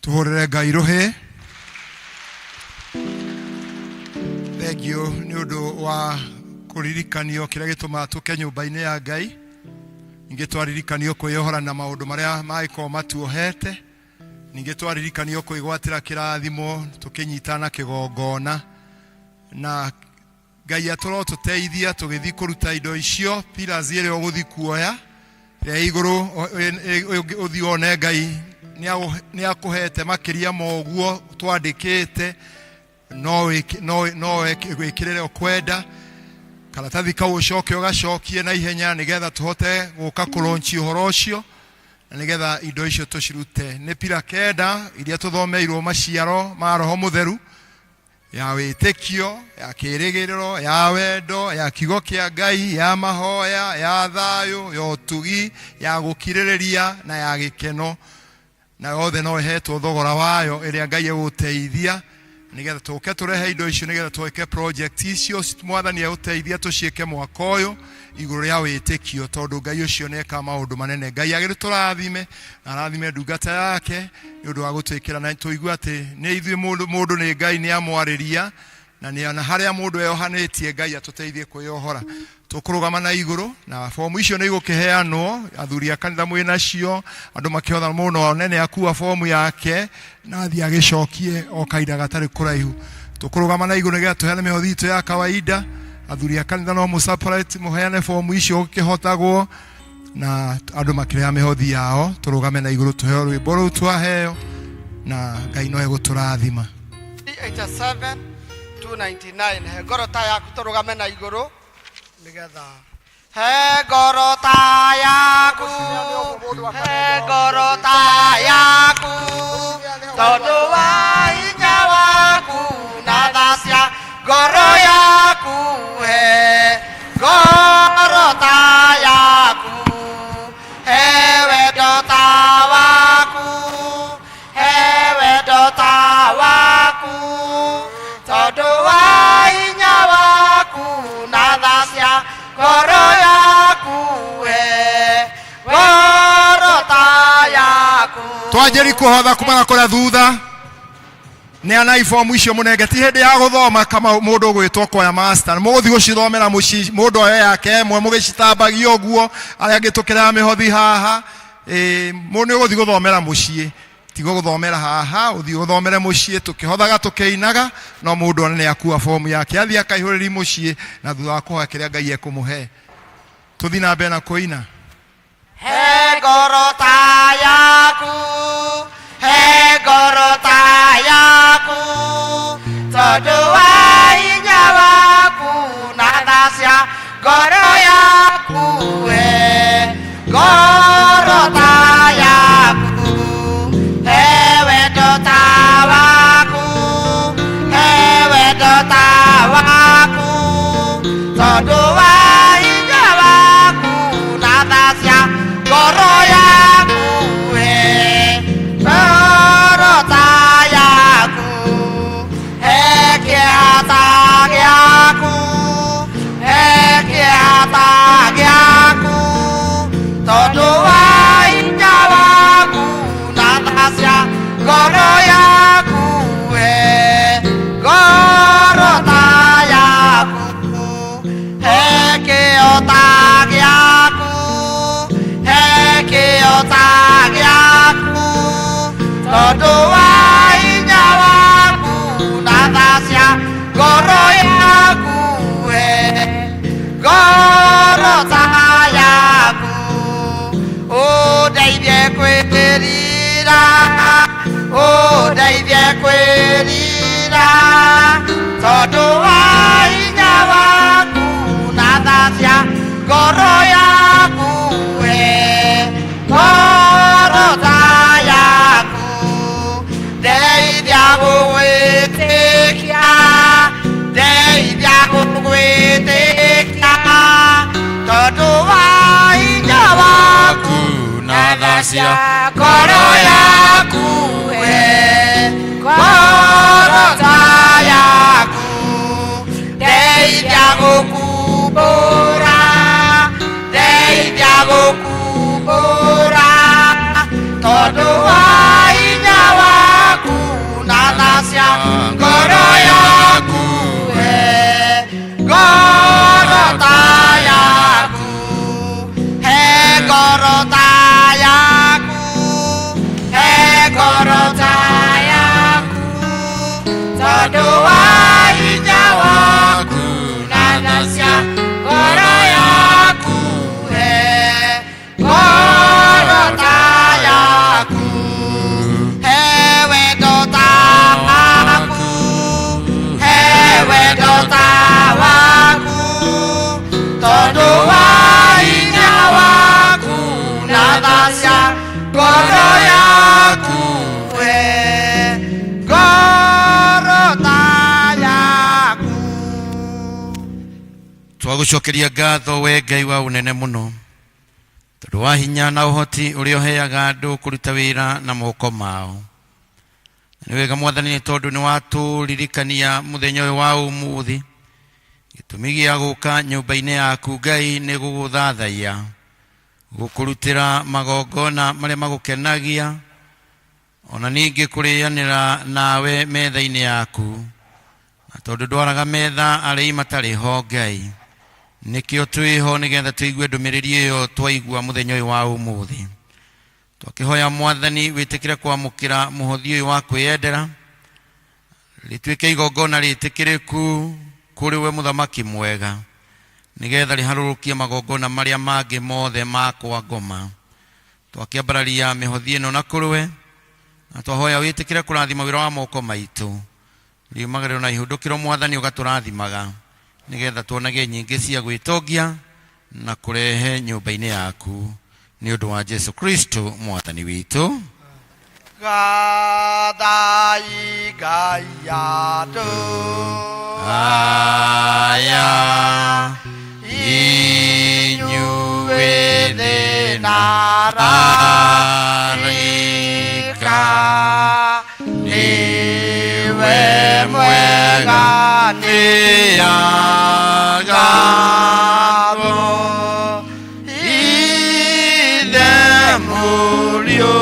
Tuhorere Ngai ruhi. Thengio ni undu wa kuririkanio kiria gituma tuke nyumba-ini ya Ngai. Ninge twaririkanio kwiyehora na maundu maria maiko matuohete. Ninge twaririkanio kwigwatira kirathimo tukinyitana kigongona. Na Ngai atoro tuteithia tugithi kuruta indo icio pillars ire oguthi kuoya. Ya iguru uthione Ngai ni akuhete makiria moguo twandikite no gwikirire okwenda karatathi kau ucoke ugacokie na ihenya nigetha tuhote guka kulonchi uhoro ucio na nigetha indo icio tucirute. Ni pira kenda iria tuthomeirwo maciaro ma Roho Mutheru ya witikio, ya kirigiriro, ya wendo, ya kigo kia Ngai, ya mahoya, ya thayo, ya utugi, ya gukiririria na ya gikeno. Na yothe no hetwo thogora wayo iria Ngai eguteithia nigetha tuke turehe indo icio nigetha tweke project icio Mwathani eguteithia tucieke mwaka uyu iguru ria witikio tondu Ngai ucio neka maundu manene. Ngai agiri turathime na arathime ndungata yake ni undu wa gutwikira na tuigua ati ni ithuĩ mundu ni Ngai ni amwariria na ni ana haria mundu eyohanitie Ngai atuteithie kuyohora. Tukurugama na iguru na fomu icio ni igukiheanwo athuri a kanitha mwe nacio andu makihotha muno nene akuwa fomu yake na athi agicokie o kaida gatari kuraihu. Tukurugama na iguru nigetha tuheane mihothi itu ya kawaida. Athuri a kanitha no mu separate muheane fomu icio ukihotagwo na andu makirea mihothi yao. Turugame na iguru tuheo rwimbo ru twaheo na Ngai no eguturathima. 87 299 he ngoro ta yaku turugame na iguru nigetha he ngoro ta yaku he ngoro ta yaku tondu wa hinya waku na tha cia ngoro yaku he ngoro ta yaku he wendo ta waku he wendo ta waku tondu wa hinya waku na tha cia ngoro yaku he ngoro ta yaku twanjĩri kũhotha kumana kũrĩa thutha nĩ ana ibomu icio mũnenge ti hĩndĩ ya gũthoma kama mũndũ ũgwĩtwo kuoya master mũgũthiĩ gũcithomera mũciĩ mũndũ oyo yake ĩmwe mũgĩcitambagia ũguo arĩa angĩ tũkĩrega mĩhothi haha mũndũ nĩ ũgũthiĩ gũthomera mũciĩ tigo gũthomera haha ũthiĩ gũthomere mũciĩ tũkĩhothaga tũkĩinaga no mũndũ ona nĩ akua fomu yake athiĩ akaihũrĩri mũciĩ na thutha wa kũhoya kĩrĩa Ngai ekũmũhe tũthiĩ na mbere na kũina he ngoro ta yaku he ngoro ta yaku tondu wa hinya waku na tha cia ngoro yaku he ngoro ta yaku he wendo ta waku he wendo ta waku tondu wa hinya waku na tha cia ngoro yaku he ngoro ta yaku he kĩhata gĩaku he kĩhata gĩaku tondu wa hinya waku na tha cia ngoro yaku he ngoro ta yaku he kĩhota gĩaku he kĩhota gĩaku tondu wa hinya waku na tha cia ngoro yaku he ngoro ta yaku ũndeithie kwĩrira ũndeithie kwĩrira tondu wa hinya waku na tha cia ngoro yaku he ngoro ta yaku ndeithia gũgwĩtĩkia ndeithia gũgwĩtĩkia tondu wa hinya waku na tha cia ngoro yaku he ngoro ta yaku ndeithia gũkumbũra ndeithia gũkumbũra tondu wa hinya waku na tha cia ngoro yaku he ngoro ta yaku he ngoro ta yaku he ngoro ta yaku tondu wa hinya waku na tha cia ngoro yaku he ngoro ta yaku he wendo ta waku he wendo ta waku tondu wa hinya waku na tha cia ngoro yaku he ngoro ta yaku twagũcokeria ngatho we Ngai wa ũnene mũno tondũ wa hinya na ũhoti ũrĩa ũheaga andũ kũruta wĩra na moko mao nĩ wega Mwathani nĩ tondũ nĩ watũririkania mũthenya ũyũ wa ũmũthĩ gĩtũmi gĩa gũka nyũmba-inĩ yaku Ngai nĩ gũgũthathaiya gũkũrutĩra magongona marĩa magũkenagia ona ningĩ kũrĩanĩra nawe metha-inĩ yaku na tondũ ndwaraga metha arĩi matarĩ ho Ngai nĩkĩo twĩho nĩgetha tũigue ndũmĩrĩri ĩyo twaigua mũthenya ũyũ wa ũmũthĩ twakĩhoya Mwathani wĩtĩkĩre kwamũkĩra mũhothi ũyũ wa kwĩyendera rĩtuĩke igongona rĩtĩkĩrĩku kũrĩ we mũthamaki mwega nĩgetha rĩharũrũkie magongona marĩa mangĩ mothe makwa ngoma twakĩambararia mĩhothi ĩno na kũrĩ we na twahoya wĩtĩkĩre kũrathima wĩra wa moko maitũ riumagĩrĩrwo na ihũndũkĩro Mwathani ũgatũrathimaga nĩgetha tuonage nyingĩ cia gwĩtongia na kurehe nyumba-inĩ yaku nĩ ũndũ wa Jesu Kristo mwathani witũ. Gathai Ngai andũ aya inyuĩ thĩ na rarika niwe mwega nĩagatho ithe mũriũ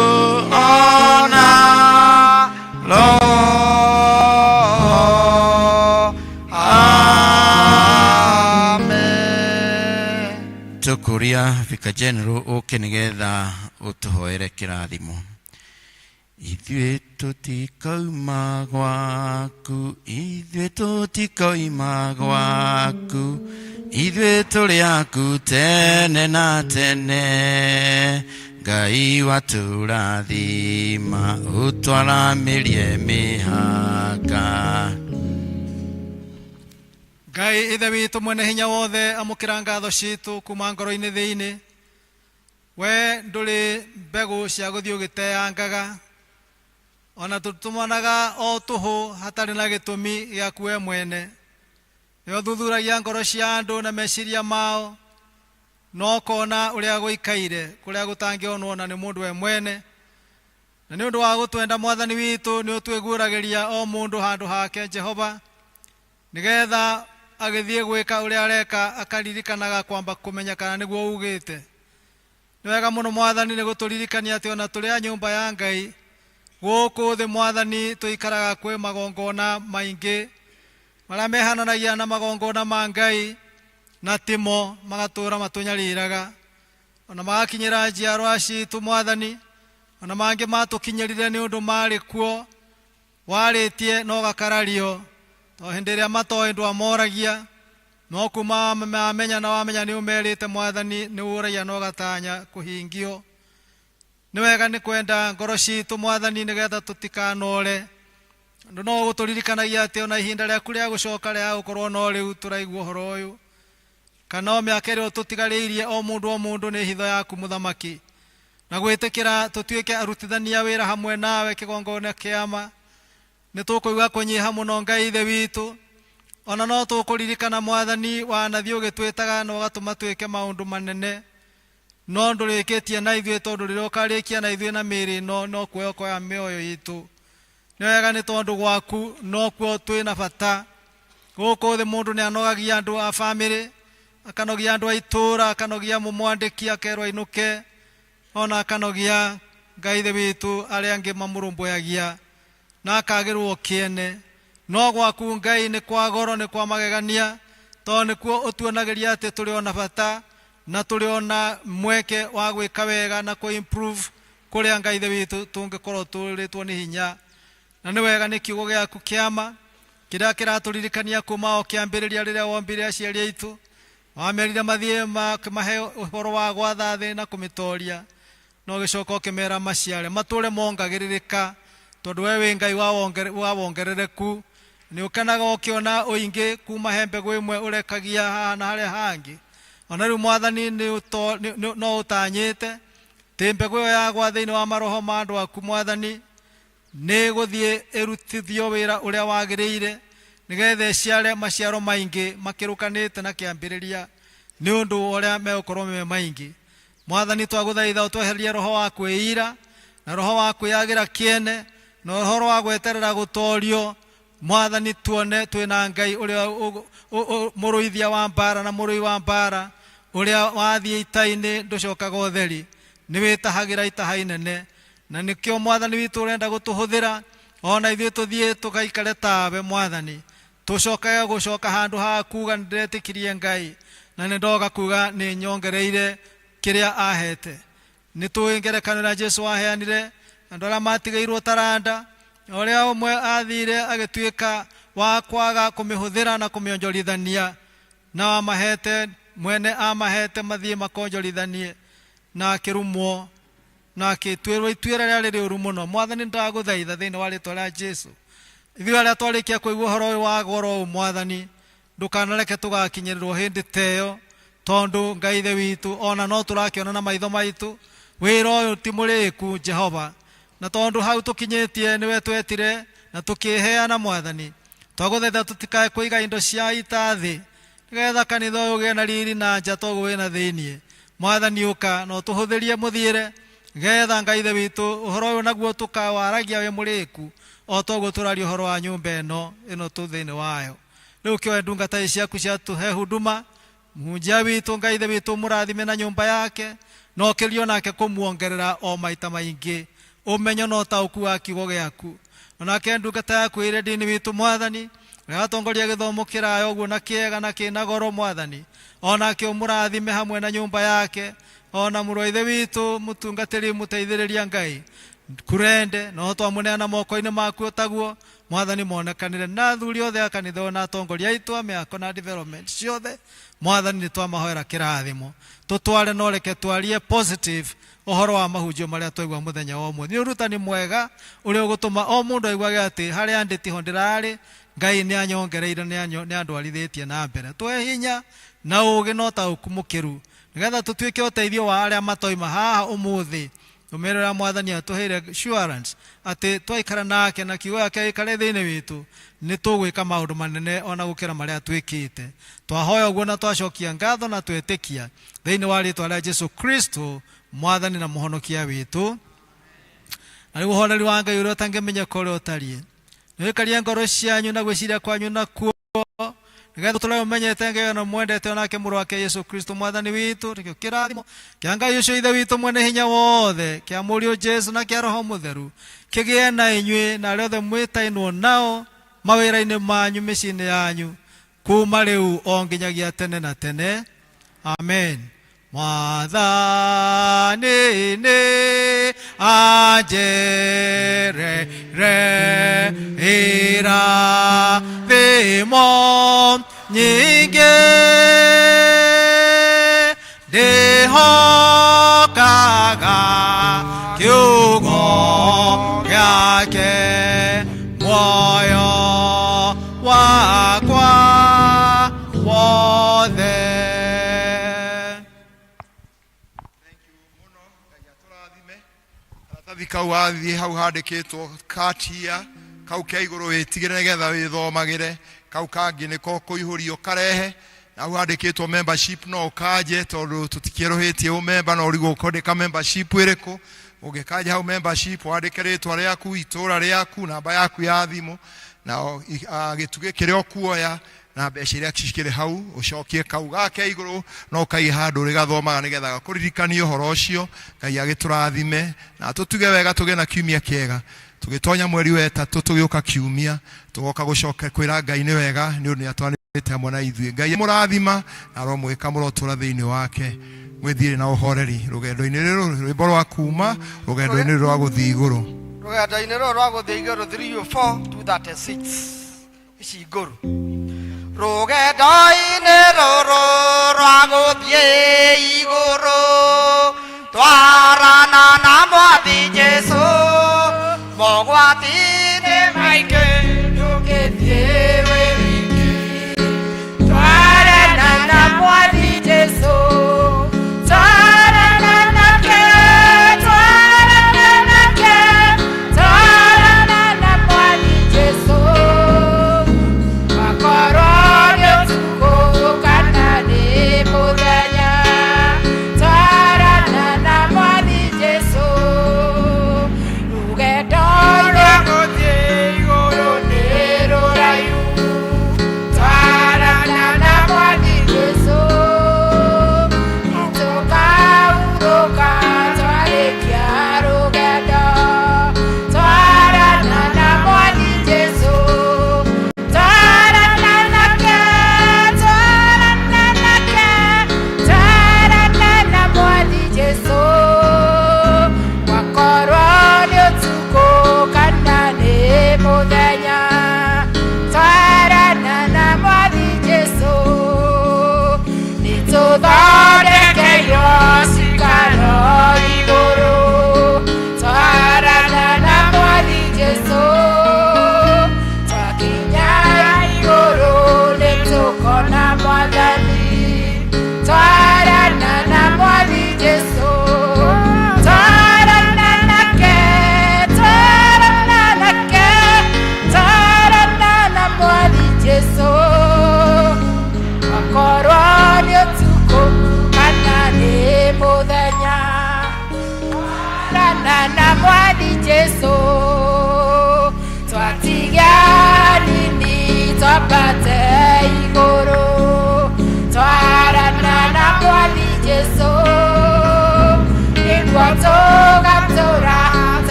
ona roho. Amen. Tukuria Vika General ũke nĩgetha ũtũhoere kĩrathimo. Ithuĩ tũtikauma gwaku, ithuĩ tũtikoima gwaku, ithuĩ tũrĩ aku tene na tene. Ngai watũrathima ũtwaramĩrie mĩhaka. Ngai ithe witũ mwene hinya wothe, amũkĩra ngatho citũ kuma ngoro-inĩ thĩinĩ. We ndũrĩ mbegũ cia gũthiĩ ũgĩteangaga, ona tũtumanaga o tũhũ hatarĩ na gĩtũmi gĩaku we mwene. Nĩ ũthuthuragia ngoro cia andũ na meciria mao, no kona ũrĩa gũikaire kũrĩa gũtangĩonwo na nĩ mũndũ we mwene. Na nĩ ũndũ wa gũtwenda mwathani witũ nĩ ũtwĩguũragĩria o mũndũ handũ hake Jehova, nĩgetha agĩthiĩ gwĩka ũrĩa areka akaririkanaga kwamba kũmenya kana nĩguo ugĩte. Nĩ wega mũno mwathani nĩ gũtũririkania atĩ ona tũrĩ a nyũmba ya Ngai gũkũ thĩ mwathani tũikaraga kwĩ magongona maingĩ marĩa mehananagia na magongona ma Ngai, na timo magatũra matũnyariraga, ona magakinyĩra njiarwa citũ mwathani, ona mangĩ matũkinyĩrire nĩ ũndũ marĩ kuo warĩtie no gakarario. To hĩndĩ ĩrĩa matoĩ ndwamoragia, no kuma mamenya na wamenya nĩ ũmerĩte mwathani nĩ ũragia no gatanya kũhingio. Nĩ wega nĩ kwenda ngoro citũ mwathani nĩgetha tũtikanore. Andũ no gũtũririkanagia atĩ ona ihinda rĩaku rĩa gũcoka rĩa gũkorwo no rĩu tũraigua ũhoro ũyũ, kana o mĩaka ĩrĩa tũtigarĩirie o mũndũ nĩ hitho yaku mũthamaki, na gwĩtĩkĩra tũtuĩke arutithania wĩra hamwe nawe kĩgongona kĩama. Nĩ tũkũigua kũnyiha mũno Ngai ithe witũ, ona no tũkũririkana mwathani wanathiĩ ũgĩtwĩtaga na ũgatũma twĩke maũndũ manene, no ndũrĩkĩtie na ithuĩ, tondũ rĩrĩa ũkarĩkia na ithuĩ na mĩĩrĩ ĩno no kuoya ũkoya mĩoyo itũ. Nĩ wega nĩ tondũ gwaku no kuo twĩ na bata. Gũkũ thĩ mũndũ nĩ anogagia andũ a bamĩrĩ, akanogia andũ a itũũra, akanogia mũmwandĩki akerwo ainũke, ona akanogia Ngai ithe witũ arĩa angĩ mamũrũmbũyagia na akagĩrwo kĩene. No gwaku Ngai nĩ kwa goro, nĩ kwa magegania, tondũ nĩkuo ũtuonagĩria atĩ tũrĩ ona bata na tũrĩ ona mweke wa gwĩka wega na improve kũrĩa Ngai ithe witũ tũngĩkorwo tũrĩtwo nĩ hinya. Na nĩ wega nĩ kiugo gĩaku kĩama kĩrĩa kĩratũririkania kuma o kĩambĩrĩria rĩrĩa wombire aciari aitũ, wamerire mathiĩ mahe ũhoro wa gwatha thĩ na kũmĩtoria, no gĩcoka ũkĩmera maciare matũre mongagĩrĩrĩka, tondũ we wĩ Ngai wa wongerereku. Nĩ ũkenaga ũkĩona ũingĩ kuma he mbegũ ĩmwe ũrekagia haha na harĩa hangĩ. Ona rĩu mwathani no ũtanyĩte tĩ mbegũ ĩyo yagwa thĩinĩ wa maroho ma andũ aku mwathani nĩ gũthiĩ ĩrutithio wĩra ũrĩa wagĩrĩire, nĩgetha ĩciare maciaro maingĩ makĩrũkanĩte na kĩambĩrĩria, nĩ ũndũ ũrĩa megũkorwo me maingĩ. Mwathani twagũthaitha ũtweherie roho wa kwĩira na roho wa kwĩyagĩra kĩene na roho wa gweterera gũtorio. Mwathani tuone twĩna Ngai ũrĩa mũrũithia wa mbara na mũrũi wa mbara, ũrĩa wathiĩ ita-inĩ ndũcokaga ũtheri, nĩ wĩtahagĩra itaha inene. Na nĩkĩo mwathani witũ ũrenda gũtũhũthĩra, ona ithuĩ tũthiĩ tũgaikare tawe mwathani, tũcokage gũcoka handũ ha kuga nĩ ndĩretĩkirie Ngai na nĩ ndoga kuga nĩ nyongereire kĩrĩa ahete. Nĩ tũĩ ngerekano ya Jesu waheanire andũ arĩa matigĩirwo taranda, ũrĩa ũmwe athire agĩtuĩka wa kwaga kũmĩhũthĩra na kũmĩonjorithania, na amahete mwene amahete mathiĩ makonjorithanie, na akĩrumwo na akĩtuĩrwo ituĩra rĩrĩa rĩrĩ ũru mũno. Mwathani ndagũthaitha thĩinĩ wa rĩĩtwa rĩa Jesu, ithuĩ arĩa twarĩkia kũigua ũhoro ũyũ wa goro ũyũ mwathani, ndũkanareke tũgakinyĩrĩrwo hĩndĩ ta ĩyo, tondu Ngai ithe witu ona no turakiona na maitho maitu wira uyu ti muriku Jehova, na tondu hau tukinyitie niwe twetire na tukiheana Mwathani, twaguthaitha tutikae kuiga indo cia itathi nigetha kanitha uyu ugie na riri na nja toguo wina thiini. Mwathani uka no tuhuthirie muthiire getha Ngai ithe witu uhoro uyu naguo tukawaragia we muriku o toguo turaria uhoro wa nyumba ino tu thiini wayo. Riu kioe ndungata ciaku ciatuhe huduma muhunjia witu Ngai ithe witu murathime na nyumba yake, no kirio nake kumuongerera o maita maingi umenyo no tauku wa kiugo giaku. Onake ndungata yaku ire ndini witu Mwathani gatongoria githomo kirayo uguo na kiega na kina goro Mwathani, onake umurathime hamwe na nyumba yake, ona mũrũ ithe witu mutungatĩri muteithĩrĩria Ngai kurende no twamuneana moko-inĩ maku taguo Mwathani monekanire na athuri othe a kanitha ona atongoria aitu a mĩako na development ciothe Mwathani nĩ twamahoera kĩrathimo, tutware no reke twarie positive uhoro wa mahunjio maria twaigua muthenya wa ũmũthĩ. Nĩ ũrutani mwega ũrĩa ũgũtũma o mũndũ aiguage atĩ harĩa ndĩtiho ndĩrarĩ Ngai nĩ anyongereire nĩ andwarithĩtie na mbere. Twe hinya na ũũgĩ no taũku mũkĩru nigetha tutuĩke ũteithio wa arĩa matoima haha ũmũthĩ. Ũmĩrĩra Mwathani atuheire assurance atĩ twaikara nake na kiugo gĩake gĩikare thĩinĩ witũ nĩ tũgwĩka maũndũ manene ona gũkĩra marĩa twĩkĩte. Twahoya ũguo na twacokia ngatho na twetĩkia thĩinĩ wa rĩĩtwa rĩa Jesu Kristo Mwathani na mũhonokia witũ. Na rĩu ũhoreri wa Ngai ũrĩa ũtangĩmenyeka ũrĩa ũtariĩ nĩwĩkarie ngoro cianyu na gwĩciria kwanyu nakuo nigetha tũtũũre mũmenyete Ngai na mwendete onake mũrũ wake Yesu Kristo Mwathani witũ. Nĩkĩo kĩrathimo kĩa Ngai ũcio ithe witũ mwene hinya wothe kĩa mũriũ Jesu na kĩa Roho Mũtheru kĩgĩe na inyuĩ na arĩa othe mwĩtainwo nao mawĩra-inĩ manyu mĩciĩ-inĩ yanyu kuma rĩu o nginyagia tene na tene. Amen. Mwathani nĩ anjerere irathimo nyingĩ ndĩhokaga kiugo gĩake muoyo wakwa wothe. Kau wathiĩ hau handĩkĩtwo katia kau kĩa igũrũ wĩtigĩre nĩgetha wĩthomagĩre, kau kangĩ nĩko kũihũrio karehe, na hau handĩkĩtwo membership no ũkanje tondũ tũtikĩerũhĩtie ũmemba no ũrigwo ũkandĩka membership ĩrĩkũ. Ũngĩkanja hau membership wandĩke rĩtwa rĩaku, itũũra rĩaku, namba yaku ya thimũ na gĩtugĩ kĩrĩa ũkuoya na mbeca iria cikĩrĩ hau, ũcokie kau gake igũrũ no kai handũ rĩgathomaga nĩgetha gakũririkanie ũhoro ũcio. Ngai agĩtũrathime na tũtuge wega tũgĩe na kiumia kĩega. Tũgĩtonya mweri wa ĩtatũ tũgĩũka kiumia tũgoka gũcoka kwĩra Ngai nĩ wega nĩ ũndũ nĩatwanĩte hamwe na ithuĩ. Ngai mũrathima na aromwĩka mũrotũra thĩinĩ wake. Mwĩthiĩre na ũhoreri rũgendo-inĩ rũrũ, rwĩmbo rwa kuuma rũgendo-inĩ rwa gũthiĩ igũrũ. Rũgendo-inĩ rũrũ rwa gũthiĩ igũrũ 304-236 ici igũrũ. Rũgendo-inĩ rũrũ rwa gũthiĩ igũrũ twarana na Mwathi Jesu mogwati-inĩ maingĩ tũgĩthiĩ